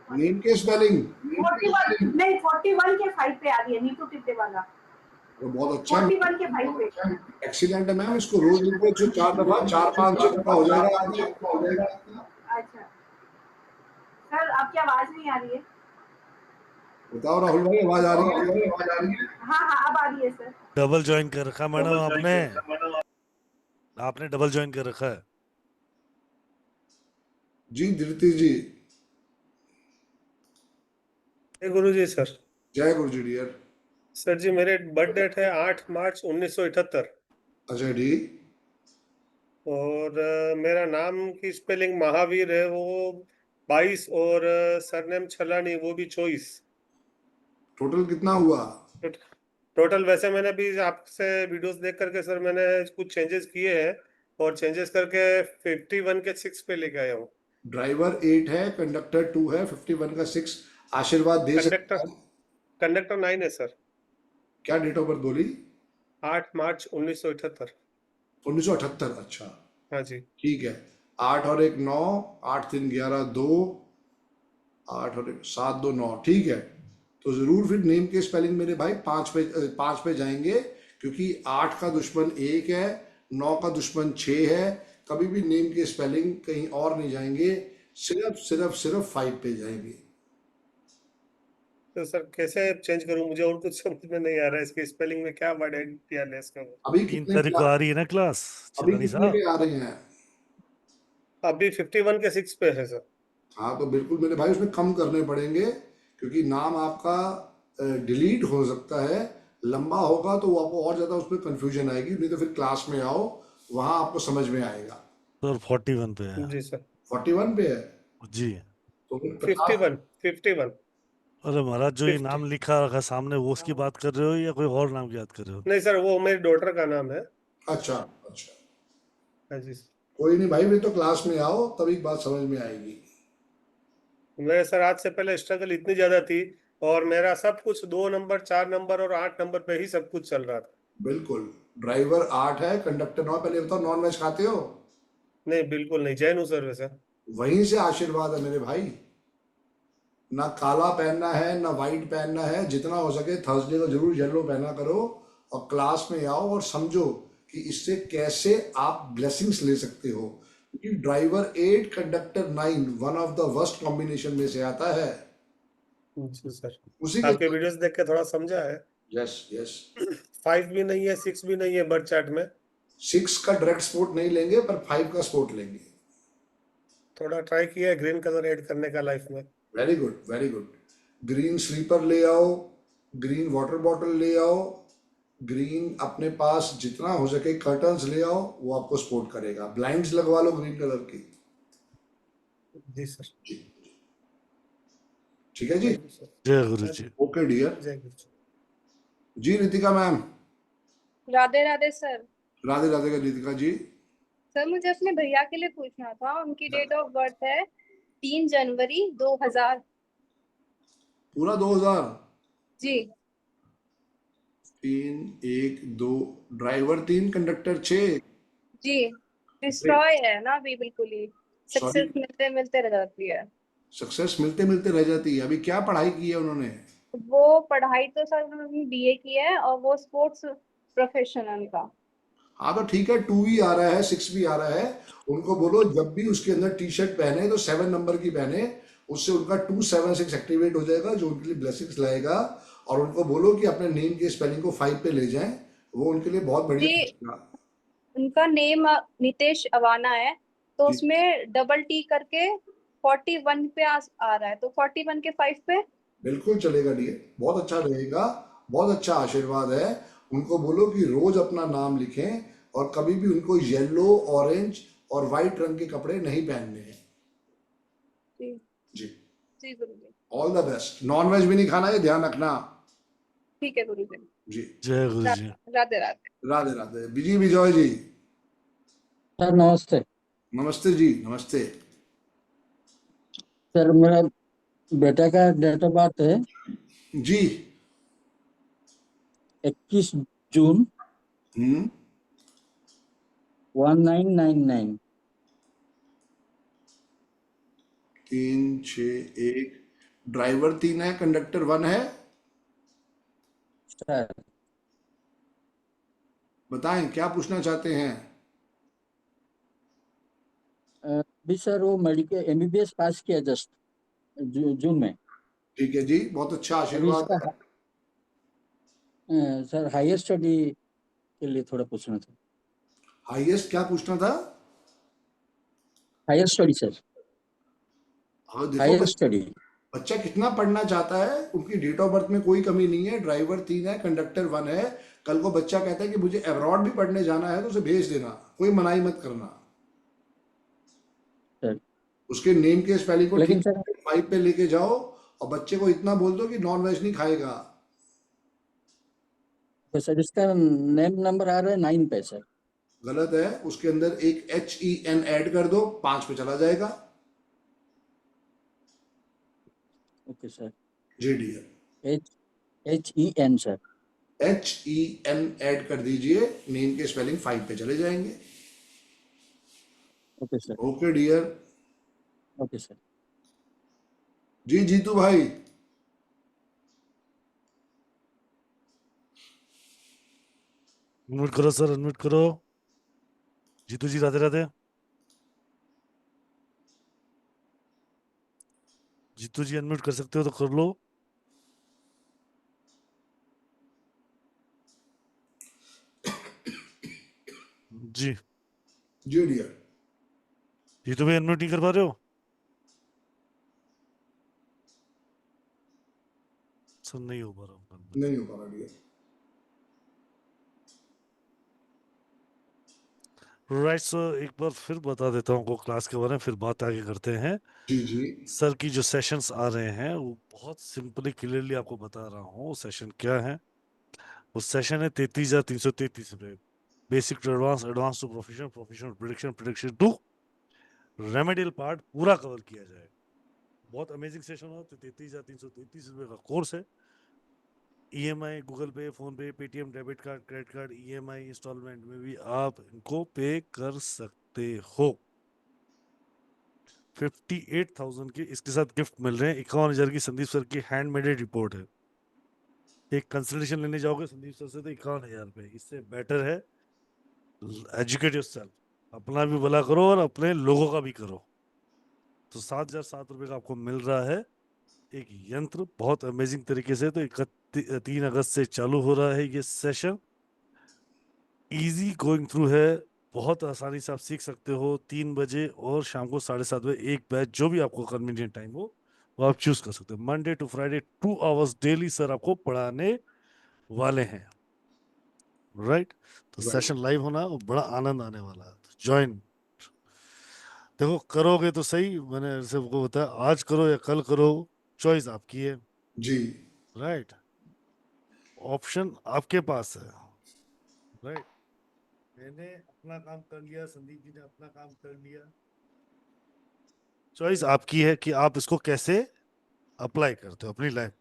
A: नेम के स्पेलिंग
N: 41 नहीं 41 के 5 पे आ रही है, नीतू टिप्पे वाला।
A: वो बहुत अच्छा है,
N: 41 के 5 पे।
A: एक्सीलेंट है मैम। इसको रोज लिखो 104 दफा, 4-5 दफा हो जाएगा।
N: अच्छा सर, आपकी आवाज नहीं आ रही है।
A: बताओ राहुल भाई, आवाज आ रही है?
N: हाँ हाँ अब आ रही है सर।
B: डबल ज्वाइन कर रखा मैडम आपने, आपने डबल ज्वाइन कर रखा है।
A: जी धृति जी।
O: जय गुरु जी सर।
A: जय गुरु जी डियर।
O: सर जी मेरे बर्थ डेट है 8 मार्च 1978।
A: अच्छा जी।
O: और मेरा नाम की स्पेलिंग महावीर है, वो 22, और सरनेम छलानी, वो भी 24।
A: टोटल कितना हुआ?
O: टोटल वैसे मैंने अभी आपसे वीडियोस देख करके सर मैंने कुछ चेंजेस किए हैं, और चेंजेस करके 51 के 6 पे लेके आया हूँ।
A: ड्राइवर 8 है, कंडक्टर 2 है, 51 का 6। आशीर्वाद दे सकते हैं?
O: कंडक्टर 9 है सर।
A: क्या डेट ऑफ बर्थ बोली?
O: 8 मार्च 1978।
A: 1978, अच्छा
O: हाँ जी।
A: ठीक है। 8 और 1 9, 8 3 11 2, 8 और 1 7 2 9, ठीक है। तो जरूर फिर नेम के स्पेलिंग मेरे भाई 5 पे जाएंगे, क्योंकि 8 का दुश्मन 1 है, 9 का दुश्मन 6 है। कभी भी नेम के स्पेलिंग कहीं और नहीं जाएंगे, सिर्फ 5 पे जाएंगे।
O: तो सर कैसे चेंज करूं, मुझे और कुछ समझ में नहीं आ रहा है। इसके स्पेलिंग में क्या वर्ड ऐड किया है इसका?
A: अभी
B: 3 तारीख को आ रही है ना क्लास?
A: अभी
B: चलानी
A: कितने
B: साहब
A: पे आ रहे हैं?
O: अभी 51 के 6 पे है सर।
A: हाँ तो बिल्कुल मेरे भाई उसमें कम करने पड़ेंगे, क्योंकि नाम आपका डिलीट हो सकता है, लंबा होगा तो वो आपको और ज्यादा उसमें कंफ्यूजन आएगी, नहीं तो फिर क्लास में आओ, वहां आपको समझ में आएगा।
B: सर 41 पे है।
O: जी सर
A: 41 पे है
B: जी।
A: तो फिर
O: 51 51
B: अरे महाराज, जो ये
O: 50
B: नाम लिखा रखा सामने, वो उसकी बात कर रहे हो या कोई और नाम की बात कर रहे हो?
O: नहीं सर, वो मेरी डॉटर का नाम है।
A: अच्छा अच्छा,
O: हाँ जी सर।
A: कोई नहीं भाई, फिर तो क्लास में आओ तभी बात समझ में आएगी।
O: मैं सर आज से पहले स्ट्रगल इतनी ज्यादा थी, और मेरा सब कुछ 2 नंबर 4 नंबर और 8 नंबर पे ही सब कुछ चल रहा था।
A: बिल्कुल, ड्राइवर 8 है, कंडक्टर 9। पहले बताओ, नॉन वेज खाते हो?
O: नहीं बिल्कुल नहीं, जैन हूँ सर वैसे।
A: वहीं से आशीर्वाद है मेरे भाई। ना काला पहनना है ना वाइट पहनना है, जितना हो सके थर्सडे को जरूर येलो पहना करो, और क्लास में आओ और समझो कि इससे कैसे आप ब्लेसिंग्स ले सकते हो। क्योंकि driver 8 conductor 9 one of the worst combination में से आता है।
O: जी सर,
A: उसी के
O: आपके वीडियोस देख के थोड़ा समझा है।
A: यस यस,
O: 5 भी नहीं है, 6 भी नहीं है बर्थ चार्ट में।
A: 6 का डायरेक्ट स्पोर्ट नहीं लेंगे, पर 5 का स्पोर्ट लेंगे।
O: थोड़ा ट्राई किया है ग्रीन कलर ऐड करने का लाइफ में।
A: Very good very good. Green slipper ले आओ, ग्रीन वाटर बॉटल ले आओ, ग्रीन अपने पास जितना हो सके कर्टन्स ले आओ, वो आपको सपोर्ट करेगा। ब्लाइंड्स लगवा लो ग्रीन कलर की।
O: जी सर।
A: जी, ठीक है जी।
B: जय गुरु जी।
A: Okay dear.
O: जय गुरु जी।
A: जी Ritika ma'am.
P: Radhe Radhe sir.
A: Radhe Radhe Ritika ji.
P: Sir मुझे अपने भैया के लिए पूछना था, उनकी डेट ऑफ बर्थ है 3 जनवरी 2000।
A: पूरा 2000?
P: जी
A: 3 1 2, ड्राइवर 3 कंडक्टर 6।
P: जी, डिस्ट्रॉय है ना अभी बिल्कुल ही,
A: सॉरी,
P: सक्सेस मिलते मिलते रह जाती है।
A: सक्सेस मिलते मिलते रह जाती है। अभी क्या पढ़ाई की है उन्होंने?
P: वो पढ़ाई तो सर उन्होंने बीए की है, और वो स्पोर्ट्स प्रोफेशन है उनका।
A: हाँ तो ठीक है, 2 भी आ रहा है 6 भी आ रहा है। उनको बोलो जब भी उसके अंदर टी शर्ट पहने तो 7 नंबर की पहने, उससे उनका 276 एक्टिवेट हो जाएगा, जो उनके लिए ब्लेसिंग्स लाएगा। और उनको बोलो कि अपने नेम के स्पेलिंग को 5 पे ले जाएं, वो उनके लिए बहुत बढ़िया
P: जी,
A: होगा।
P: उनका नेम नितेश अवाना है, तो
A: जी,
P: उसमें डबल टी करके 41 पे आ रहा है, तो 41 के 5 पे।
A: बिल्कुल चलेगा डियर, बहुत अच्छा रहेगा, बहुत अच्छा आशीर्वाद है। उनको बोलो कि रोज अपना नाम लिखें, और कभी भी उनको येलो, ऑरेंज और व्हाइट रंग के कपड़े नहीं पहनने हैं।
P: जी
A: जी,
P: जी Guruji.
A: All the best. Non veg भी नहीं खाना है, ध्यान रखना।
P: ठीक है गुरुजी।
A: जी,
B: जय गुरु जी।
P: राधे राधे।
A: राधे राधे। विजय विजय जी।
Q: सर नमस्ते।
A: नमस्ते जी, नमस्ते।
Q: सर मेरा बेटा का डेट ऑफ बर्थ है
A: जी
Q: 21 जून
A: हम्म
Q: 1999।
A: 3 6 1, ड्राइवर 3 है, कंडक्टर 1 है।
Q: सर
A: बताएं क्या पूछना चाहते हैं?
Q: अभी सर वो मेडिकल एमबीबीएस पास किया जस्ट जून में।
A: ठीक है जी, बहुत अच्छा
Q: अभी
A: आशीर्वाद
Q: इसका
A: है।
Q: सर हायर स्टडी के लिए थोड़ा पूछना था।
A: हाईएस्ट क्या पूछना था?
Q: हायर स्टडी सर,
A: हाँ देखो,
Q: हायर स्टडी।
A: बच्चा कितना पढ़ना चाहता है, उनकी डेट ऑफ बर्थ में कोई कमी नहीं है। ड्राइवर 3 है, कंडक्टर 1 है। कल को बच्चा कहता है कि मुझे अब्रॉड भी पढ़ने जाना है, तो उसे भेज देना, कोई मनाही मत करना।
Q: सर
A: उसके नेम के स्पेलिंग को
Q: लेकिन
A: ठीक
Q: सर
A: 5 पे लेके जाओ, और बच्चे को इतना बोल दो कि नॉन वेज नहीं खाएगा।
Q: तो सर इसका नेम नंबर आ रहा है 9 पे सर।
A: गलत है, उसके अंदर एक HEN ऐड कर दो, 5 पे चला जाएगा।
Q: Okay sir.
A: जी dear,
Q: HEN sir.
A: HEN add कर दीजिए, नेम के स्पेलिंग 5 पे चले जाएंगे।
Q: Okay sir.
A: Okay dear.
Q: Okay sir.
A: जी जीतू भाई।
B: अनम्यूट करो सर, अनम्यूट करो। जीतू जी राधे राधे। जीतू जी अनम्यूट कर सकते हो तो कर लो। जी
A: जी डियर।
B: जीतू भाई अनम्यूट नहीं कर पा रहे हो सर? नहीं हो पा रहा।
A: नहीं हो पा रहा डियर।
B: राइट सर, एक बार फिर बता देता हूँ आपको क्लास के बारे में, फिर बात आगे करते हैं।
A: जी जी
B: सर की जो सेशंस आ रहे हैं वो बहुत सिंपली क्लियरली आपको बता रहा हूँ वो सेशन क्या है। वो सेशन है 33,333 रुपये, basic to advance, advance to professional, professional prediction, prediction to remedial part पूरा कवर किया जाएगा। बहुत अमेजिंग सेशन हो। तो 33,333 रुपये का कोर्स है। EMI, Google Pay, PhonePe, Paytm, debit card, credit card, EMI instalment में भी आप इनको पे कर सकते हो। 58,000 के इसके साथ गिफ्ट मिल रहे हैं। 51,000 की संदीप सर की हैंडमेड रिपोर्ट है। एक कंसल्टेशन लेने जाओगे संदीप सर से तो 51,000 रुपये। इससे बेटर है एजुकेट योरसेल्फ, अपना भी भला करो और अपने लोगों का भी करो। तो 7,007 रुपये का आपको मिल रहा है एक यंत्र, बहुत अमेजिंग तरीके से। तो 3 अगस्त से चालू हो रहा है ये सेशन। इजी गोइंग थ्रू है, बहुत आसानी से आप सीख सकते हो। 3 बजे और शाम को 7:30 बजे एक बैच, जो भी आपको कन्वीनियंट टाइम हो वो आप चूज कर सकते हो। Monday to Friday 2 hours daily sir आपको पढ़ाने वाले हैं। राइट, तो
A: राइट
B: सेशन लाइव होना और बड़ा आनंद आने वाला है। ज्वाइन, देखो करोगे तो सही, मैंने सबको बताया, आज करो या कल करो, चॉइस आपकी है।
A: जी
B: राइट, ऑप्शन आपके पास है। राइट, मैंने अपना काम कर लिया, संदीप जी ने अपना काम कर लिया। चॉइस आपकी है कि आप इसको कैसे अप्लाई करते हो अपनी life.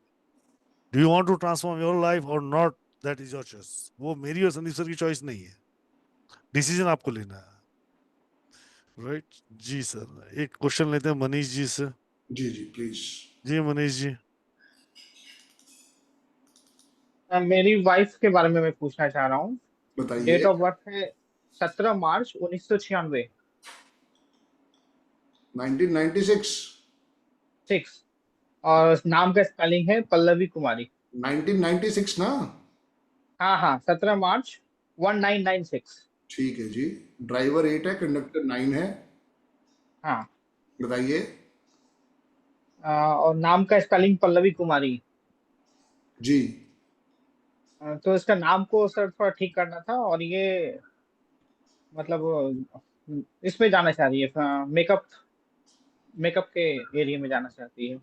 B: Do you want to transform your life और not, that is your choice. वो मेरी और संदीप सर की चॉइस नहीं है, डिसीजन आपको लेना है। राइट जी सर, एक क्वेश्चन लेते हैं मनीष जी से।
A: जी जी प्लीज।
B: जी मनीष जी।
R: मेरी वाइफ के बारे में मैं पूछना चाह रहा हूँ।
A: बताइए।
R: डेट ऑफ बर्थ है 17 मार्च 1996।
A: 1996।
R: 6 और नाम का स्पेलिंग है पल्लवी कुमारी।
A: 1996 ना?
R: हाँ हाँ, 17 मार्च 1996।
A: ठीक है जी। ड्राइवर 8 है, कंडक्टर 9 है।
R: हाँ,
A: बताइए।
R: और नाम का स्पेलिंग पल्लवी कुमारी।
A: जी
R: तो इसका नाम को सर थोड़ा ठीक करना था, और ये मतलब इसमें जाना चाह रही है, मेकअप मेकअप के एरिया में जाना चाहती है।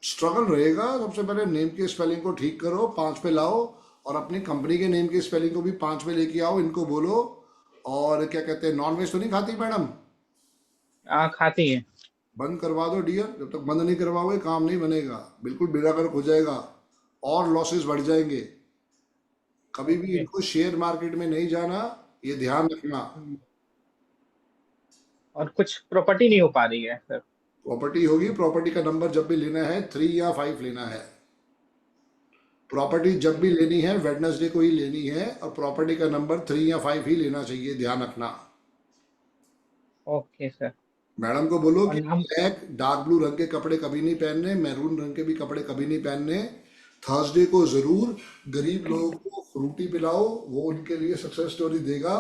A: स्ट्रगल रहेगा। सबसे पहले नेम के स्पेलिंग को ठीक करो, 5 पे लाओ, और अपनी कंपनी के नेम के स्पेलिंग को भी 5 पे लेके आओ। इनको बोलो। और क्या कहते हैं, नॉनवेज तो नहीं खाती मैडम?
R: खाती है।
A: बंद करवा दो डियर। जब तक बंद नहीं करवाओगे काम नहीं बनेगा, बिल्कुल बेड़ा गर्क हो जाएगा और लॉसेस बढ़ जाएंगे। कभी भी
R: ओके।
A: इनको शेयर मार्केट में नहीं जाना, ये ध्यान रखना।
R: और कुछ प्रॉपर्टी नहीं हो पा रही है सर।
A: प्रॉपर्टी होगी। प्रॉपर्टी का नंबर जब भी लेना है 3 या 5 लेना है। प्रॉपर्टी जब भी लेनी है वेडनेसडे को ही लेनी है, और प्रॉपर्टी का नंबर 3 या 5 ही लेना चाहिए, ध्यान रखना।
R: Okay sir.
A: मैडम को बोलो
R: और
A: कि
R: नाम
A: ब्लैक डार्क ब्लू रंग के कपड़े कभी नहीं पहनने, मैरून रंग के भी कपड़े कभी नहीं पहनने। थर्सडे को जरूर गरीब लोगों को फ्रूटी पिलाओ, वो उनके लिए सक्सेस स्टोरी देगा।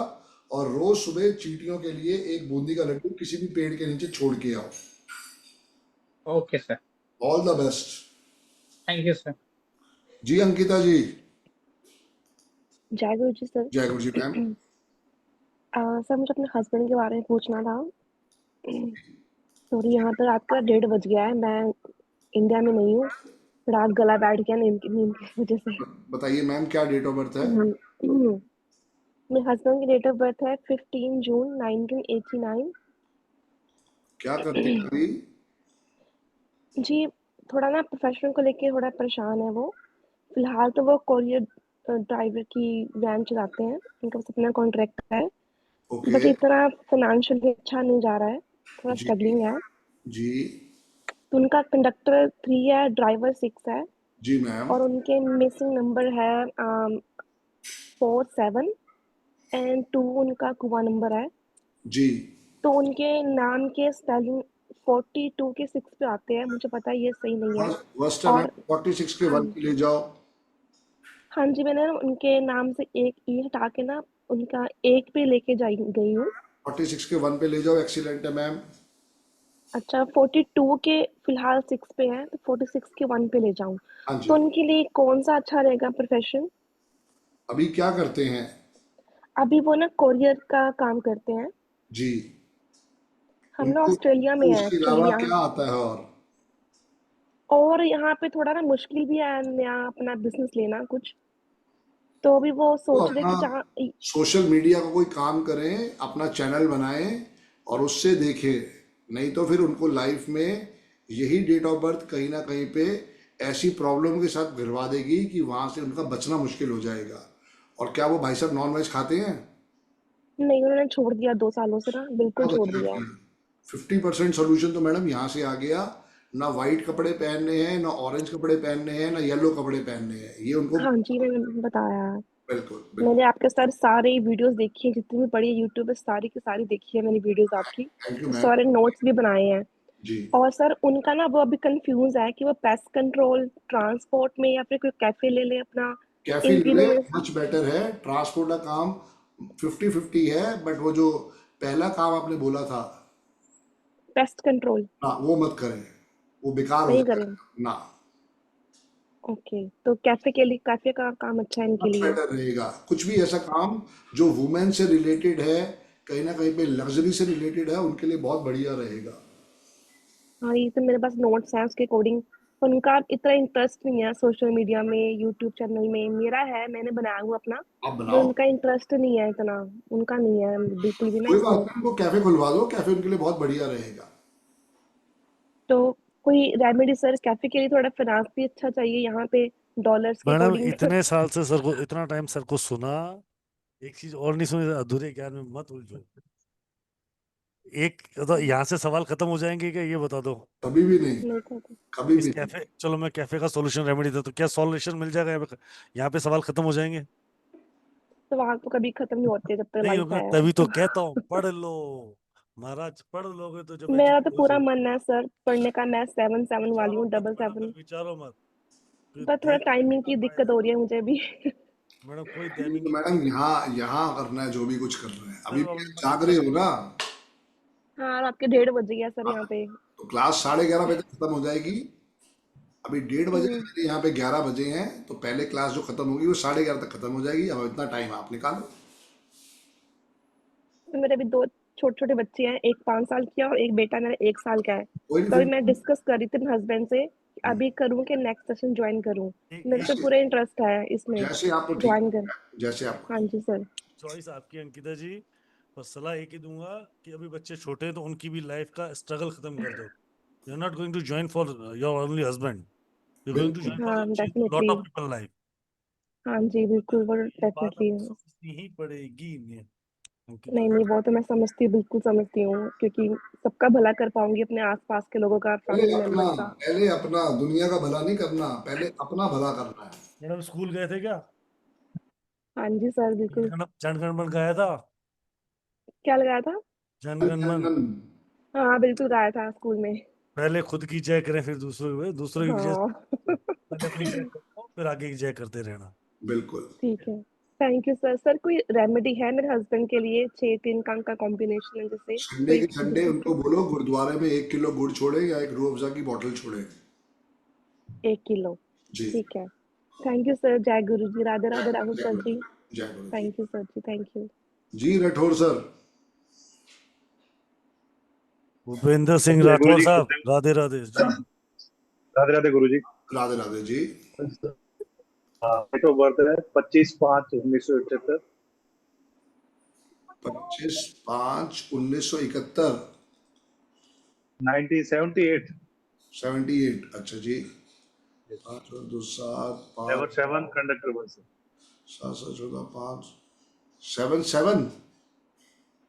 A: और रोज सुबह चींटियों के लिए एक बूंदी का लड्डू किसी भी पेड़ के नीचे छोड़ के आओ।
R: Okay sir.
A: All the best.
R: Thank you sir.
A: जी अंकिता जी।
S: जय गुरु जी सर।
A: जय गुरु जी मैम।
S: सर मुझे अपने हस्बैंड के बारे में पूछना था। सॉरी, यहाँ पर रात का 1:30 बज गया है, मैं इंडिया में नहीं हूँ, रात गला बैठ गया नींद की वजह से।
A: बताइए मैम, क्या डेट ऑफ बर्थ है?
S: मेरे हस्बैंड की डेट ऑफ बर्थ है 15 जून 1989।
A: क्या करती है अभी?
S: जी, थोड़ा ना प्रोफेशनल को लेके थोड़ा परेशान है वो। फिलहाल तो वो कोरियर ड्राइवर की वैन चलाते हैं, उनका बस अपना कॉन्ट्रैक्ट है। बट
A: ओके
S: इतना फाइनेंशियली अच्छा नहीं जा रहा है, थोड़ा
A: जी
S: स्ट्रगलिंग है।
A: जी
S: तो उनका कंडक्टर 3 है, ड्राइवर 6 है,
A: जी मैम।
S: और उनके मिसिंग नंबर है 4, 7 एंड 2 उनका कुआ नंबर है।
A: जी
S: तो उनके नाम के स्पेलिंग 42 के 6 पे आते हैं, मुझे पता है ये सही नहीं है।
A: फर्स्ट है मैम,
S: और
A: 46 के
S: हाँ
A: 1 पे ले जाओ।
S: हाँ जी, मैंने ना उनके नाम से एक ई हटा के ना उनका एक पे लेके गई हूँ।
A: 46 के 1 पे ले जाओ, एक्सीलेंट है मैम।
S: अच्छा, 42 के फिलहाल 6 पे है, तो 46 के 1 पे ले जाऊं।
A: हाँ
S: तो
A: जी।
S: उनके लिए कौन सा अच्छा रहेगा प्रोफेशन?
A: अभी क्या करते हैं?
S: अभी वो ना कोरियर का काम करते हैं।
A: जी।
S: हम ना
A: उनको
S: ऑस्ट्रेलिया में हैं
A: उसके
S: एक्चुअली
A: अलावा
S: यहाँ,
A: क्या आता है?
S: और यहाँ पे थोड़ा ना मुश्किल भी है नया अपना बिजनेस लेना कुछ, तो अभी वो
A: वो
S: सोच रहे
A: अपना
S: कि जहाँ
A: सोशल मीडिया का कोई काम करें, अपना चैनल बनाएं और उससे देखें। नहीं तो फिर उनको लाइफ में यही डेट ऑफ बर्थ कहीं ना कहीं पे ऐसी प्रॉब्लम के साथ गिरवा देगी कि वहां से उनका बचना मुश्किल हो जाएगा। और क्या वो भाई साहब नॉन वेज खाते हैं?
S: नहीं, उन्होंने छोड़ दिया 2 सालों से ना, बिल्कुल
A: बहुत
S: छोड़
A: अच्छा
S: दिया।
A: किया। 50% सोल्यूशन तो मैडम यहाँ से आ गया। ना वाइट कपड़े पहनने हैं, ना ऑरेंज कपड़े पहनने हैं, ना येलो कपड़े पहनने हैं, ये उनको
S: हाँ जी, मैंने बताया है।
A: बिल्कुल बिल्कुल।
S: मैंने आपके सर सारे वीडियोस देखी हैं, जितनी भी पड़ी है यूट्यूब पे सारी की सारी देखी है मैंने वीडियोस आपकी,
A: थैंक यू मैम।
S: सारे नोट्स भी बनाए हैं।
A: जी।
S: और सर उनका ना वो अभी कंफ्यूज है कि वो पेस्ट कंट्रोल ट्रांसपोर्ट में या फिर कोई कैफे ले ले अपना,
A: कैफे
S: इन
A: ले
S: तीनों
A: ले,
S: में
A: मच बेटर है। ट्रांसपोर्ट का काम 50-50 है, बट वो जो पहला काम आपने बोला था
S: पेस्ट कंट्रोल
A: ना, वो मत करें, वो बेकार हो
S: नहीं
A: जाएगा
S: करें।
A: ना।
S: ओके, तो कैफे के लिए कैफे का काम अच्छा है इनके
A: मच
S: लिए।
A: बेटर रहेगा। कुछ भी ऐसा काम जो वुमेन से रिलेटेड है, कहीं ना कहीं पे लग्जरी से रिलेटेड है, उनके लिए बहुत बढ़िया रहेगा।
S: हाँ, ये तो मेरे पास नोट्स हैं उसके अकॉर्डिंग, पर उनका इतना इंटरेस्ट नहीं है सोशल मीडिया में, यूट्यूब चैनल में। मेरा है, मैंने बनाया हुआ अपना,
A: आप
S: पर
A: बनाओ,
S: उनका इंटरेस्ट नहीं है इतना, उनका नहीं है बिल्कुल भी ना
A: कोई बात
S: इसमें।
A: नहीं, उनको कैफे खुलवा दो, कैफे उनके लिए बहुत बढ़िया रहेगा।
S: तो कोई रेमेडी सर, कैफे के लिए थोड़ा फाइनेंस भी अच्छा चाहिए यहाँ पे, डॉलर्स के
B: मैडम
S: अकॉर्डिंग।
B: इतने साल से सर को, इतना टाइम सर को सुना, एक चीज और नहीं सुनी, अधूरे ज्ञान में मत उलझो। एक तो यहाँ से सवाल खत्म हो जाएंगे क्या, ये बता दो।
A: कभी भी नहीं,
S: नहीं कहते।
A: कभी
B: इस
A: भी नहीं।
B: कैफे, चलो मैं कैफे का सॉल्यूशन रेमेडी दे, तो क्या सॉल्यूशन मिल जाएगा यहाँ पे? यहाँ पे सवाल खत्म हो जाएंगे?
S: सवाल तो कभी खत्म नहीं होते जब तक
B: नहीं
S: लाइफ
B: होगा,
S: है।
B: तभी तो कहता हूँ पढ़ लो महाराज, पढ़ लोगे तो जब
S: मेरा तो
B: एजुकेट हो
S: पूरा
B: जाओगे।
S: मन है सर पढ़ने का, मैं 7 वाली
B: विचारो
S: हूँ,
B: मत
S: 7
B: मैडम, विचारो मत, फिर
S: पर थोड़ा
B: देर में
S: टाइमिंग
B: पछताना
S: की दिक्कत
B: पड़ेगा।
S: हो रही है मुझे भी।
B: मैडम कोई
A: तो
B: टाइमिंग की
A: मैडम यहाँ यहाँ करना है जो भी कुछ करना है, अभी
B: सर,
A: भी
B: ऑलरेडी
A: जाग रहे हो ना?
S: हाँ, और आपके 1:30 बज गया सर यहाँ पे।
A: तो क्लास 11:30 बजे तक खत्म हो जाएगी। अभी 1:30 बजे,
S: हम्म,
A: मेरे यहाँ पे 11 बजे हैं, तो पहले क्लास जो खत्म होगी वो 11:30 तक खत्म हो जाएगी। अब इतना टाइम आप निकालो।
S: तो मेरे अभी 2 छोटे छोटे बच्चे हैं, एक 5 साल की है और एक बेटा मेरा 1 साल का है।
A: कोई नहीं,
S: तो अभी
A: फिर
S: मैं डिस्कस कर रही थी अपने हस्बैंड से कि अभी करूँ कि नेक्स्ट सेशन ज्वाइन करूँ। मेरे को
A: जैसे
S: पूरा इंटरेस्ट है इसमें
A: जैसे आपको ठीक
S: ज्वाइन कर।
A: लगे, जैसे आपको
S: हाँ जी सर।
B: चॉइस आपकी अंकिता जी, पर सलाह एक ही दूंगा कि अभी बच्चे छोटे हैं तो उनकी भी लाइफ का स्ट्रगल खत्म कर दो। You are not going to join for your only husband, you going to join
A: बिल्कुल।
B: फॉर
S: हाँ
B: lot
S: definitely.
B: Of people life.
S: हाँ जी बिल्कुल, वो
B: ये बात
S: डेफिनेटली।
B: आपको समझनी ही पड़ेगी ये अंकिता
S: नहीं
B: जी।
S: नहीं, वो तो मैं समझती हूँ, बिल्कुल समझती हूँ, क्योंकि सबका भला कर पाऊंगी अपने आसपास के लोगों का, फैमिली मेंबर्स का।
A: पहले अपना दुनिया का भला नहीं करना, पहले अपना भला करना है।
B: मैडम स्कूल गए थे क्या?
S: हाँ जी सर बिल्कुल।
B: जनगण मन गाया था?
S: क्या लगाया था?
B: जनगण मन
S: हाँ बिल्कुल गाया था स्कूल में।
B: पहले खुद की जय करें, फिर दूसरों की जय,
S: हाँ।
B: पहले अपनी जय करो, फिर आगे की जय करते रहना।
A: बिल्कुल।
S: ठीक है, थैंक यू सर। सर कोई रेमेडी है मेरे हस्बैंड के लिए? 6-3 का कॉम्बिनेशन है जैसे
A: संडे
S: कोई
A: के संडे
S: जिसके
A: उनको बोलो गुरुद्वारे में 1 किलो गुड़ छोड़े या एक रूह अफ़ज़ा की बोतल छोड़े।
S: 1 किलो।
A: जी।
S: ठीक है, थैंक यू सर। जय गुरु जी, राधे राधे राहुल
A: जय
S: सर
A: गुरु
S: जी।
A: जय गुरु ji.
S: Thank you sir ji, thank you.
A: जी राठौर सर।
B: भूपेंद्र सिंह
T: जय गुरु
B: राठौर
T: जी।
B: साहब, Radhe Radhe ji.
T: Radhe Radhe Guru ji.
A: Radhe Radhe ji.
T: Date of birth है 25/5/1971।
A: 25/5/1971।
T: 1978।
A: 78, अच्छा जी। 5 और 2 7 5
T: 7 कंडक्टर बस।
A: 7 7 14 5 7 7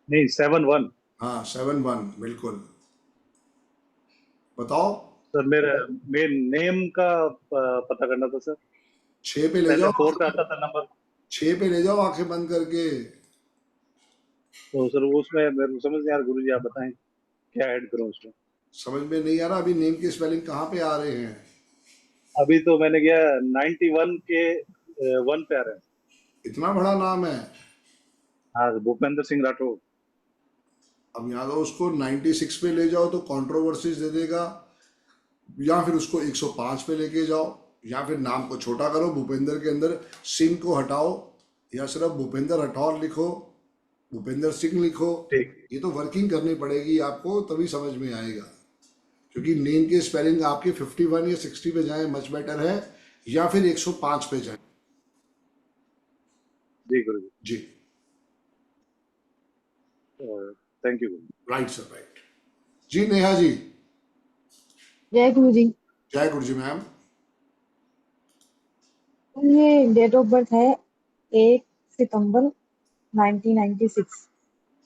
T: नहीं 71।
A: हाँ 71 बिल्कुल। बताओ।
T: सर मेरे नेम का पता करना था सर।
A: 6 पे ले
T: पहले
A: जाओ,
T: 4 पे आता था नंबर।
A: 6 पे ले जाओ आंखें बंद करके।
T: तो सर वो उसमें मेरे को समझ नहीं आ रहा गुरु जी, आप बताएं क्या ऐड करूं उसमें।
A: समझ में नहीं आ रहा, अभी नेम के स्पेलिंग कहाँ पे आ रहे हैं?
T: अभी तो मैंने गया 91 के 1 पे आ रहे हैं।
A: इतना बड़ा नाम है?
T: हाँ, भूपेंद्र सिंह राठौर।
A: अब यहाँ तो उसको 96 पे ले जाओ तो कंट्रोवर्सीज दे देगा, या फिर उसको 105 पे लेके जाओ, या फिर नाम को छोटा करो, भूपेंद्र के अंदर सिंह को हटाओ, या सिर्फ भूपेंद्र राठौर लिखो, भूपेंद्र सिंह लिखो, ये तो वर्किंग करनी पड़ेगी आपको, तभी समझ में आएगा। क्योंकि नेम की स्पेलिंग आपके 51 या 60 पे जाए मच बेटर है, या फिर 105 पे जाए।
T: जी गुरु जी।
A: जी
T: thank you.
A: Right sir, right ji. Neha ji.
U: जय गुरु जी।
A: जय गुरु जी मैम।
U: ये डेट ऑफ बर्थ है 1 सितंबर 1996।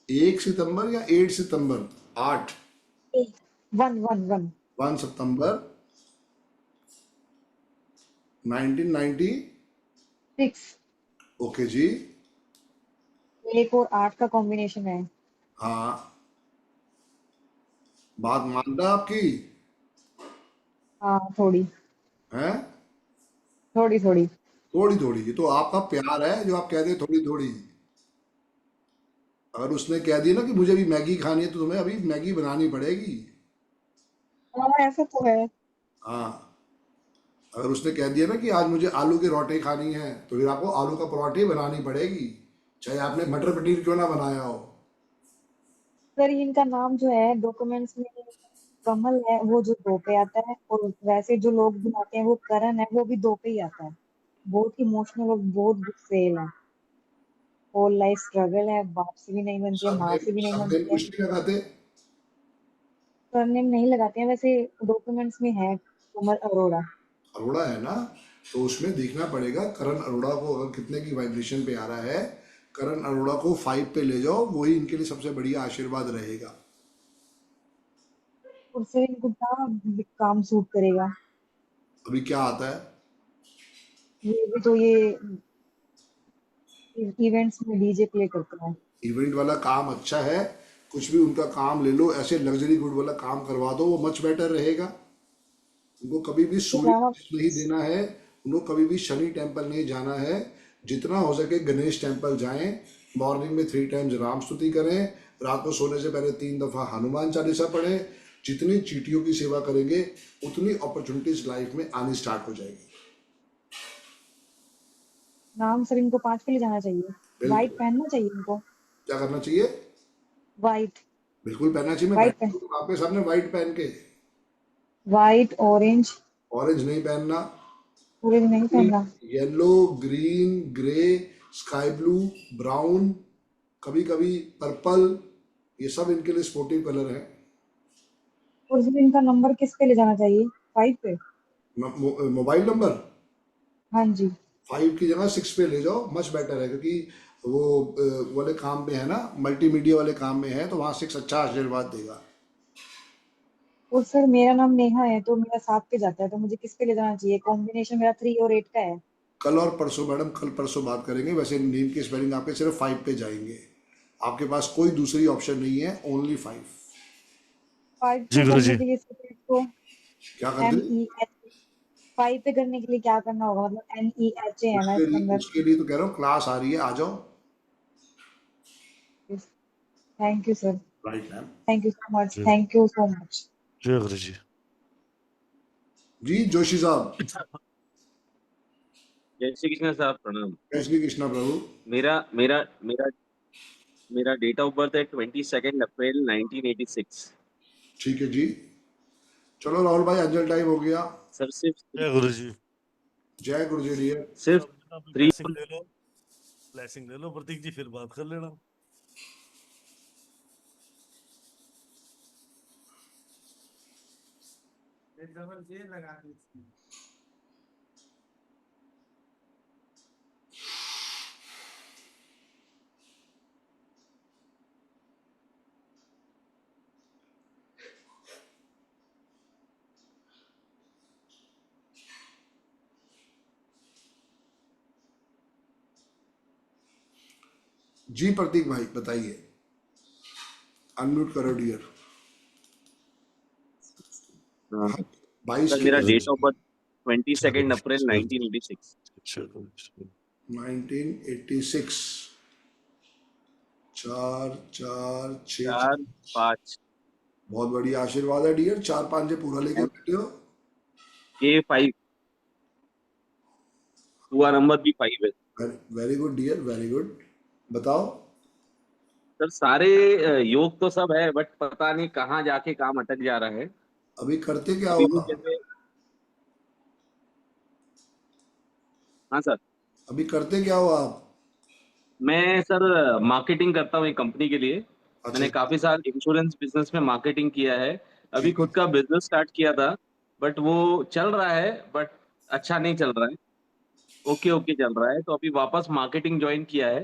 A: 1 सितंबर या 8 सितंबर? 8
U: 1
A: सितंबर 1996। ओके जी।
U: 1 और 8 का कॉम्बिनेशन है।
A: हाँ, बात मानता आपकी
U: हाँ थोड़ी
A: है,
U: थोड़ी थोड़ी।
A: थोड़ी थोड़ी। ये तो आपका प्यार है जो आप कहते हैं थोड़ी थोड़ी। अगर उसने कह दिया ना कि मुझे भी मैगी खानी है, तो तुम्हें अभी मैगी बनानी पड़ेगी।
U: हाँ ऐसा तो है।
A: हाँ, अगर उसने कह दिया ना कि आज मुझे आलू के रोटे खानी है, तो फिर आपको आलू का पराठे बनानी पड़ेगी, चाहे आपने मटर पनीर क्यों ना बनाया हो।
U: सर इनका नाम जो है डॉक्यूमेंट्स में कमल है, वो जो 2 पे आता है, और वैसे जो लोग बनाते हैं वो करण है, वो भी 2 पे ही आता है। बहुत इमोशनल और बहुत गुस्सेल है। होल लाइफ स्ट्रगल है, बाप से भी नहीं बनती है, माँ से भी नहीं
A: सरनेम
U: बनती है।
A: कुछ नहीं लगाते।
U: सरनेम नहीं लगाते हैं, वैसे डॉक्यूमेंट्स में है कमल अरोड़ा।
A: अरोड़ा है ना, तो उसमें देखना पड़ेगा करण अरोड़ा को अगर कितने की वाइब्रेशन पे आ रहा है। करण अरोड़ा को 5 पे ले जाओ, वही इनके लिए सबसे बढ़िया आशीर्वाद रहेगा।
U: और सर इनको क्या काम सूट करेगा?
A: अभी क्या आता है?
U: ये भी तो ये इवेंट्स में डीजे प्ले करता है।
A: इवेंट वाला काम अच्छा है, कुछ भी उनका काम ले लो, ऐसे लग्जरी गुड वाला काम करवा दो, वो मच बेटर रहेगा। उनको कभी भी सूर्य नहीं देना है, उनको कभी भी शनि टेम्पल नहीं जाना है। जितना हो सके गणेश टेम्पल जाएं, मॉर्निंग में 3 टाइम्स राम स्तुति करें, रात को सोने से पहले 3 दफा हनुमान चालीसा पढ़ें। जितनी चींटियों की सेवा करेंगे, उतनी अपॉर्चुनिटीज लाइफ में आनी स्टार्ट हो जाएगी।
U: नाम सर इनको 5 पे ले जाना चाहिए। व्हाइट पहनना चाहिए इनको।
A: क्या करना चाहिए?
U: व्हाइट
A: बिल्कुल पहनना चाहिए। मैं आपके सामने व्हाइट पहन के।
U: White orange.
A: ऑरेंज नहीं पहनना,
U: ऑरेंज नहीं पहनना।
A: Yellow, green, grey, sky blue, brown, कभी कभी पर्पल, ये सब इनके लिए स्पोर्टिव कलर है।
U: और सर इनका नंबर किस पे ले जाना चाहिए? 5 पे।
A: Mobile number?
U: हाँ जी।
A: 5 की जगह 6 पे ले जाओ, मच बेटर है। क्योंकि वो वाले काम में है ना, मल्टीमीडिया वाले काम में है, तो वहाँ 6 अच्छा आशीर्वाद देगा।
U: और सर मेरा नाम नेहा है, तो मेरा 7 पे जाता है, तो मुझे किस पे ले जाना चाहिए? कॉम्बिनेशन मेरा 3 और 8 का है।
A: कल और परसों मैडम, कल परसों बात करेंगे। वैसे नेम की स्पेलिंग आपके सिर्फ 5 पे जाएंगे, आपके पास कोई दूसरी ऑप्शन नहीं है, ओनली 5।
U: 5
B: जी
U: पे
B: गुरु जी।
U: करने के लिए इसको
A: क्या करते हैं?
U: NEH 5 पे करने के लिए क्या करना होगा? मतलब NEH है ना इसके अंदर।
A: उसके लिए तो कह रहा हूँ, क्लास आ रही है, आ जाओ।
U: Thank you sir.
A: Right ma'am.
U: Thank you so much. Thank you so much.
B: जय गुरु जी।
A: जी जोशी साहब।
V: जय श्री कृष्ण साहब, प्रणाम।
A: जय श्री कृष्ण प्रभु।
V: मेरा मेरा मेरा मेरा डेट ऑफ बर्थ है 22 अप्रैल 1986।
A: ठीक है जी। चलो राहुल भाई, अंजल टाइम हो गया।
V: सर सिर्फ
B: जय गुरु जी।
A: जय गुरु जी। डियर
V: सिर्फ
B: ब्लेसिंग ले लो, ब्लेसिंग ले लो प्रतीक जी, फिर बात कर लेना।
A: जी प्रतीक भाई बताइए, अनम्यूट करो डियर।
V: हाँ,
A: 22
V: सर मेरा डेट ऑफ बर्थ 22 अप्रैल 1986।
A: 1986 4 4 6
V: 4 5
A: बहुत बढ़िया आशीर्वाद है डियर। 4 5 से पूरा लेके बैठे हो।
V: K5 हुआ नंबर भी 5 है।
A: Very good dear, very good. बताओ।
V: सर सारे योग तो सब है, बट पता नहीं कहाँ जाके काम अटक जा रहा है।
A: अभी करते क्या
V: अभी
A: हो
V: भी
A: आप?
V: जैसे, हाँ सर,
A: अभी करते क्या हो आप?
V: मैं सर मार्केटिंग करता हूँ एक कंपनी के लिए।
A: अच्छा,
V: मैंने काफी साल इंश्योरेंस बिजनेस में मार्केटिंग किया है। अभी
A: ठीक है।
V: खुद का बिजनेस स्टार्ट किया था, बट वो चल रहा है, बट अच्छा नहीं चल रहा है। ओके ओके चल रहा है, तो अभी वापस मार्केटिंग ज्वाइन किया है।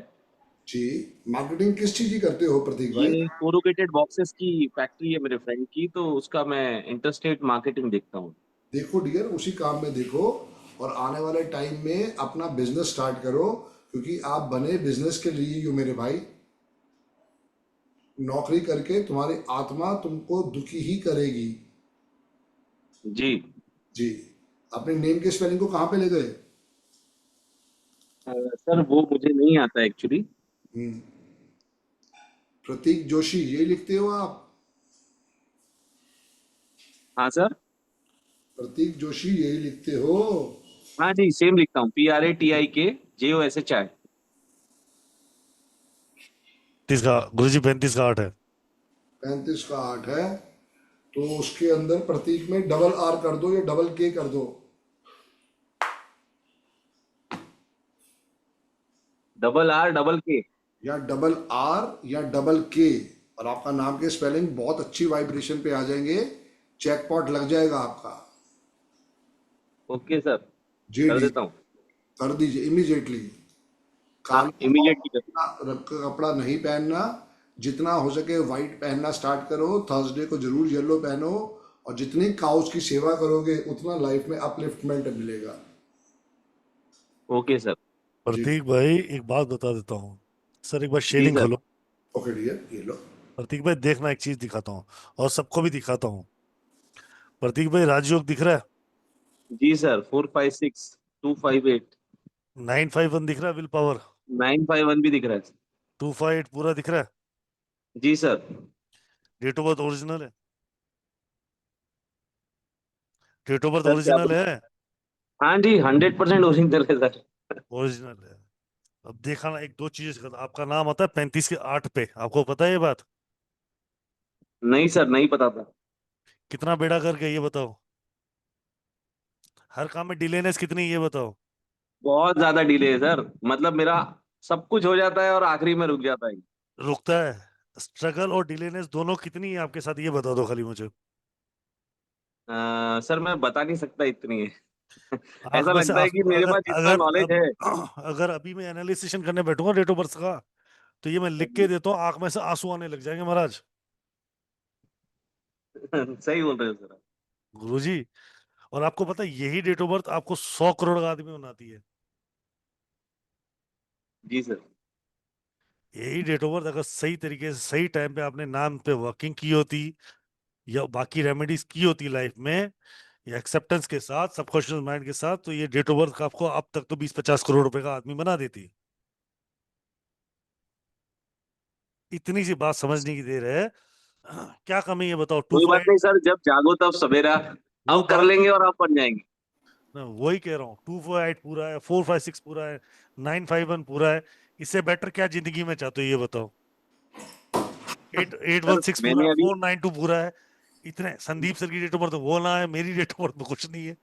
A: जी, मार्केटिंग किस चीज की करते हो प्रतीक भाई?
V: ये कोरुगेटेड बॉक्सेस की फैक्ट्री है मेरे फ्रेंड की, तो उसका मैं इंटरस्टेट मार्केटिंग देखता हूँ।
A: देखो डियर, उसी काम में देखो और आने वाले टाइम में अपना बिजनेस स्टार्ट करो, क्योंकि आप बने बिजनेस के लिए हो मेरे भाई। नौकरी करके तुम्हारी आत्मा तुमको दुखी ही करेगी।
V: जी
A: जी। अपने नेम के स्पेलिंग को कहाँ पे ले गए?
V: सर वो मुझे नहीं आता एक्चुअली।
A: प्रतीक जोशी ये लिखते हो आप?
V: हाँ सर,
A: प्रतीक जोशी यही लिखते हो?
V: हाँ जी सेम लिखता हूँ, PRATIKJOSHI।
B: 35 का गुरुजी, 35 का 8 है।
A: 35 का 8 है, तो उसके अंदर प्रतीक में डबल आर कर दो या डबल के कर दो।
V: RRK।
A: या डबल आर या डबल के, और आपका नाम के स्पेलिंग बहुत अच्छी वाइब्रेशन पे आ जाएंगे। चेकपॉट लग जाएगा आपका।
V: ओके सर,
A: जी
V: कर
A: डी,
V: देता हूँ।
A: कर दीजिए इमीडिएटली।
V: हाँ
A: काला
V: इमीडिएटली।
A: कपड़ा नहीं पहनना, जितना हो सके व्हाइट पहनना स्टार्ट करो। थर्सडे को जरूर येलो पहनो, और जितनी काउच की सेवा करोगे उतना लाइफ में अपलिफ्टमेंट मिलेगा।
V: Okay sir.
B: प्रतीक भाई एक बात बता देता हूँ सर, एक बार
V: जी
B: शेयरिंग
V: सर।
B: खोलो।
A: ओके डियर, ये लो।
B: प्रतीक भाई देखना, एक चीज दिखाता हूँ और सबको भी दिखाता हूँ। प्रतीक भाई राजयोग दिख रहा है?
V: जी सर, 456258।
B: 951 दिख रहा है? विल पावर
V: 951 भी दिख रहा है।
B: 258 पूरा दिख रहा है?
V: जी सर।
B: डेट ऑफ बर्थ ओरिजिनल है? डेट ऑफ बर्थ
V: सर क्या
B: ओरिजिनल
V: बोल,
B: है?
V: हाँ जी 100% ओरिजिनल है सर।
B: ओरिजिनल है। अब देखा ना, एक दो चीजें आपका नाम आता है 35 के 8 पे, आपको पता है ये बात?
V: नहीं सर, नहीं पता था।
B: कितना बेड़ा करके ये बताओ, हर काम में डिलेनेस कितनी है ये बताओ।
V: बहुत ज्यादा डिले है सर, मतलब मेरा सब कुछ हो जाता है और आखिरी में रुक जाता है।
B: रुकता है। स्ट्रगल और डिलेनेस दोनों कितनी है आपके साथ, ये बता दो खाली मुझे।
V: सर मैं बता नहीं सकता इतनी है।
B: आंख
V: ऐसा
B: में से
V: लगता है कि
B: आंसू,
V: मेरे
B: अगर
V: पास इतना
B: अगर
V: नॉलेज है।
B: अगर अभी मैं एनालिसिस करने बैठूंगा डेट ऑफ बर्थ का, तो ये मैं लिख के देता हूँ, आंख में से आंसू आने लग जाएंगे महाराज।
V: सही बोल रहे हो सर।
B: गुरुजी, और आपको पता है यही डेट ऑफ बर्थ आपको 100 करोड़ का आदमी बनाती है।
V: जी सर।
B: यही डेट ऑफ बर्थ अगर सही तरीके से सही टाइम पे आपने नाम पे वर्किंग की होती, या बाकी रेमेडीज की होती लाइफ में, या एक्सेप्टेंस के साथ, सबकॉन्शियस माइंड के साथ, तो ये डेट ऑफ बर्थ का आपको अब तक तो 20-50 करोड़ रुपए का आदमी बना देती। इतनी सी बात समझने की देर है। क्या कमी है बताओ?
V: कोई बात
B: 248
V: नहीं सर, जब जागो तब सवेरा।
B: वो
V: अब कर
B: बात,
V: लेंगे और आप बन जाएंगे।
B: मैं वही कह रहा हूँ, 248 पूरा है, 456 पूरा है, 951 पूरा है। इससे बेटर क्या जिंदगी में चाहते हो ये बताओ? 816 पूरा
V: मैंने
B: है,
V: अभी
B: 492 पूरा है। इतने संदीप सर की डेट ऑफ बर्थ वो ना है, मेरी डेट ऑफ बर्थ में कुछ नहीं है।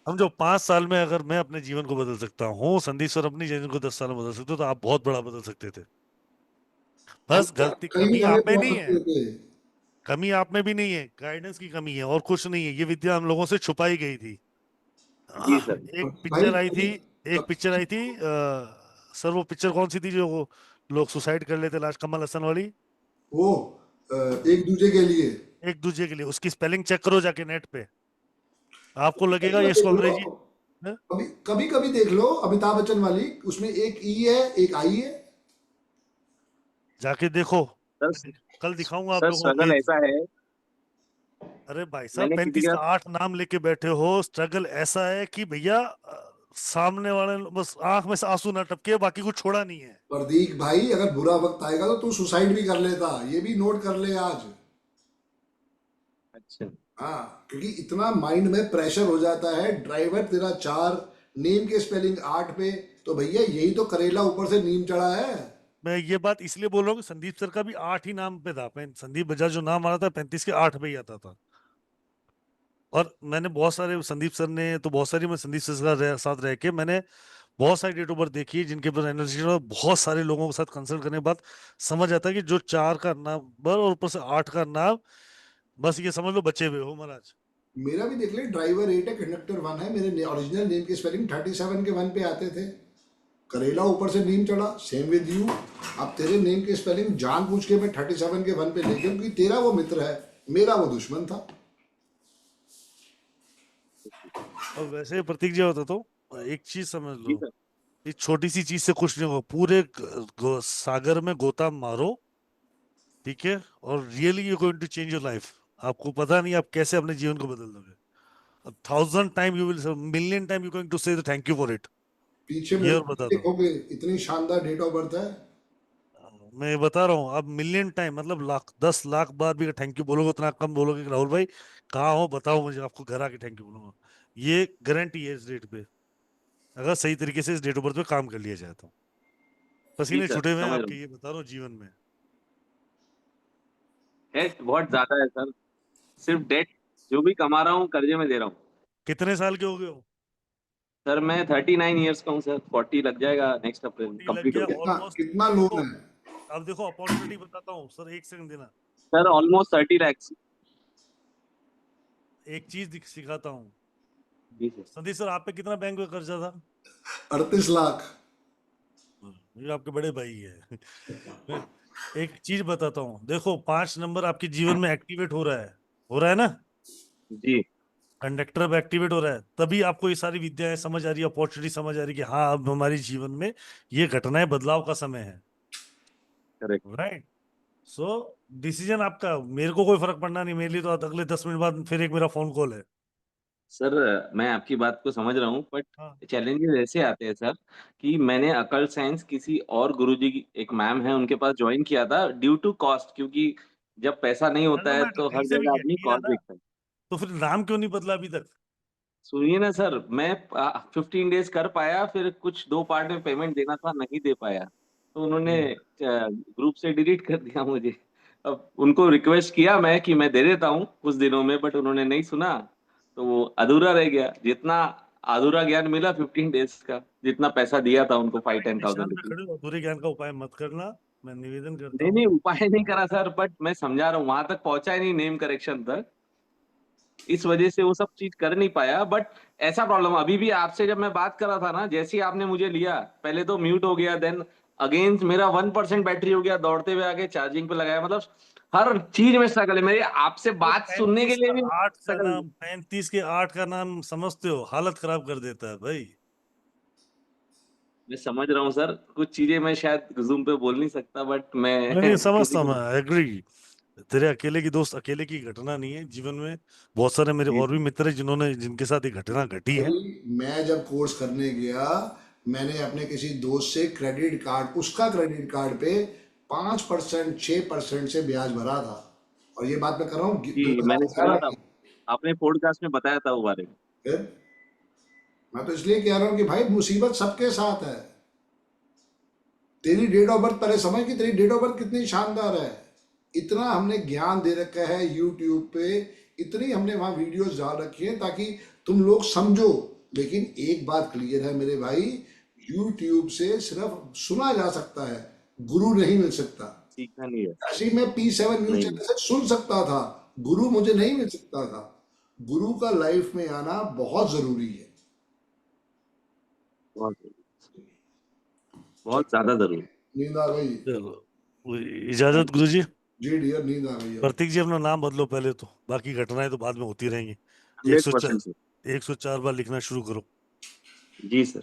B: हम जो 5 साल में अगर मैं अपने जीवन को बदल सकता हूँ, संदीप सर अपनी जीवन को 10 साल में बदल सकते हो, तो आप बहुत बड़ा बदल सकते थे। बस गलती,
A: कहीं भी
B: कमी
A: आगे
B: आप में
A: पहुंच
B: नहीं है,
A: सकते थे।
B: कमी आप में भी नहीं है, गाइडेंस की कमी है और कुछ नहीं है। ये विद्या हम लोगों से छुपाई गई थी।
V: जी सर।
B: एक
A: भाई
B: पिक्चर आई थी, एक पिक्चर आई थी सर, वो पिक्चर कौन सी थी जो वो लोग सुसाइड कर लेते लास्ट, कमल हसन वाली?
A: वो एक दूसरे के लिए।
B: एक दूसरे के लिए, उसकी स्पेलिंग चेक करो जाके नेट पे, आपको लगेगा ये
A: देख
B: इसको
A: लो,
B: अंग्रेजी है?
A: कभी कभी कभी देख लो अमिताभ बच्चन वाली, उसमें एक ई है एक आई है।
B: जाके देखो,
V: सर
B: कल दिखाऊंगा आप
V: सर
B: लोगों को
V: स्ट्रगल
B: भेज।
V: ऐसा है,
B: अरे भाई साहब,
V: मैंने किसी
B: 35
V: का
B: का 8 नाम लेके बैठे हो, स्ट्रगल ऐसा है कि भैया सामने वाले बस आंख में से आंसू ना टपके, बाकी कुछ छोड़ा नहीं है।
A: प्रदीप भाई, अगर बुरा वक्त आएगा तो तू सुसाइड भी कर लेता, ये भी नोट कर ले आज।
V: अच्छा
A: हाँ, क्योंकि इतना माइंड में प्रेशर हो जाता है। ड्राइवर तेरा 4 नीम के स्पेलिंग 8 पे, तो भैया यही तो करेला ऊपर से नीम चढ़ा है।
B: मैं ये बात इसलिए बोल रहा हूँ कि संदीप सर का भी 8 ही नाम पे था। संदीप बजाज जो नाम आ रहा था 35 के 8 पे ही आता था। और मैंने बहुत सारे संदीप सर ने तो बहुत सारी मैं संदीप सर का साथ रह के मैंने बहुत सारी डेट ऑफ बर्थ देखी है जिनके ऊपर एनर्जी और बहुत सारे लोगों के साथ कंसल्ट करने के बाद समझ आता है कि जो 4 का नंबर और ऊपर से 8 का नाम, बस ये समझ लो बचे हुए हो महाराज।
A: मेरा भी देख ले, ड्राइवर 8 है, कंडक्टर 1 है। मेरे ओरिजिनल नेम की स्पेलिंग 37 के 1 पे आते थे। करेला ऊपर से नीम चढ़ा, सेम विद यू। अब तेरे नेम की स्पेलिंग जान पूछ के मैं 37 के 1 पे ले गया, क्योंकि तेरा वो मित्र है, मेरा वो दुश्मन था।
B: और वैसे प्रतीक जी होता तो एक चीज समझ
V: जी
B: लो,
V: सर।
B: इस छोटी सी चीज से खुश नहीं होगा। पूरे सागर में गोता मारो, ठीक है, और really you going to change your life. आपको पता नहीं आप कैसे अपने जीवन को बदल दोगे। 1000 time you will, million time you going to say thank you for it.
A: पीछे
B: ये और बता दो,
A: देखोगे, इतनी शानदार डेट ऑफ बर्थ है।
B: मैं ये बता रहा हूँ, आप मिलियन टाइम मतलब लाख 10 लाख बार भी थैंक यू बोलोगे उतना कम बोलोगे कि राहुल भाई कहाँ हो बताओ मुझे, आपको घर आके थैंक यू बोलूंगा। ये गारंटी है इस डेट पे, अगर सही तरीके से इस डेट ऑफ बर्थ पे काम कर लिया जाए तो।
V: जी
B: पसीने
V: सर,
B: छूटे हुए हैं
V: समझ रहा
B: आपके,
V: हूँ।
B: ये बता रहा हूँ जीवन में।
V: डेट बहुत ज्यादा है सर। सिर्फ डेट, जो भी कमा रहा हूँ कर्जे में दे रहा हूँ।
B: कितने साल के हो गए हो?
V: सर मैं 39 ईयर्स का हूँ सर। 40 लग जाएगा नेक्स्ट अप्रैल,
B: 40 लग
V: कंप्लीट हो
B: गया
V: गया।
B: ऑलमोस्ट।
A: कितना लोन है?
B: अब देखो अपॉर्चुनिटी बताता हूँ सर, एक सेकंड देना।
V: Sir almost 30 lakhs.
B: एक चीज सिखाता हूँ
V: जी सर।
B: संदीप सर, आप पे कितना बैंक में कर्जा था?
A: 38 लाख।
B: ये आपके बड़े भाई है। मैं एक चीज बताता हूँ, देखो 5 नंबर आपके जीवन में एक्टिवेट हो रहा है ना?
V: जी।
B: कंडक्टर अब एक्टिवेट हो रहा है, तभी आपको ये सारी विद्याएं समझ आ रही है, अपॉर्चुनिटी समझ आ रही है कि हाँ अब हमारे जीवन में ये घटनाएं बदलाव का समय है।
V: करेक्ट।
B: राइट। सो डिसीजन आपका, मेरे को कोई फर्क पड़ना नहीं, मेरे लिए तो अगले 10 मिनट बाद फिर एक मेरा फोन कॉल है।
V: सर मैं आपकी बात को समझ रहा हूँ, बट
B: हाँ।
V: चैलेंजेस ऐसे आते हैं सर कि मैंने अकल्ट साइंस किसी और गुरुजी की, एक मैम है उनके पास ज्वाइन किया था ड्यू टू कॉस्ट, क्योंकि जब पैसा नहीं होता है तो हर
B: से भी
V: जगह
B: किया
V: आदमी
B: किया
V: कॉस्ट
B: ना,
V: देखता है।
B: तो फिर नाम क्यों नहीं बदला अभी तक?
V: सुनिए ना सर, मैं 15 डेज कर पाया, फिर कुछ 2 पार्ट में पेमेंट देना था, नहीं दे पाया, तो उन्होंने ग्रुप से डिलीट कर दिया मुझे। अब उनको रिक्वेस्ट किया मैं कि मैं दे देता हूँ कुछ दिनों में, बट उन्होंने नहीं सुना, तो वो अधूरा रह गया। जितना अधूरा ज्ञान मिला 15 डेज का, जितना पैसा दिया था उनको 5-10 थाउजेंड
B: निशान पे
V: रुपीज।
B: खड़े हो, अधूरे ज्ञान का उपाय मत करना, मैं निवेदन करता
V: नहीं
B: हूँ।
V: नहीं, उपाय नहीं करा सर, बट मैं समझा रहा हूँ, वहां तक पहुंचा ही नहीं, नेम करेक्शन तक, इस वजह से वो सब चीज कर नहीं पाया। बट ऐसा प्रॉब्लम अभी भी, आपसे जब मैं बात कर रहा था ना, जैसे ही आपने मुझे लिया, पहले तो म्यूट हो गया, देन अगेन मेरा 1% बैटरी हो गया, दौड़ते हुए आके चार्जिंग पे लगाया, मतलब हर चीज में स्ट्रगल है मेरी। आपसे बात सुनने के
B: 35
V: लिए
B: का
V: भी
B: 8 का
V: स्ट्रगल।
B: नाम, 35 के 8 का नाम समझते हो, हालत खराब कर देता है भाई।
V: मैं समझ रहा हूँ सर, कुछ चीजें मैं शायद जूम पे बोल नहीं सकता, बट मैं
B: नहीं
V: किसी
B: समझता,
V: को।
B: मैं एग्री। तेरे अकेले की दोस्त, अकेले की घटना नहीं है जीवन में, बहुत सारे मेरे
V: जी
B: और भी मित्र हैं जिन्होंने, जिनके साथ ये घटना घटी है।
A: भाई मैं जब कोर्स करने गया, मैंने अपने किसी दोस्त से क्रेडिट कार्ड, उसका क्रेडिट कार्ड पे 5% 6% से ब्याज भरा था। और ये बात मैं कर रहा हूँ
V: जी, मैंने सुना
A: 2011
V: था,
A: की।
V: आपने पॉडकास्ट में बताया था वो बारे में।
A: फिर मैं तो इसलिए कह रहा हूँ कि भाई मुसीबत सबके साथ है। तेरी डेट ऑफ बर्थ, पहले समझ कि तेरी डेट ऑफ बर्थ कितनी शानदार है। इतना हमने ज्ञान दे रखा है यूट्यूब पे, इतनी हमने वहां वीडियोस डाल रखी है ताकि तुम लोग समझो। लेकिन एक बात क्लियर है मेरे भाई, यूट्यूब से सिर्फ सुना जा सकता है, गुरु नहीं मिल सकता।
V: सीखा नहीं है।
A: ऐसे ही मैं P7 न्यूज
V: नहीं।
A: चैनल से सुन सकता था, गुरु मुझे नहीं मिल सकता था। गुरु का लाइफ में आना बहुत जरूरी है,
V: बहुत ज्यादा जरूरी।
A: नींद आ गई?
B: चलो इजाजत गुरुजी।
A: जी डियर, नींद आ गई है।
B: प्रतीक जी अपना नाम बदलो पहले तो, बाकी घटनाएं तो बाद में होती रहेंगी।
V: 100% सर।
B: 104 बार लिखना शुरू करो।
V: जी सर।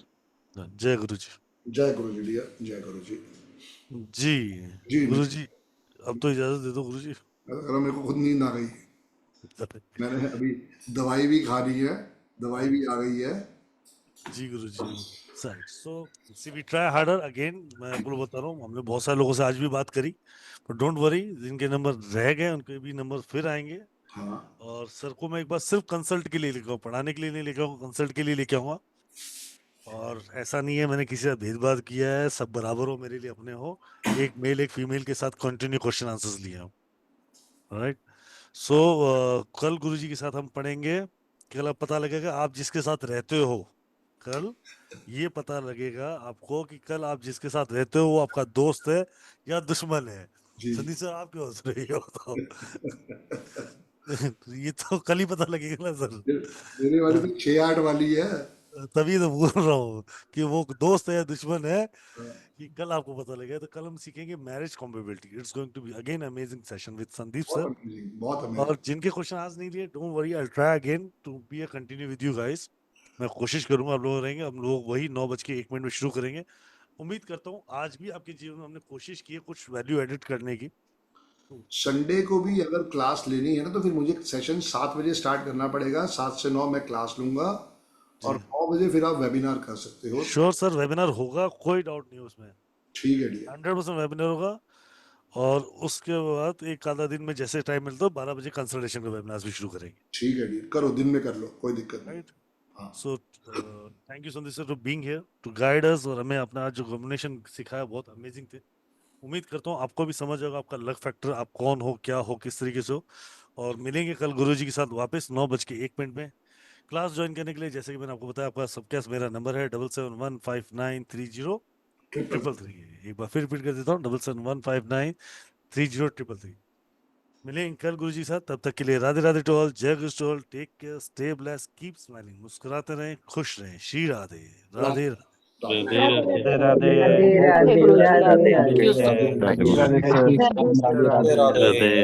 B: जय गुरु जी।
A: जय गुरु जी डियर, जय गुरु जी।
B: जी
A: जी
B: गुरु जी, अब तो इजाजत दे दो गुरु जी।
A: मेरे को खुद नींद आ गई। मैंने अभी दवाई भी खा ली है, दवाई भी आ गई है।
B: जी गुरु जी। सो सी वी ट्राई हार्डर अगेन। मैं आपको बता रहा हूँ, हमने बहुत सारे लोगों से आज भी बात करी, पर डोंट वरी, जिनके नंबर रह गए उनके भी नंबर फिर आएंगे।
A: हाँ।
B: और सर को मैं एक बार सिर्फ कंसल्ट के लिए लेके आऊँ, पढ़ाने के लिए नहीं लेके आऊँ, कंसल्ट के लिए लेके आऊँगा। और ऐसा नहीं है मैंने किसी से भेदभाव किया है, सब बराबर हो, मेरे लिए अपने हो। एक मेल एक फीमेल के साथ कंटिन्यू क्वेश्चन आंसर्स लिए हैं, राइट। सो कल गुरुजी के साथ हम पढ़ेंगे, कल अब पता लगेगा आप जिसके साथ रहते हो, कल ये पता लगेगा आपको कि कल आप जिसके साथ रहते हो वो आपका दोस्त है या दुश्मन है।
A: जी
B: संदीप सर आप क्यों हंस रहे हो तो ये तो कल ही पता लगेगा ना सर।
A: मेरे वाली तो 6-8 वाली है।
B: तभी तो बोल रहा हूँ कि वो दोस्त है या दुश्मन है, कि कल आपको पता लगेगा। तो कल हम सीखेंगे marriage compatibility. It's going to be again amazing session with Sandeep
A: बहुत
B: सर।
A: अमेजिंग, बहुत
B: और
A: अमेजिंग।
B: जिनके क्वेश्चन आज नहीं लिए, don't worry, I try again to be a continue with you guys. मैं कोशिश करूंगा, आप लोग रहेंगे, हम लोग वही 9:01 में शुरू करेंगे। उम्मीद करता हूँ आज भी आपके जीवन में हमने कोशिश की है कुछ वैल्यू एडिट करने की।
A: संडे को भी अगर क्लास लेनी है ना तो फिर मुझे सेशन 7 बजे स्टार्ट करना पड़ेगा। 7 से 9 मैं क्लास लूंगा और 9 बजे फिर आप वेबिनार कर सकते हो।
B: श्योर सर, वेबिनार होगा, कोई डाउट नहीं उसमें।
A: ठीक है डियर,
B: 100% वेबिनार होगा। और उसके बाद एक आधा दिन में जैसे टाइम मिलता है 12 बजे कंसल्टेशन का वेबिनार भी शुरू करेंगे।
A: ठीक है डियर, करो, दिन में कर लो, कोई दिक्कत नहीं।
B: Right. So thank you Sandeep sir to being here to guide us, और हमें अपना आज जो कॉम्बिनेशन सिखाया बहुत अमेजिंग थे। उम्मीद करता हूँ आपको भी समझ आएगा आपका लक फैक्टर, आप कौन हो, क्या हो, किस तरीके से हो। और मिलेंगे कल गुरुजी के साथ वापस 9:01 में। क्लास ज्वाइन करने के लिए जैसे कि मैंने आपको बताया, आपका सबके पास मेरा नंबर है 7715930333। एक बार फिर रिपीट कर देता हूँ, 7715930333। मिलेंगे कल गुरुजी के साथ, तब तक के लिए राधे राधे टू ऑल, जय guru to all, take care, stay blessed, keep smiling, मुस्कुराते रहें, खुश रहें। श्री राधे राधे राधे।
T: राधे
E: राधे
T: राधे।
E: राधे।
C: गुरुजी, राधे राधे।
E: राधे राधे।
Q: राधे राधे।
T: राधे राधे।